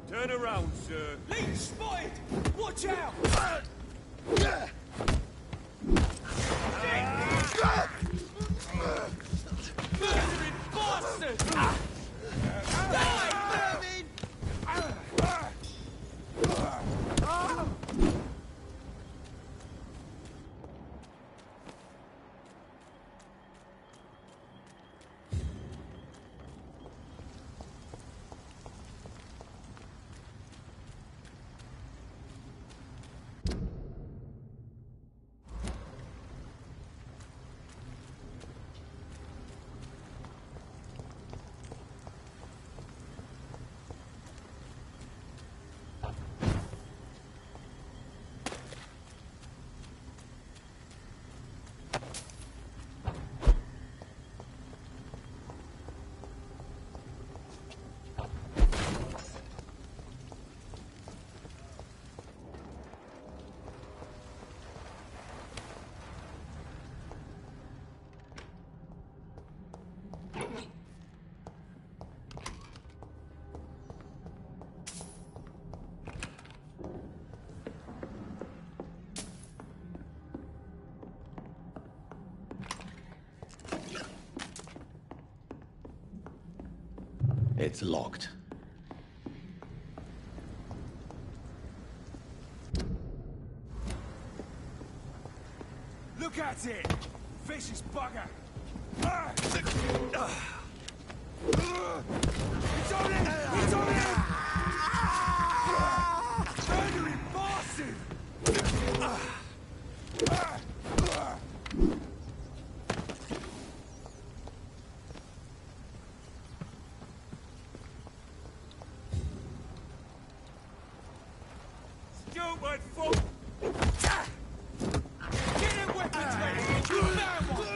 Turn around, sir. Leech spotted! Watch out! Murdering bastard! Die, vermin! It's locked. Look at it! Vicious bugger! It's on him! It's on him! Murdering bastard! Stupid fool! Get them weapons ready! You found one!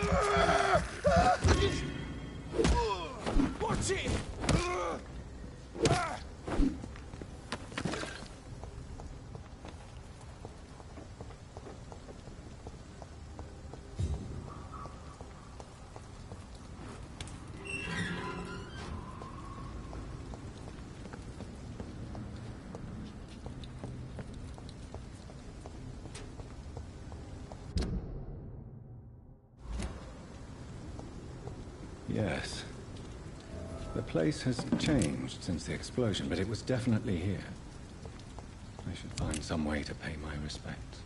Watch it! Yes. The place has changed since the explosion, but it was definitely here. I should find some way to pay my respects.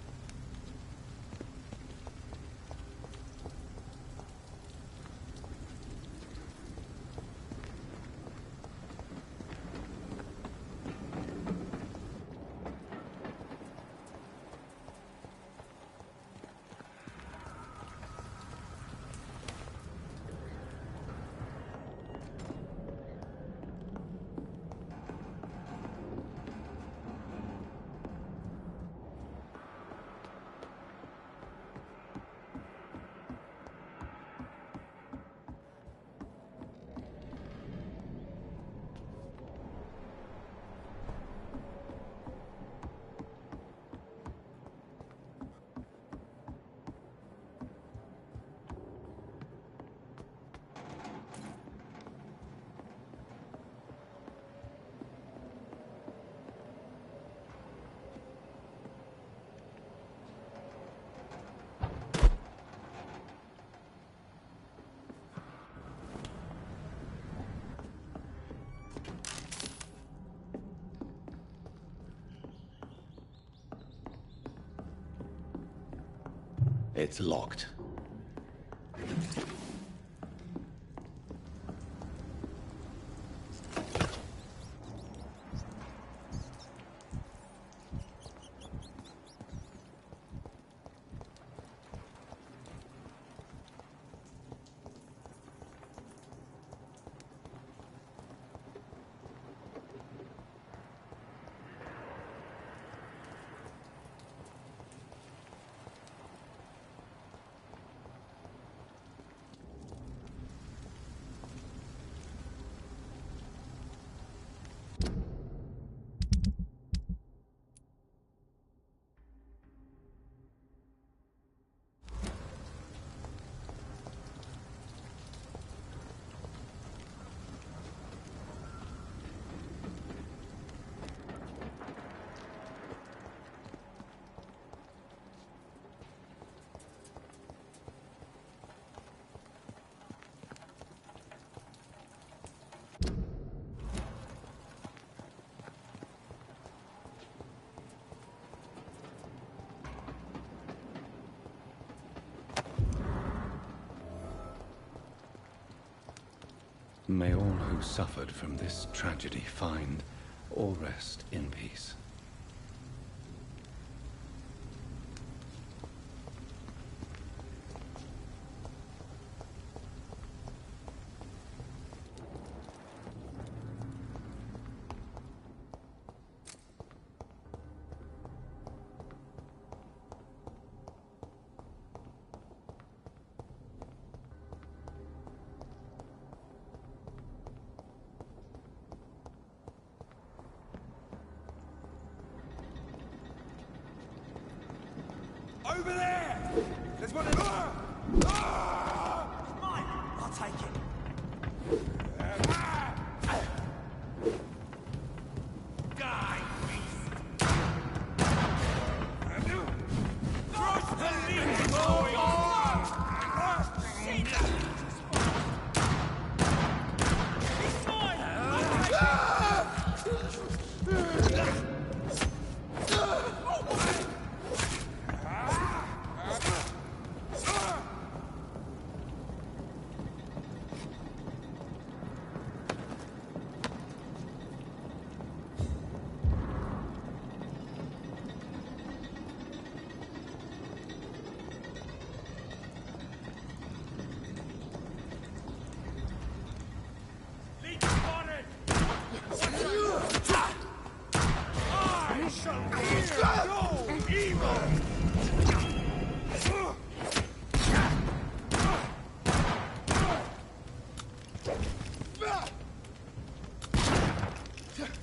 It's locked. May all who suffered from this tragedy find or rest in peace. Over there! There's one of them! Mine! I'll take it. Die, beast! Cross the lead, boy! It's mine!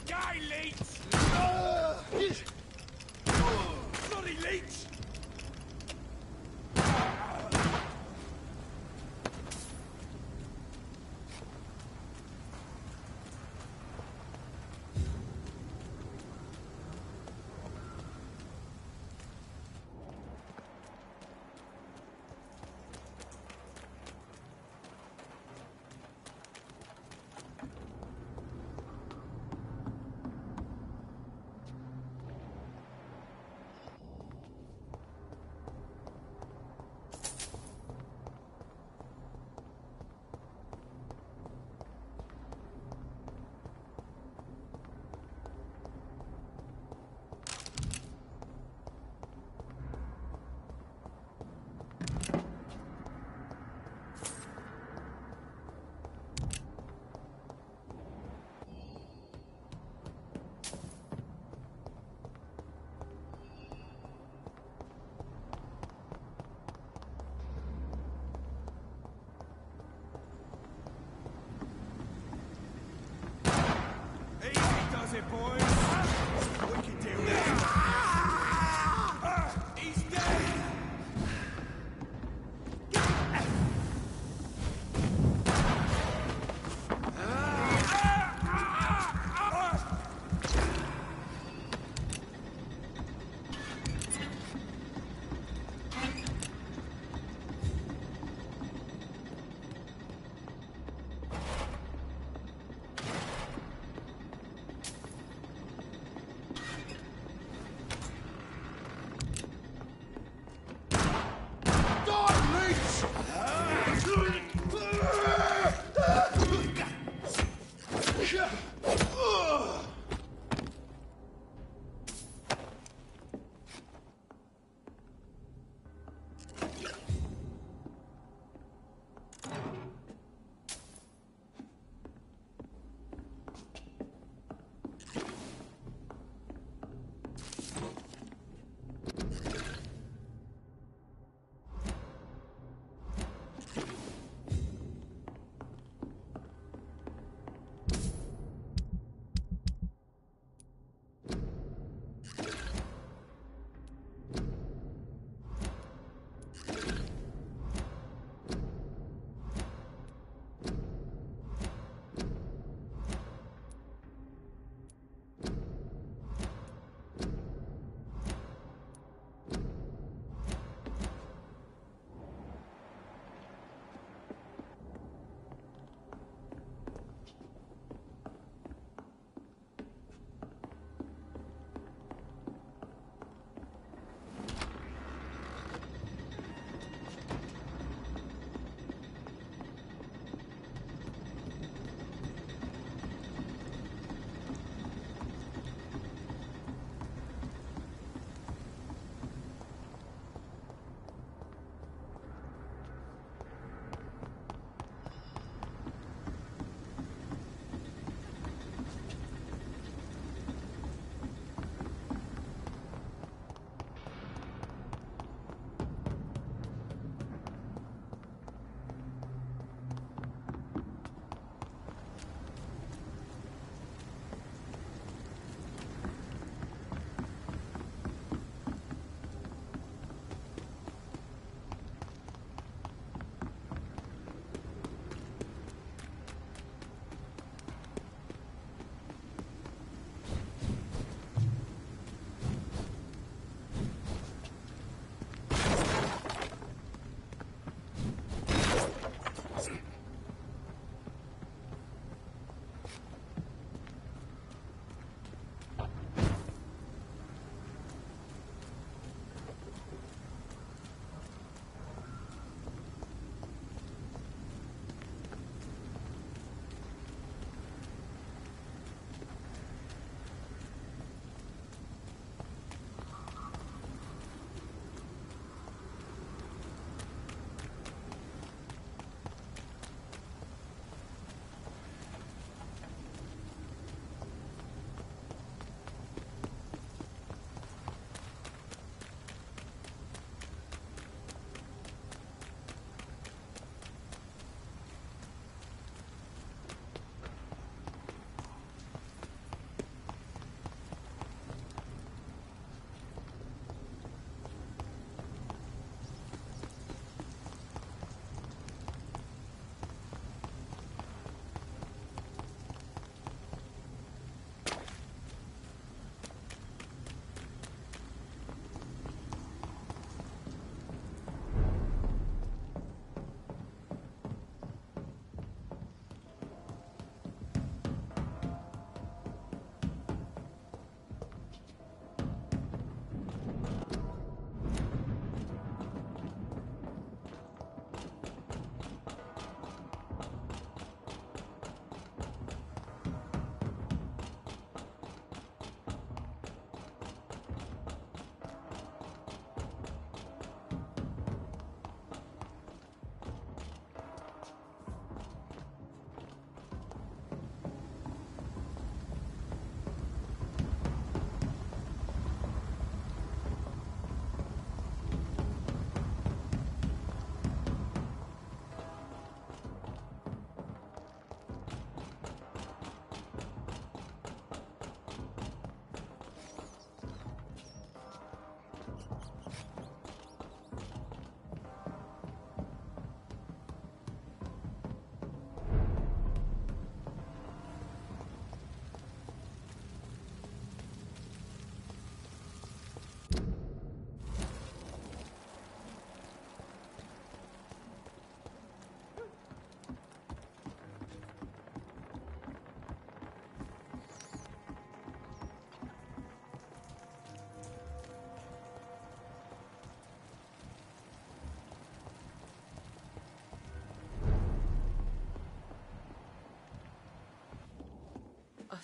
Die, leech! Bloody leech! It, boys. We can deal with it. He's dead.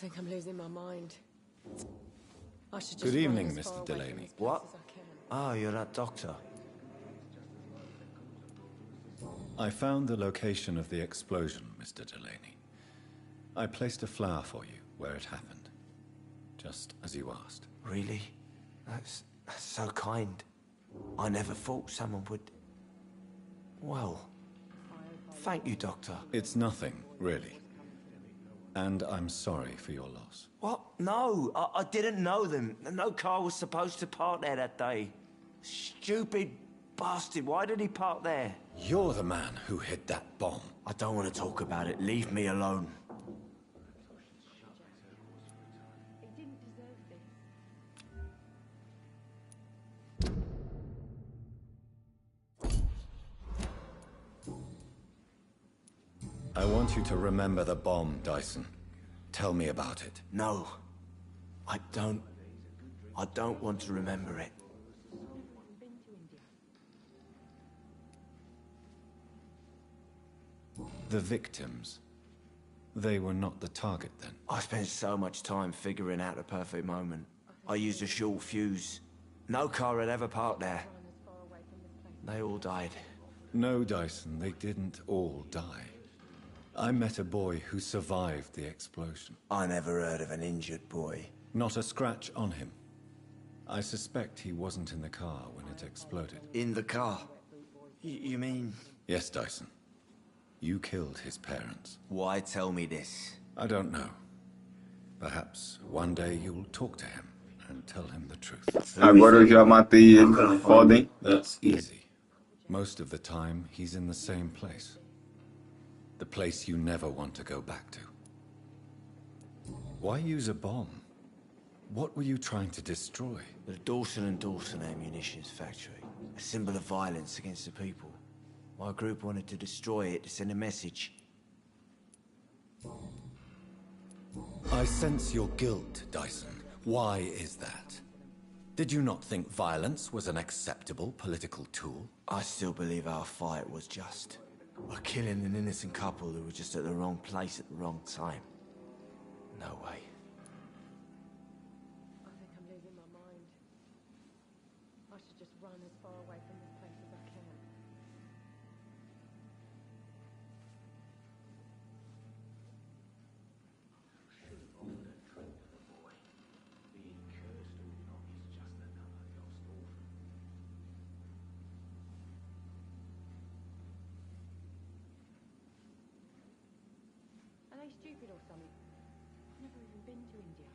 think I'm losing my mind. I should just Good evening, run as far Mr. away from Delaney. this place as I can. Oh, you're that doctor. I found the location of the explosion, Mr. Delaney. I placed a flower for you where it happened, just as you asked. Really? That's so kind. I never thought someone would... Well, thank you, Doctor. It's nothing, really. And I'm sorry for your loss. What? No, I didn't know them. No car was supposed to park there that day. Stupid bastard, why did he park there? You're the man who hid that bomb. I don't want to talk about it. Leave me alone. I want you to remember the bomb, Dyson. Tell me about it. No, I don't. I don't want to remember it. The victims. They were not the target then. I spent so much time figuring out the perfect moment. I used a short fuse. No car had ever parked there. They all died. No, Dyson, they didn't all die. I met a boy who survived the explosion. I never heard of an injured boy. Not a scratch on him. I suspect he wasn't in the car when it exploded. In the car? You mean... Yes, Dyson. You killed his parents. Why tell me this? I don't know. Perhaps one day you'll talk to him and tell him the truth. Agora eu já matei ele. Podem. That's easy. Most of the time, he's in the same place. The place you never want to go back to. Why use a bomb? What were you trying to destroy? The Dawson & Dawson ammunitions factory. A symbol of violence against the people. My group wanted to destroy it to send a message. I sense your guilt, Dyson. Why is that? Did you not think violence was an acceptable political tool? I still believe our fight was just. By killing an innocent couple who were just at the wrong place at the wrong time. No way. I think I'm losing my mind. I should just run as far away from this place as I can. Are they stupid or something? I've never even been to India.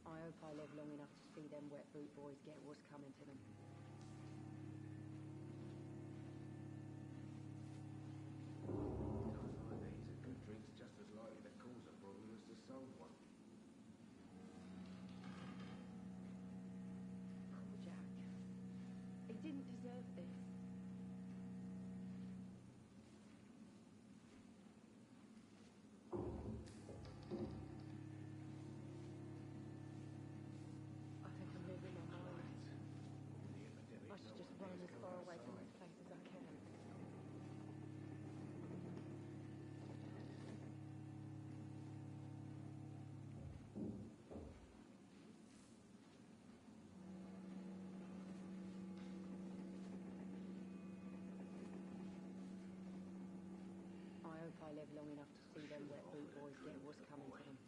I hope I live long enough to see them wet boot boys get what's coming to them. Jack, he didn't deserve this. I think I'm losing my mind. I should just run as far away from this place as I can. I hope I live long enough to see them wet boot boys get what's coming to them.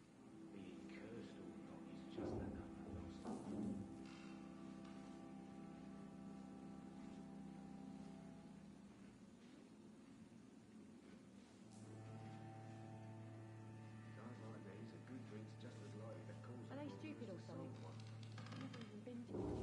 Are they stupid or something? I've never even been to India.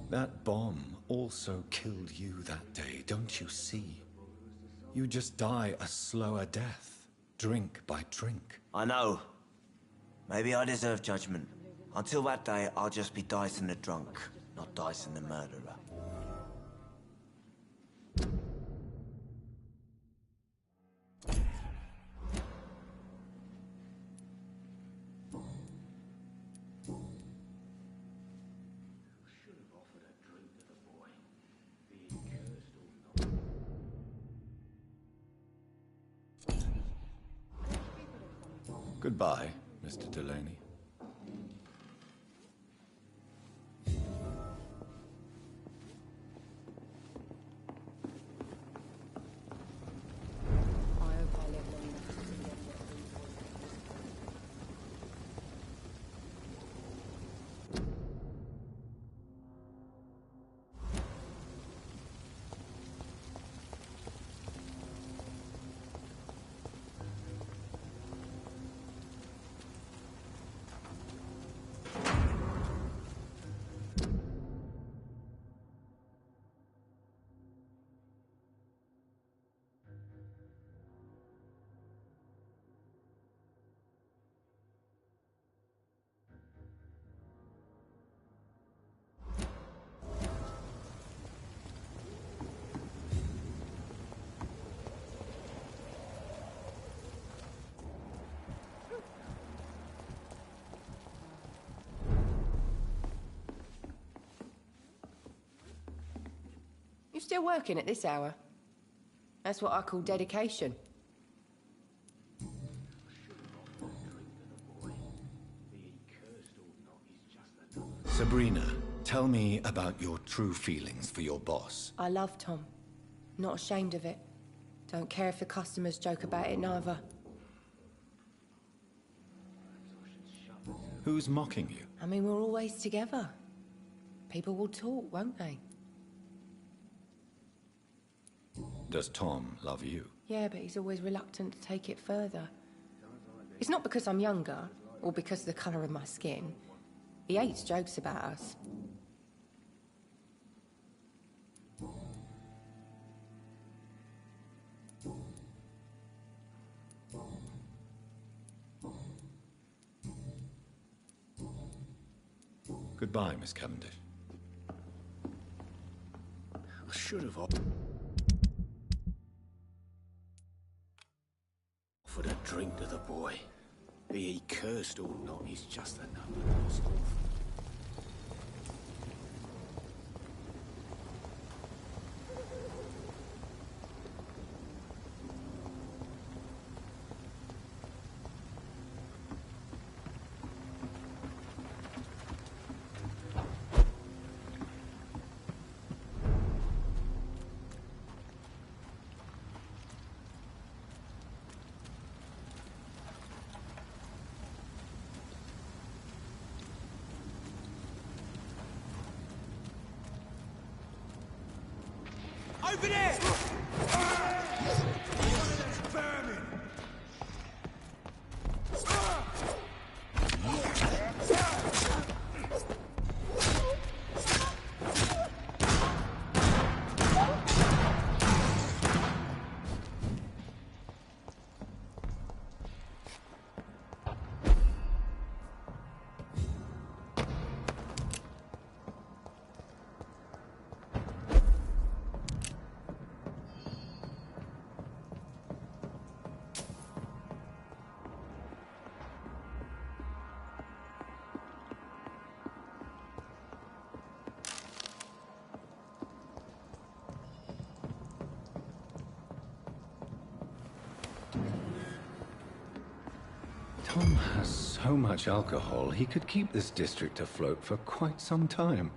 That bomb also killed you that day, don't you see? You just die a slower death, drink by drink. I know. Maybe I deserve judgment. Until that day, I'll just be Dyson the drunk, not Dyson the murderer. Goodbye, Mr. Delaney. You still working at this hour? That's what I call dedication. Sabrina, tell me about your true feelings for your boss. I love Tom. Not ashamed of it. Don't care if the customers joke about it neither. Who's mocking you? I mean, we're always together. People will talk, won't they? Does Tom love you? Yeah, but he's always reluctant to take it further. It's not because I'm younger, or because of the colour of my skin. He hates jokes about us. Goodbye, Miss Cavendish. I should have offered a drink to the boy. Be he cursed or not, he's just another lost orphan. Over there! Tom has so much alcohol, he could keep this district afloat for quite some time.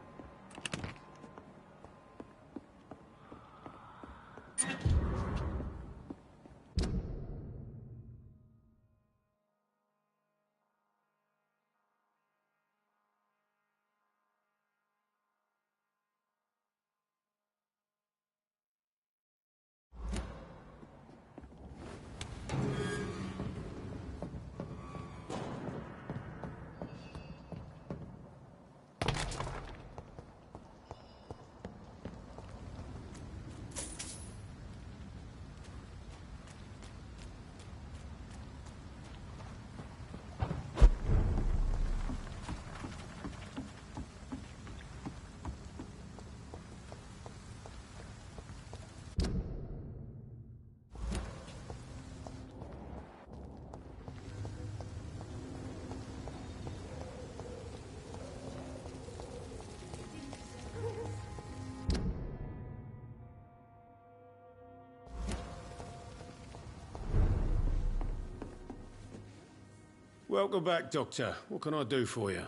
Welcome back, Doctor. What can I do for you?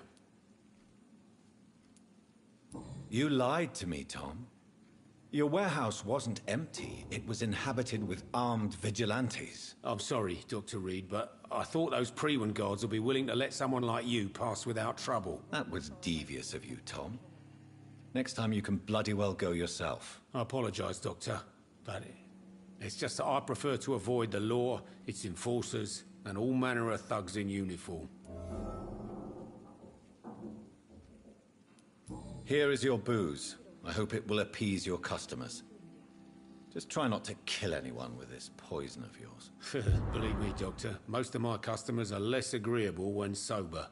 You lied to me, Tom. Your warehouse wasn't empty. It was inhabited with armed vigilantes. I'm sorry, Dr. Reed, but I thought those Prewen guards would be willing to let someone like you pass without trouble. That was devious of you, Tom. Next time you can bloody well go yourself. I apologize, Doctor, but it's just that I prefer to avoid the law, its enforcers, and all manner of thugs in uniform. Here is your booze. I hope it will appease your customers. Just try not to kill anyone with this poison of yours. Believe me, Doctor, most of my customers are less agreeable when sober.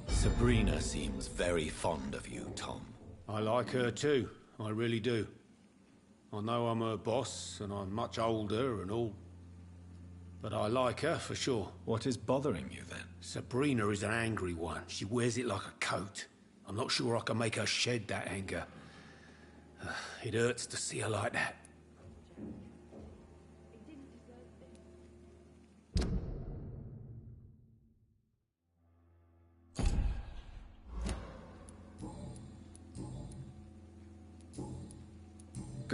Sabrina seems very fond of you, Tom. I like her too, I really do. I know I'm her boss, and I'm much older and all. But I like her, for sure. What is bothering you, then? Sabrina is an angry one. She wears it like a coat. I'm not sure I can make her shed that anger. It hurts to see her like that.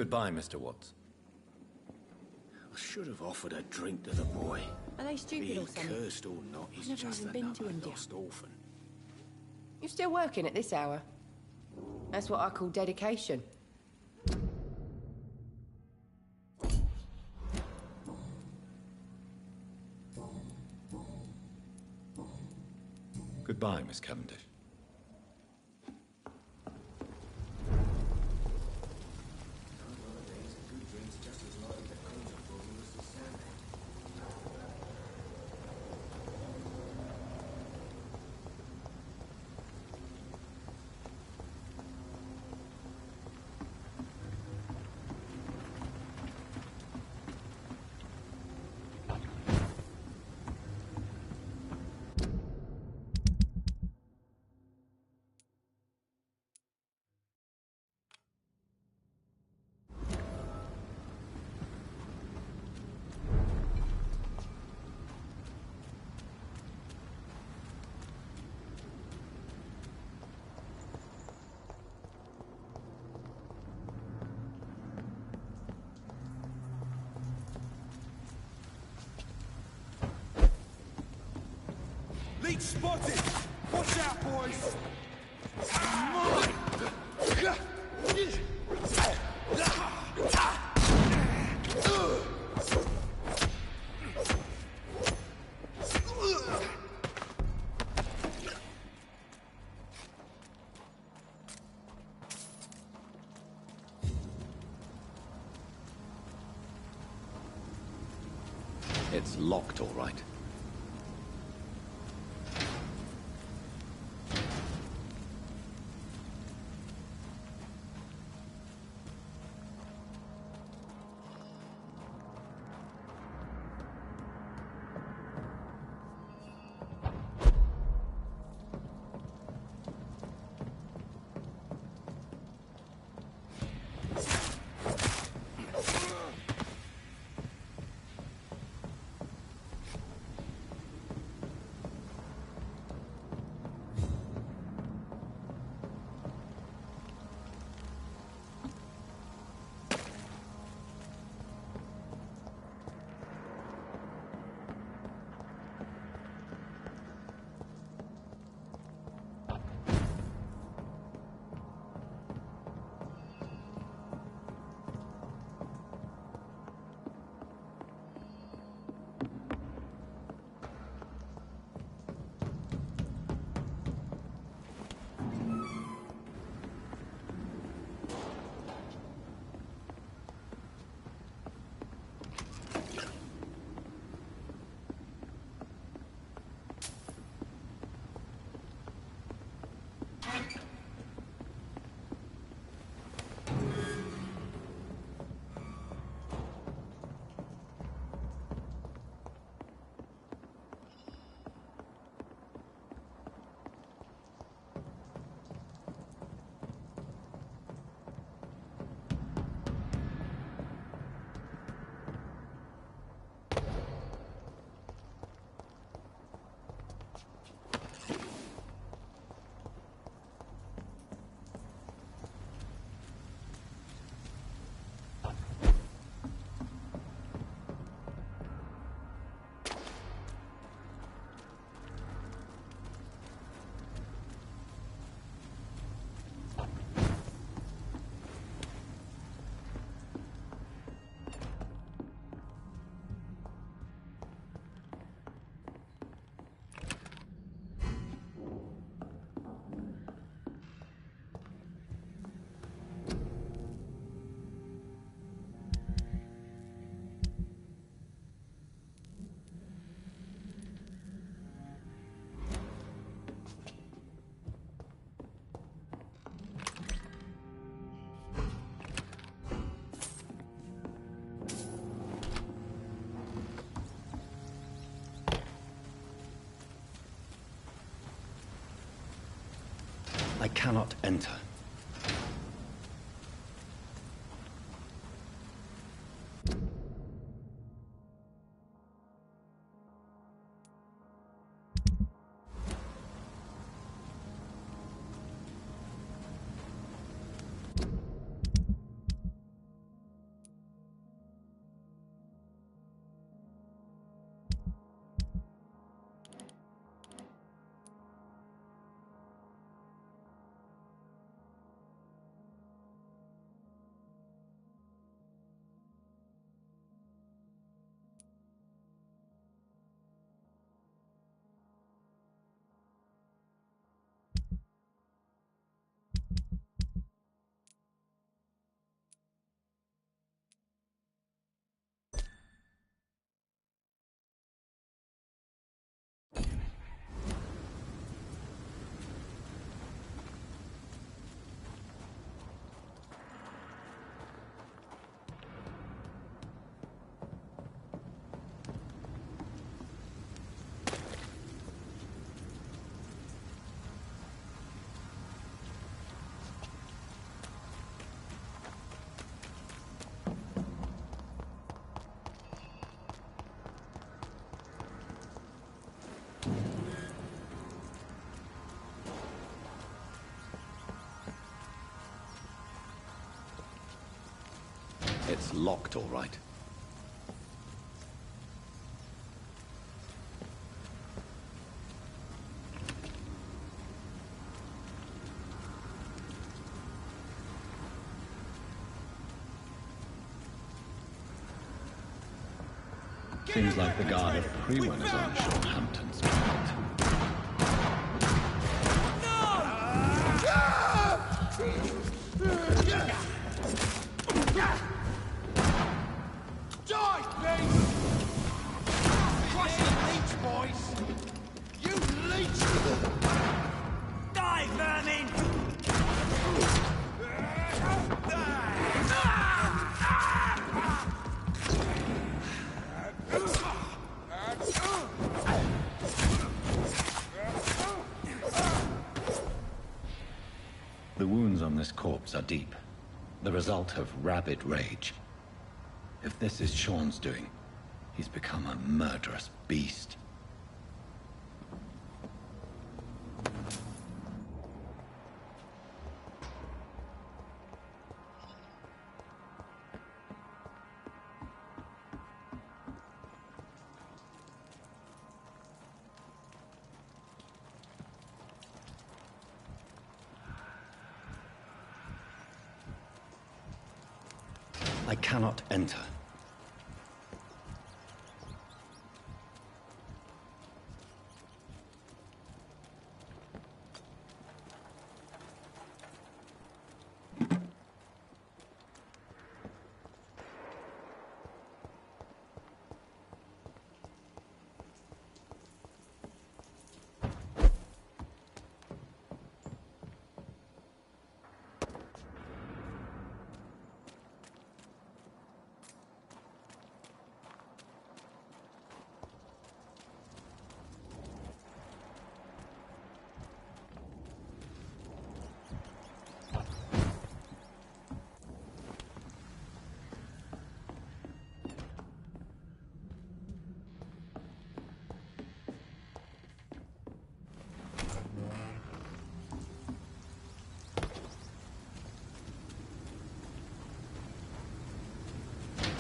Goodbye, Mr. Watts. I should have offered a drink to the boy. Are they stupid Be or he something? cursed or not, he's I've never just even been another to India. lost orphan. You're still working at this hour? That's what I call dedication. Goodbye, Miss Cavendish. Leech spotted! Watch out, boys! It's locked, all right. cannot enter. It's locked, all right. Seems like the guard of Priwen is on Shorthampton's mind. Die, please! Crush the leech, boys! You leech! Die, vermin! The wounds on this corpse are deep, the result of rabid rage. If this is Sean's doing, he's become a murderous beast. I cannot enter.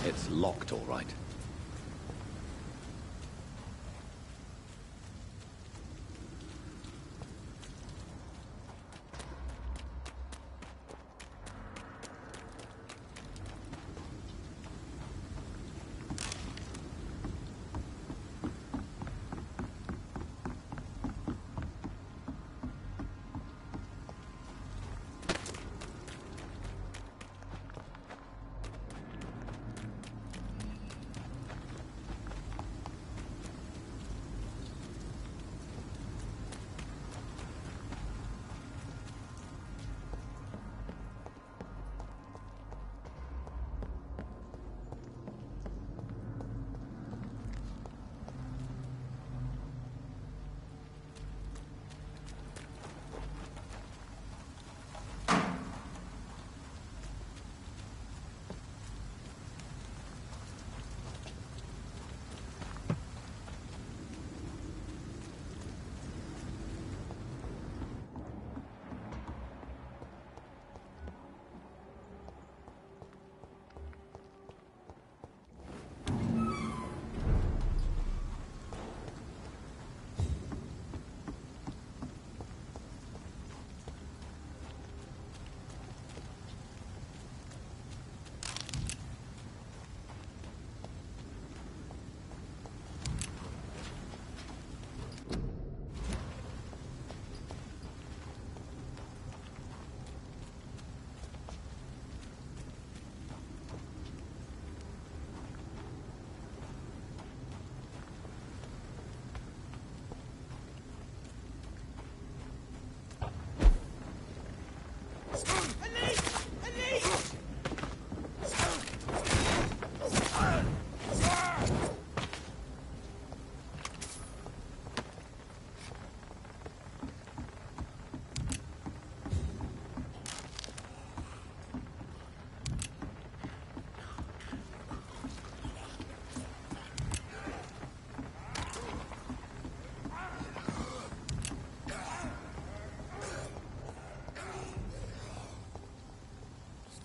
It's locked, all right.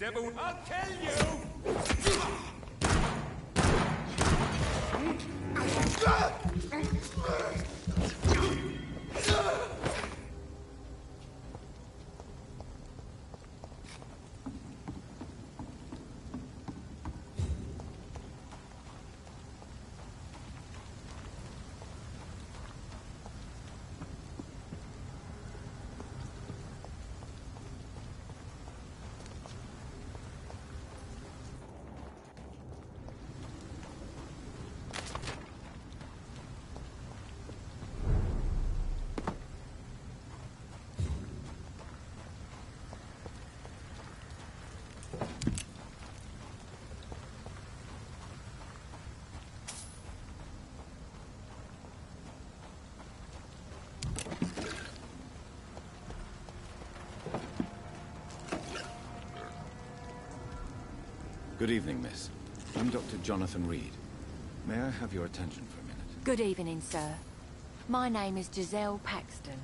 devil. I'll kill you! Good evening, miss. I'm Dr. Jonathan Reed. May I have your attention for a minute? Good evening, sir. My name is Giselle Paxton,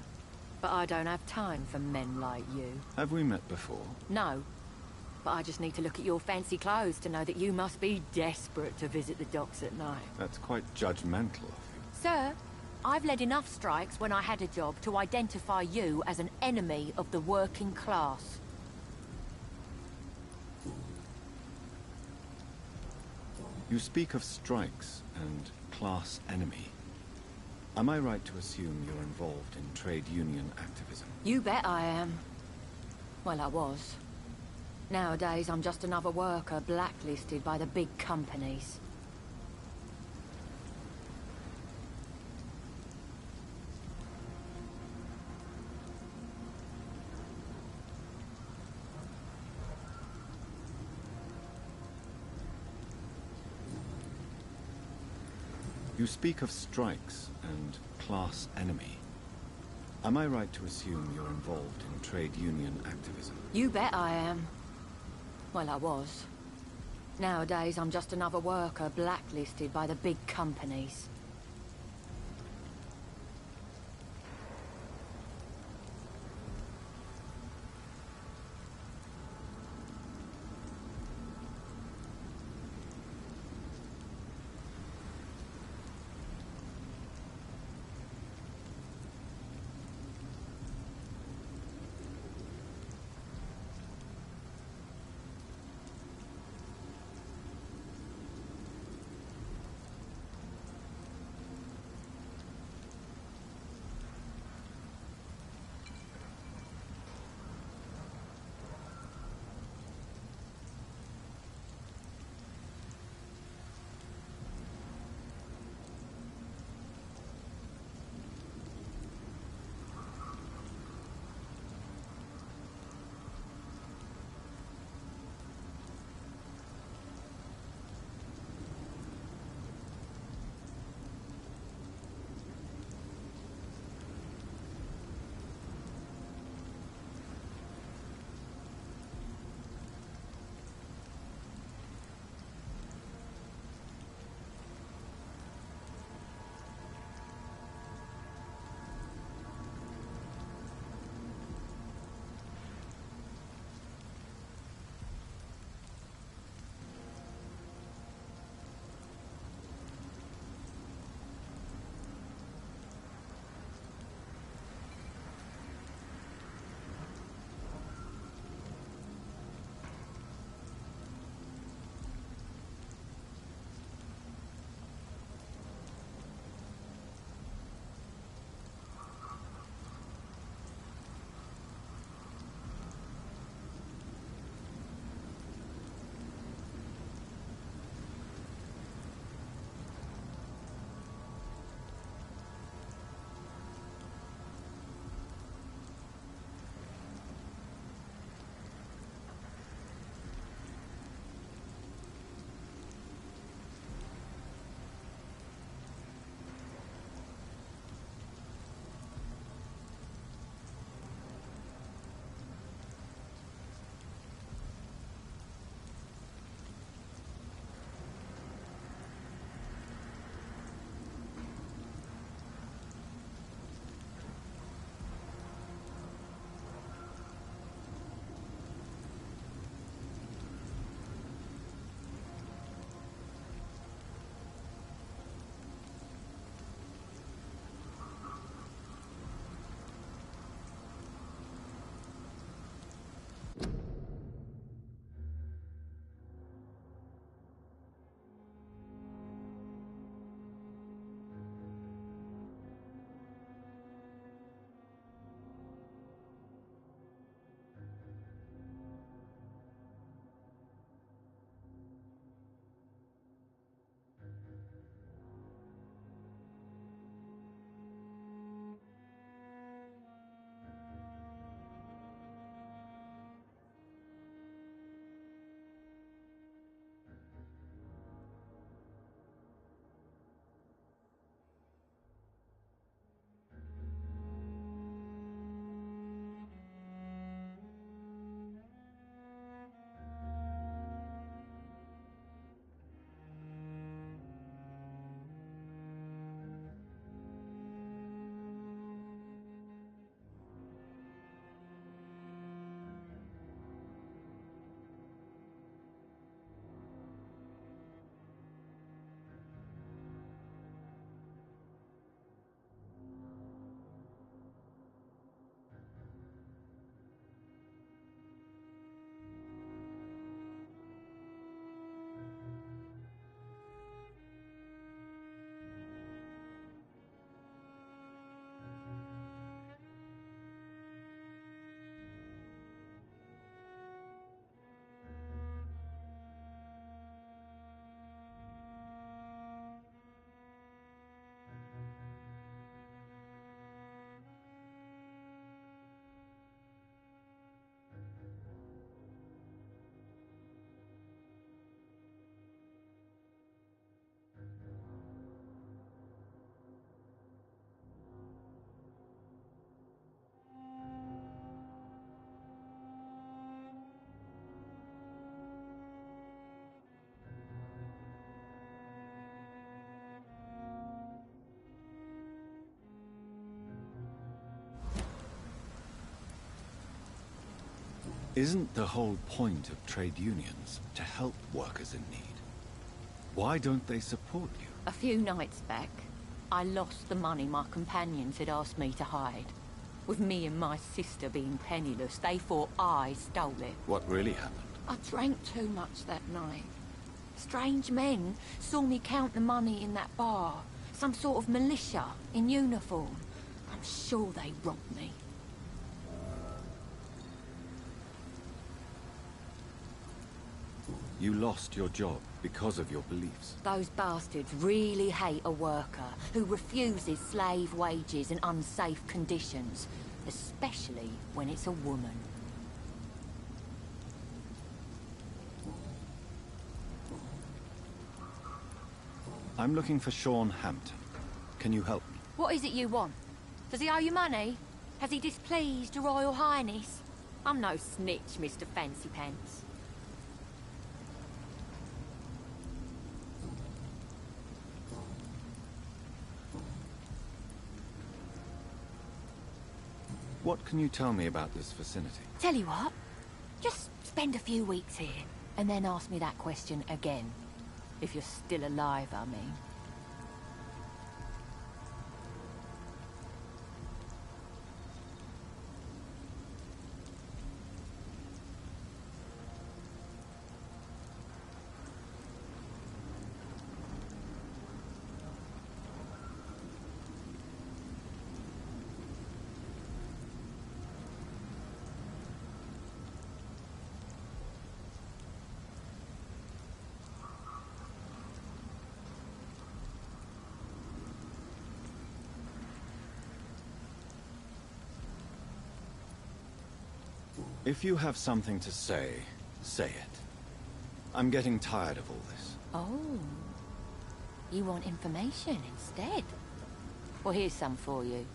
but I don't have time for men like you. Have we met before? No, but I just need to look at your fancy clothes to know that you must be desperate to visit the docks at night. That's quite judgmental of you. Sir, I've led enough strikes when I had a job to identify you as an enemy of the working class. You speak of strikes and class enemy. Am I right to assume you're involved in trade union activism? You bet I am. Well, I was. Nowadays, I'm just another worker blacklisted by the big companies. You speak of strikes and class enemy. Am I right to assume you're involved in trade union activism? You bet I am. Well, I was. Nowadays, I'm just another worker blacklisted by the big companies. Isn't the whole point of trade unions to help workers in need? Why don't they support you? A few nights back, I lost the money my companions had asked me to hide. With me and my sister being penniless, they thought I stole it. What really happened? I drank too much that night. Strange men saw me count the money in that bar. Some sort of militia in uniform. I'm sure they robbed me. You lost your job because of your beliefs. Those bastards really hate a worker who refuses slave wages and unsafe conditions, especially when it's a woman. I'm looking for Sean Hampton. Can you help me? What is it you want? Does he owe you money? Has he displeased your Royal Highness? I'm no snitch, Mr. Fancy Pants. What can you tell me about this vicinity? Tell you what, just spend a few weeks here, and then ask me that question again. If you're still alive, I mean. If you have something to say, say it. I'm getting tired of all this. Oh. You want information instead? Well, here's some for you.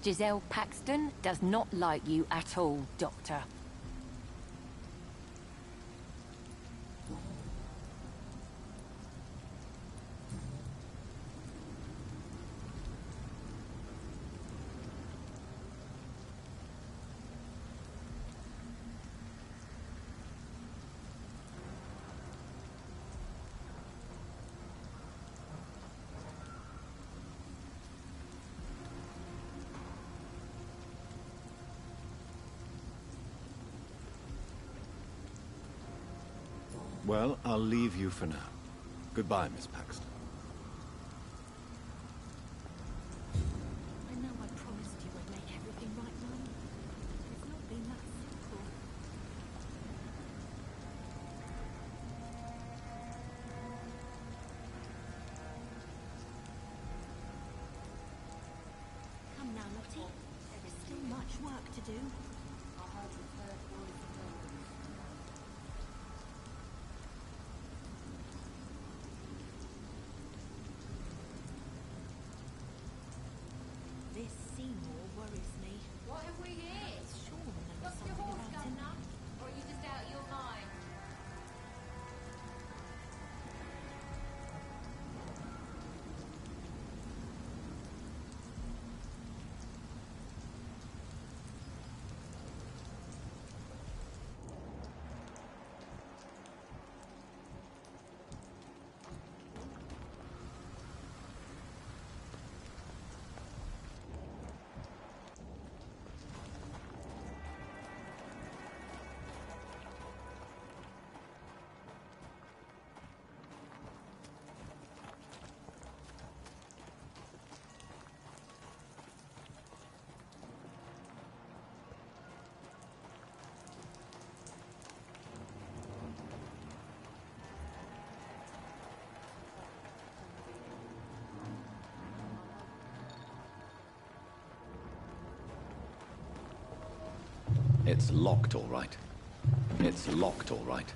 Giselle Paxton does not like you at all, Doctor. Well, I'll leave you for now. Goodbye, Miss Paxton. I know I promised you I'd make everything right, Mum. It's not been that simple. Come now, Lottie. There is still much work to do. This Seymour worries me. What have we here? Sean knows What's your something horse, about him. Governor? Or are you just out of your mind? It's locked, all right. It's locked, all right.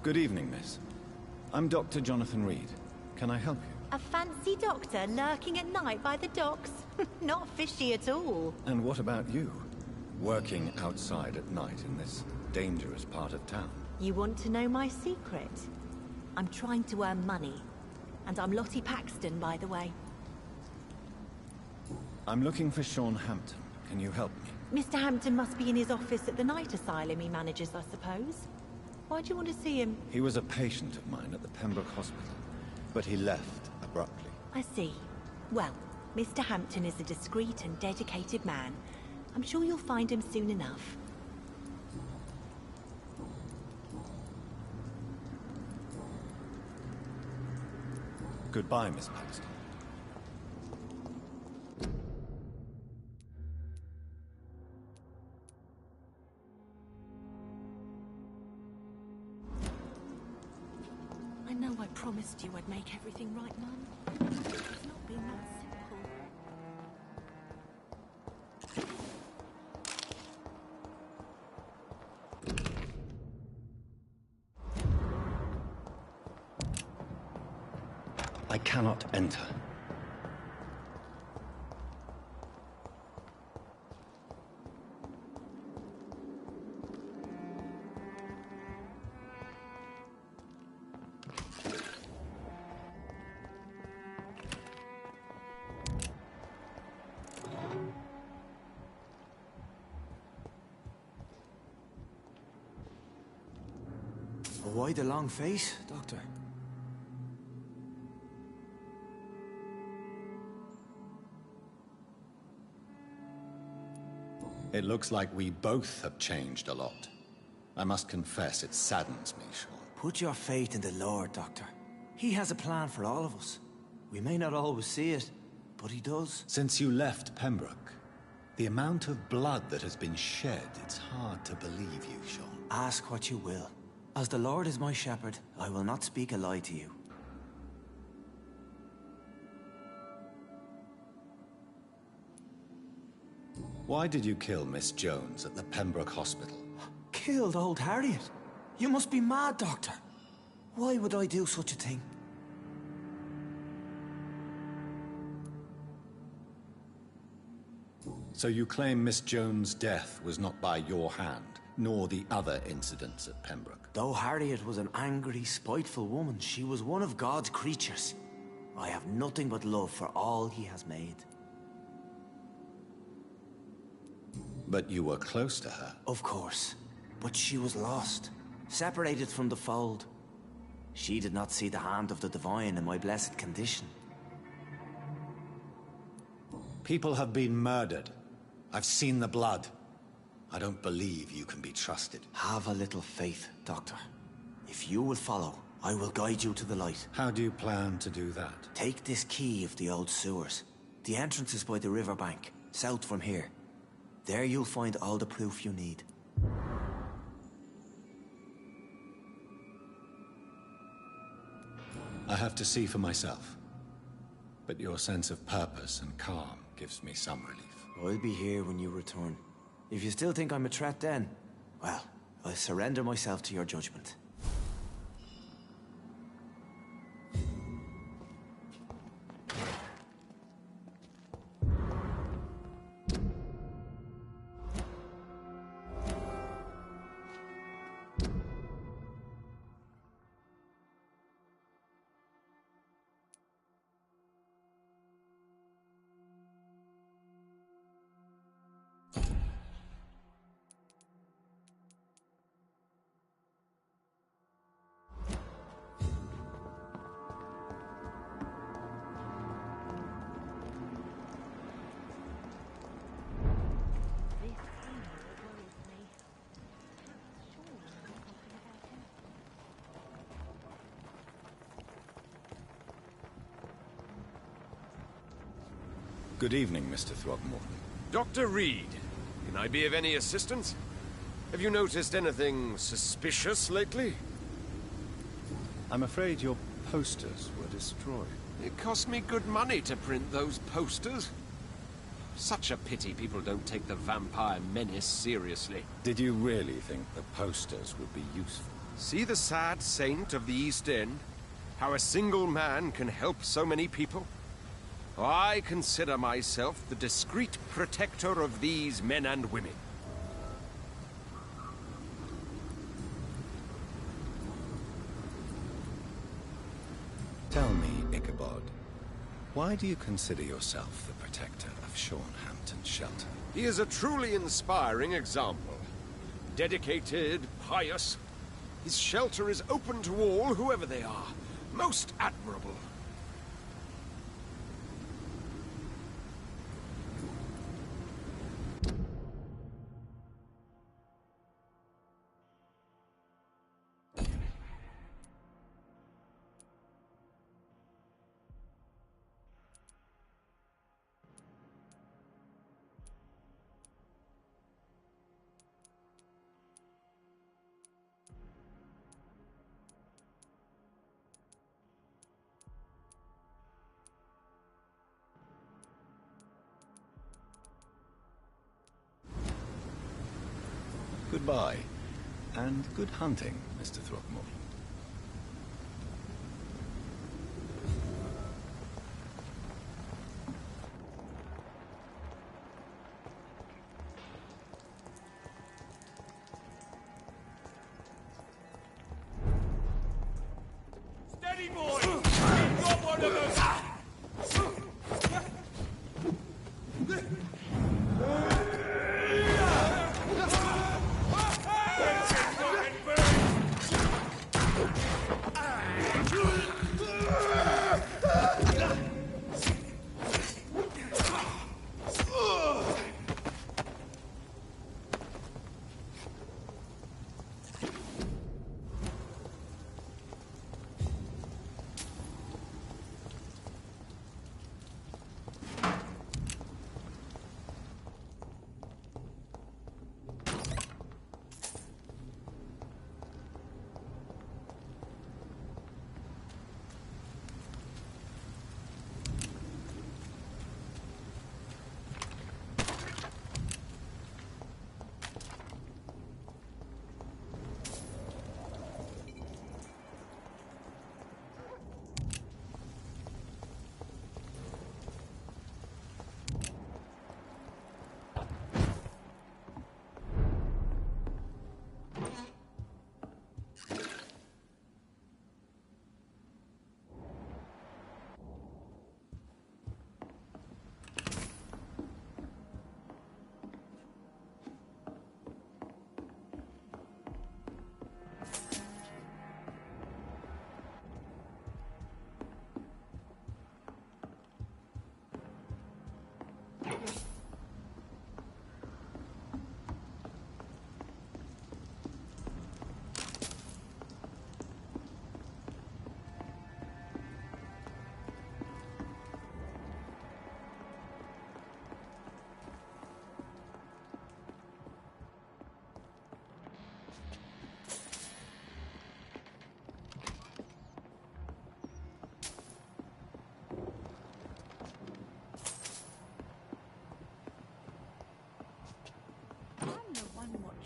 Good evening, miss. I'm Dr. Jonathan Reed. Can I help you? A fancy doctor lurking at night by the docks? Not fishy at all. And what about you? Working outside at night in this dangerous part of town? You want to know my secret? I'm trying to earn money. And I'm Lottie Paxton, by the way. I'm looking for Sean Hampton. Can you help me? Mr. Hampton must be in his office at the night asylum he manages, I suppose. Why do you want to see him? He was a patient of mine at the Pembroke Hospital, but he left abruptly. I see. Well, Mr. Hampton is a discreet and dedicated man. I'm sure you'll find him soon enough. Goodbye, Miss Paxton. I know I promised you I'd make everything right, Mum. It's not been that simple. I cannot enter. Why the long face, Doctor? It looks like we both have changed a lot. I must confess, it saddens me, Sean. Put your faith in the Lord, Doctor. He has a plan for all of us. We may not always see it, but he does. Since you left Pembroke, the amount of blood that has been shed, it's hard to believe you, Sean. Ask what you will. As the Lord is my shepherd, I will not speak a lie to you. Why did you kill Miss Jones at the Pembroke Hospital? Killed old Harriet? You must be mad, Doctor. Why would I do such a thing? So you claim Miss Jones' death was not by your hand, nor the other incidents at Pembroke? Though Harriet was an angry, spiteful woman, she was one of God's creatures. I have nothing but love for all he has made. But you were close to her. Of course. But she was lost, separated from the fold. She did not see the hand of the divine in my blessed condition. People have been murdered. I've seen the blood. I don't believe you can be trusted. Have a little faith, Doctor. If you will follow, I will guide you to the light. How do you plan to do that? Take this key of the old sewers. The entrance is by the riverbank, south from here. There you'll find all the proof you need. I have to see for myself. But your sense of purpose and calm gives me some relief. I'll be here when you return. If you still think I'm a threat then, well, I'll surrender myself to your judgment. Good evening, Mr. Throckmorton. Dr. Reed, can I be of any assistance? Have you noticed anything suspicious lately? I'm afraid your posters were destroyed. It cost me good money to print those posters. Such a pity people don't take the vampire menace seriously. Did you really think the posters would be useful? See the sad saint of the East End? How a single man can help so many people? I consider myself the discreet protector of these men and women. Tell me, Ichabod, why do you consider yourself the protector of Sean Hampton's shelter? He is a truly inspiring example. Dedicated, pious. His shelter is open to all, whoever they are. Most admirable. Goodbye, and good hunting, Mr. Throckmorton. Steady, boy! You're one of us!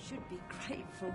Should be grateful.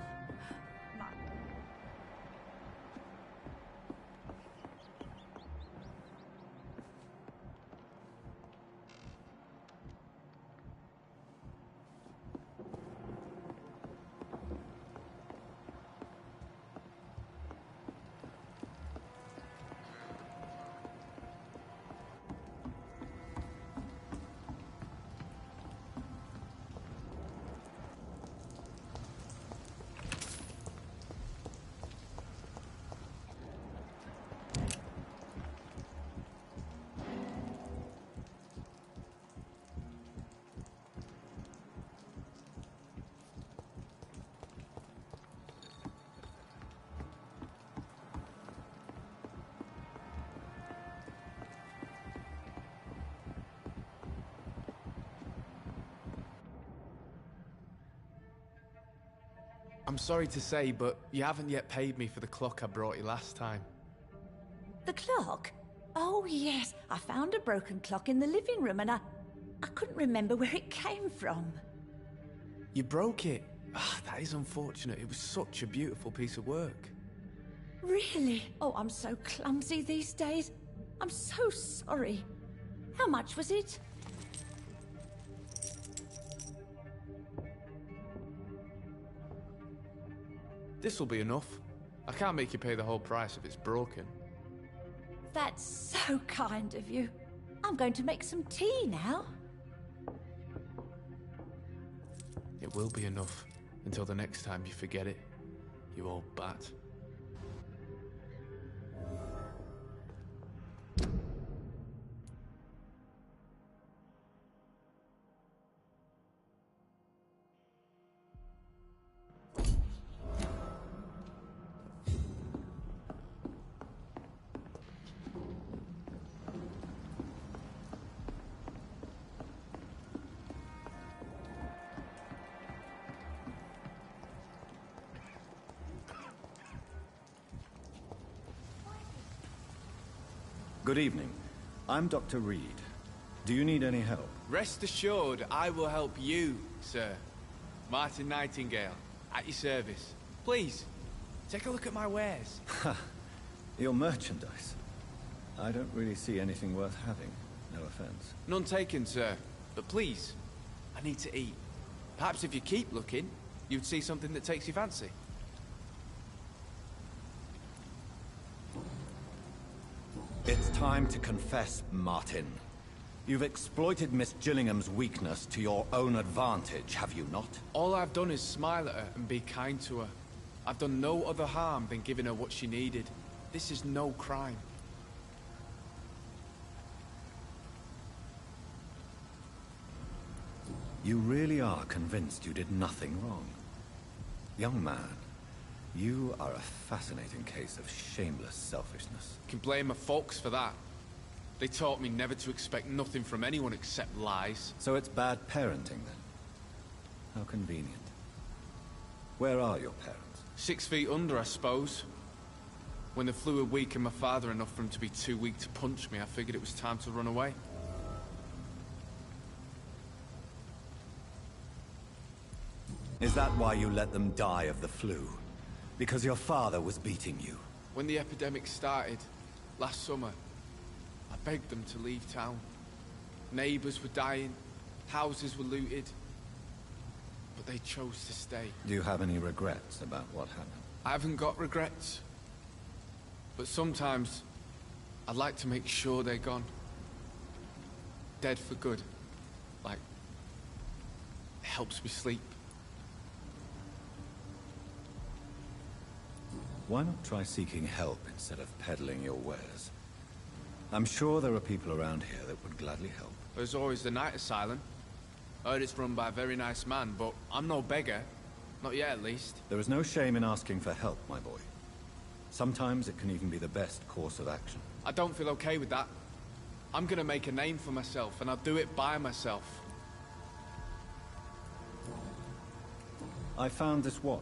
I'm sorry to say, but you haven't yet paid me for the clock I brought you last time. The clock? Oh, yes. I found a broken clock in the living room and I couldn't remember where it came from. You broke it. Ah, that is unfortunate. It was such a beautiful piece of work. Really? Oh, I'm so clumsy these days. I'm so sorry. How much was it? This'll be enough. I can't make you pay the whole price if it's broken. That's so kind of you. I'm going to make some tea now. It will be enough until the next time you forget it, you old bat. Good evening. I'm Dr. Reed. Do you need any help? Rest assured, I will help you, sir. Martin Nightingale, at your service. Please, take a look at my wares. Ha! Your merchandise. I don't really see anything worth having. No offense. None taken, sir. But please, I need to eat. Perhaps if you keep looking, you'd see something that takes your fancy. It's time to confess, Martin. You've exploited Miss Gillingham's weakness to your own advantage, have you not? All I've done is smile at her and be kind to her. I've done no other harm than giving her what she needed. This is no crime. You really are convinced you did nothing wrong. Young man, you are a fascinating case of shameless selfishness. You can blame my folks for that. They taught me never to expect nothing from anyone except lies. So it's bad parenting, then? How convenient. Where are your parents? 6 feet under, I suppose. When the flu had weakened my father enough for him to be too weak to punch me, I figured it was time to run away. Is that why you let them die of the flu? Because your father was beating you? When the epidemic started, last summer, I begged them to leave town. Neighbors were dying, houses were looted, but they chose to stay. Do you have any regrets about what happened? I haven't got regrets, but sometimes I'd like to make sure they're gone. Dead for good. Like, it helps me sleep. Why not try seeking help instead of peddling your wares? I'm sure there are people around here that would gladly help. There's always the night asylum. Heard it's run by a very nice man, but I'm no beggar. Not yet, at least. There is no shame in asking for help, my boy. Sometimes it can even be the best course of action. I don't feel okay with that. I'm gonna make a name for myself, and I'll do it by myself. I found this watch.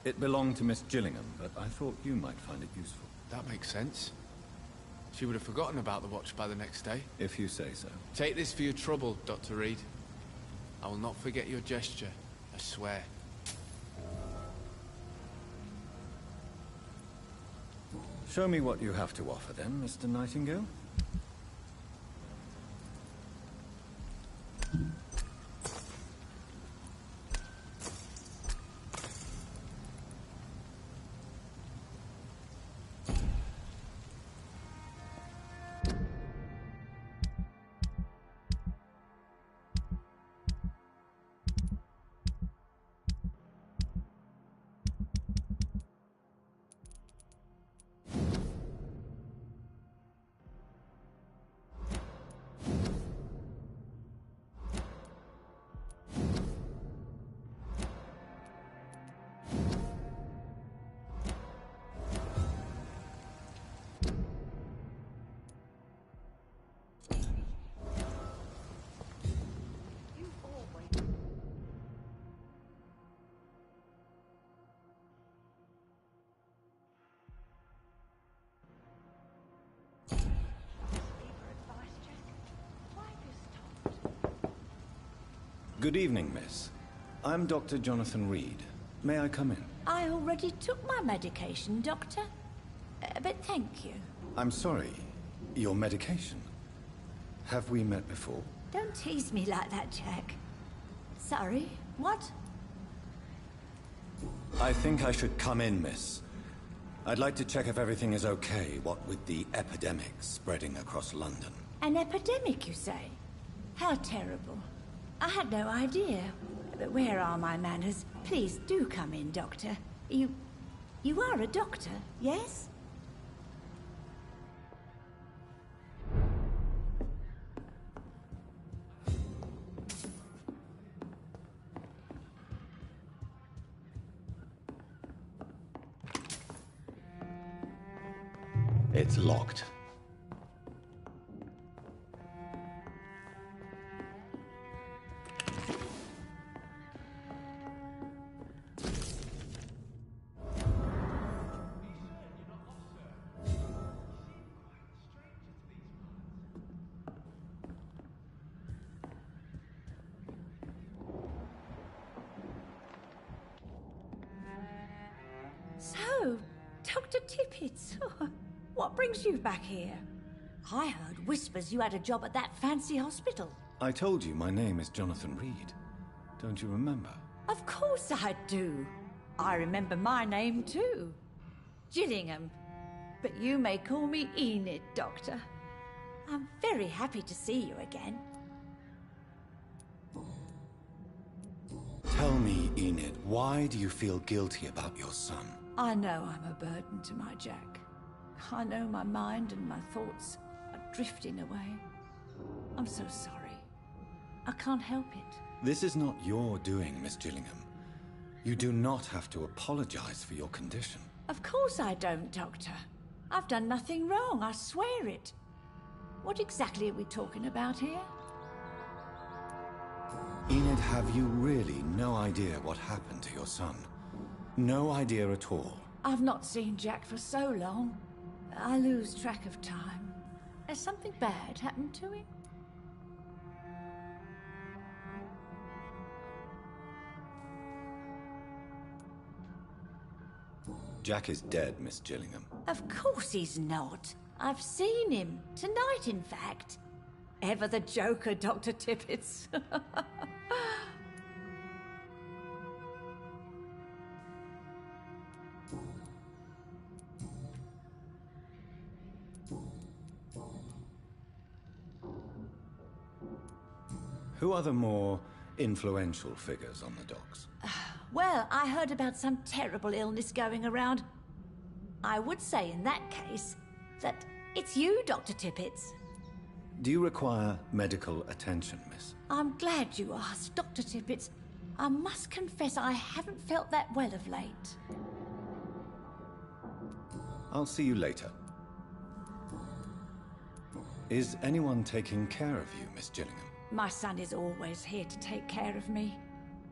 It belonged to Miss Gillingham, but I thought you might find it useful. That makes sense. She would have forgotten about the watch by the next day. If you say so. Take this for your trouble, Dr. Reed. I will not forget your gesture, I swear. Show me what you have to offer then, Mr. Nightingale. Good evening, miss. I'm Dr. Jonathan Reed. May I come in? I already took my medication, Doctor. But thank you. I'm sorry. Your medication? Have we met before? Don't tease me like that, Jack. Sorry, what? I think I should come in, miss. I'd like to check if everything is okay, what with the epidemic spreading across London. An epidemic, you say? How terrible. I had no idea. But where are my manners? Please do come in, Doctor. You are a doctor, yes? It's locked. So, Dr. Tippett, what brings you back here? I heard whispers you had a job at that fancy hospital. I told you my name is Jonathan Reed. Don't you remember? Of course I do. I remember my name too. Gillingham. But you may call me Enid, Doctor. I'm very happy to see you again. Tell me, Enid, why do you feel guilty about your son? I know I'm a burden to my Jack. I know my mind and my thoughts are drifting away. I'm so sorry. I can't help it. This is not your doing, Miss Gillingham. You do not have to apologize for your condition. Of course I don't, Doctor. I've done nothing wrong, I swear it. What exactly are we talking about here? Enid, have you really no idea what happened to your son? No idea at all? I've not seen Jack for so long. I lose track of time. Has something bad happened to him? Jack is dead, Miss Gillingham. Of course he's not. I've seen him. Tonight, in fact. Ever the joker, Dr. Tippett. Who are the more influential figures on the docks? Well, I heard about some terrible illness going around. I would say in that case that it's you, Dr. Tippett. Do you require medical attention, miss? I'm glad you asked, Dr. Tippett. I must confess I haven't felt that well of late. I'll see you later. Is anyone taking care of you, Miss Gillingham? My son is always here to take care of me.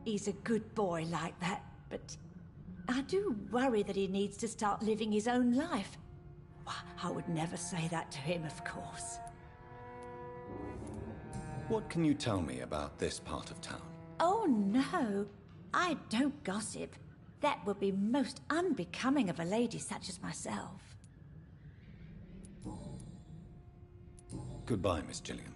He's a good boy like that, but I do worry that he needs to start living his own life. I would never say that to him, of course. What can you tell me about this part of town? Oh, no. I don't gossip. That would be most unbecoming of a lady such as myself. Goodbye, Miss Gillingham.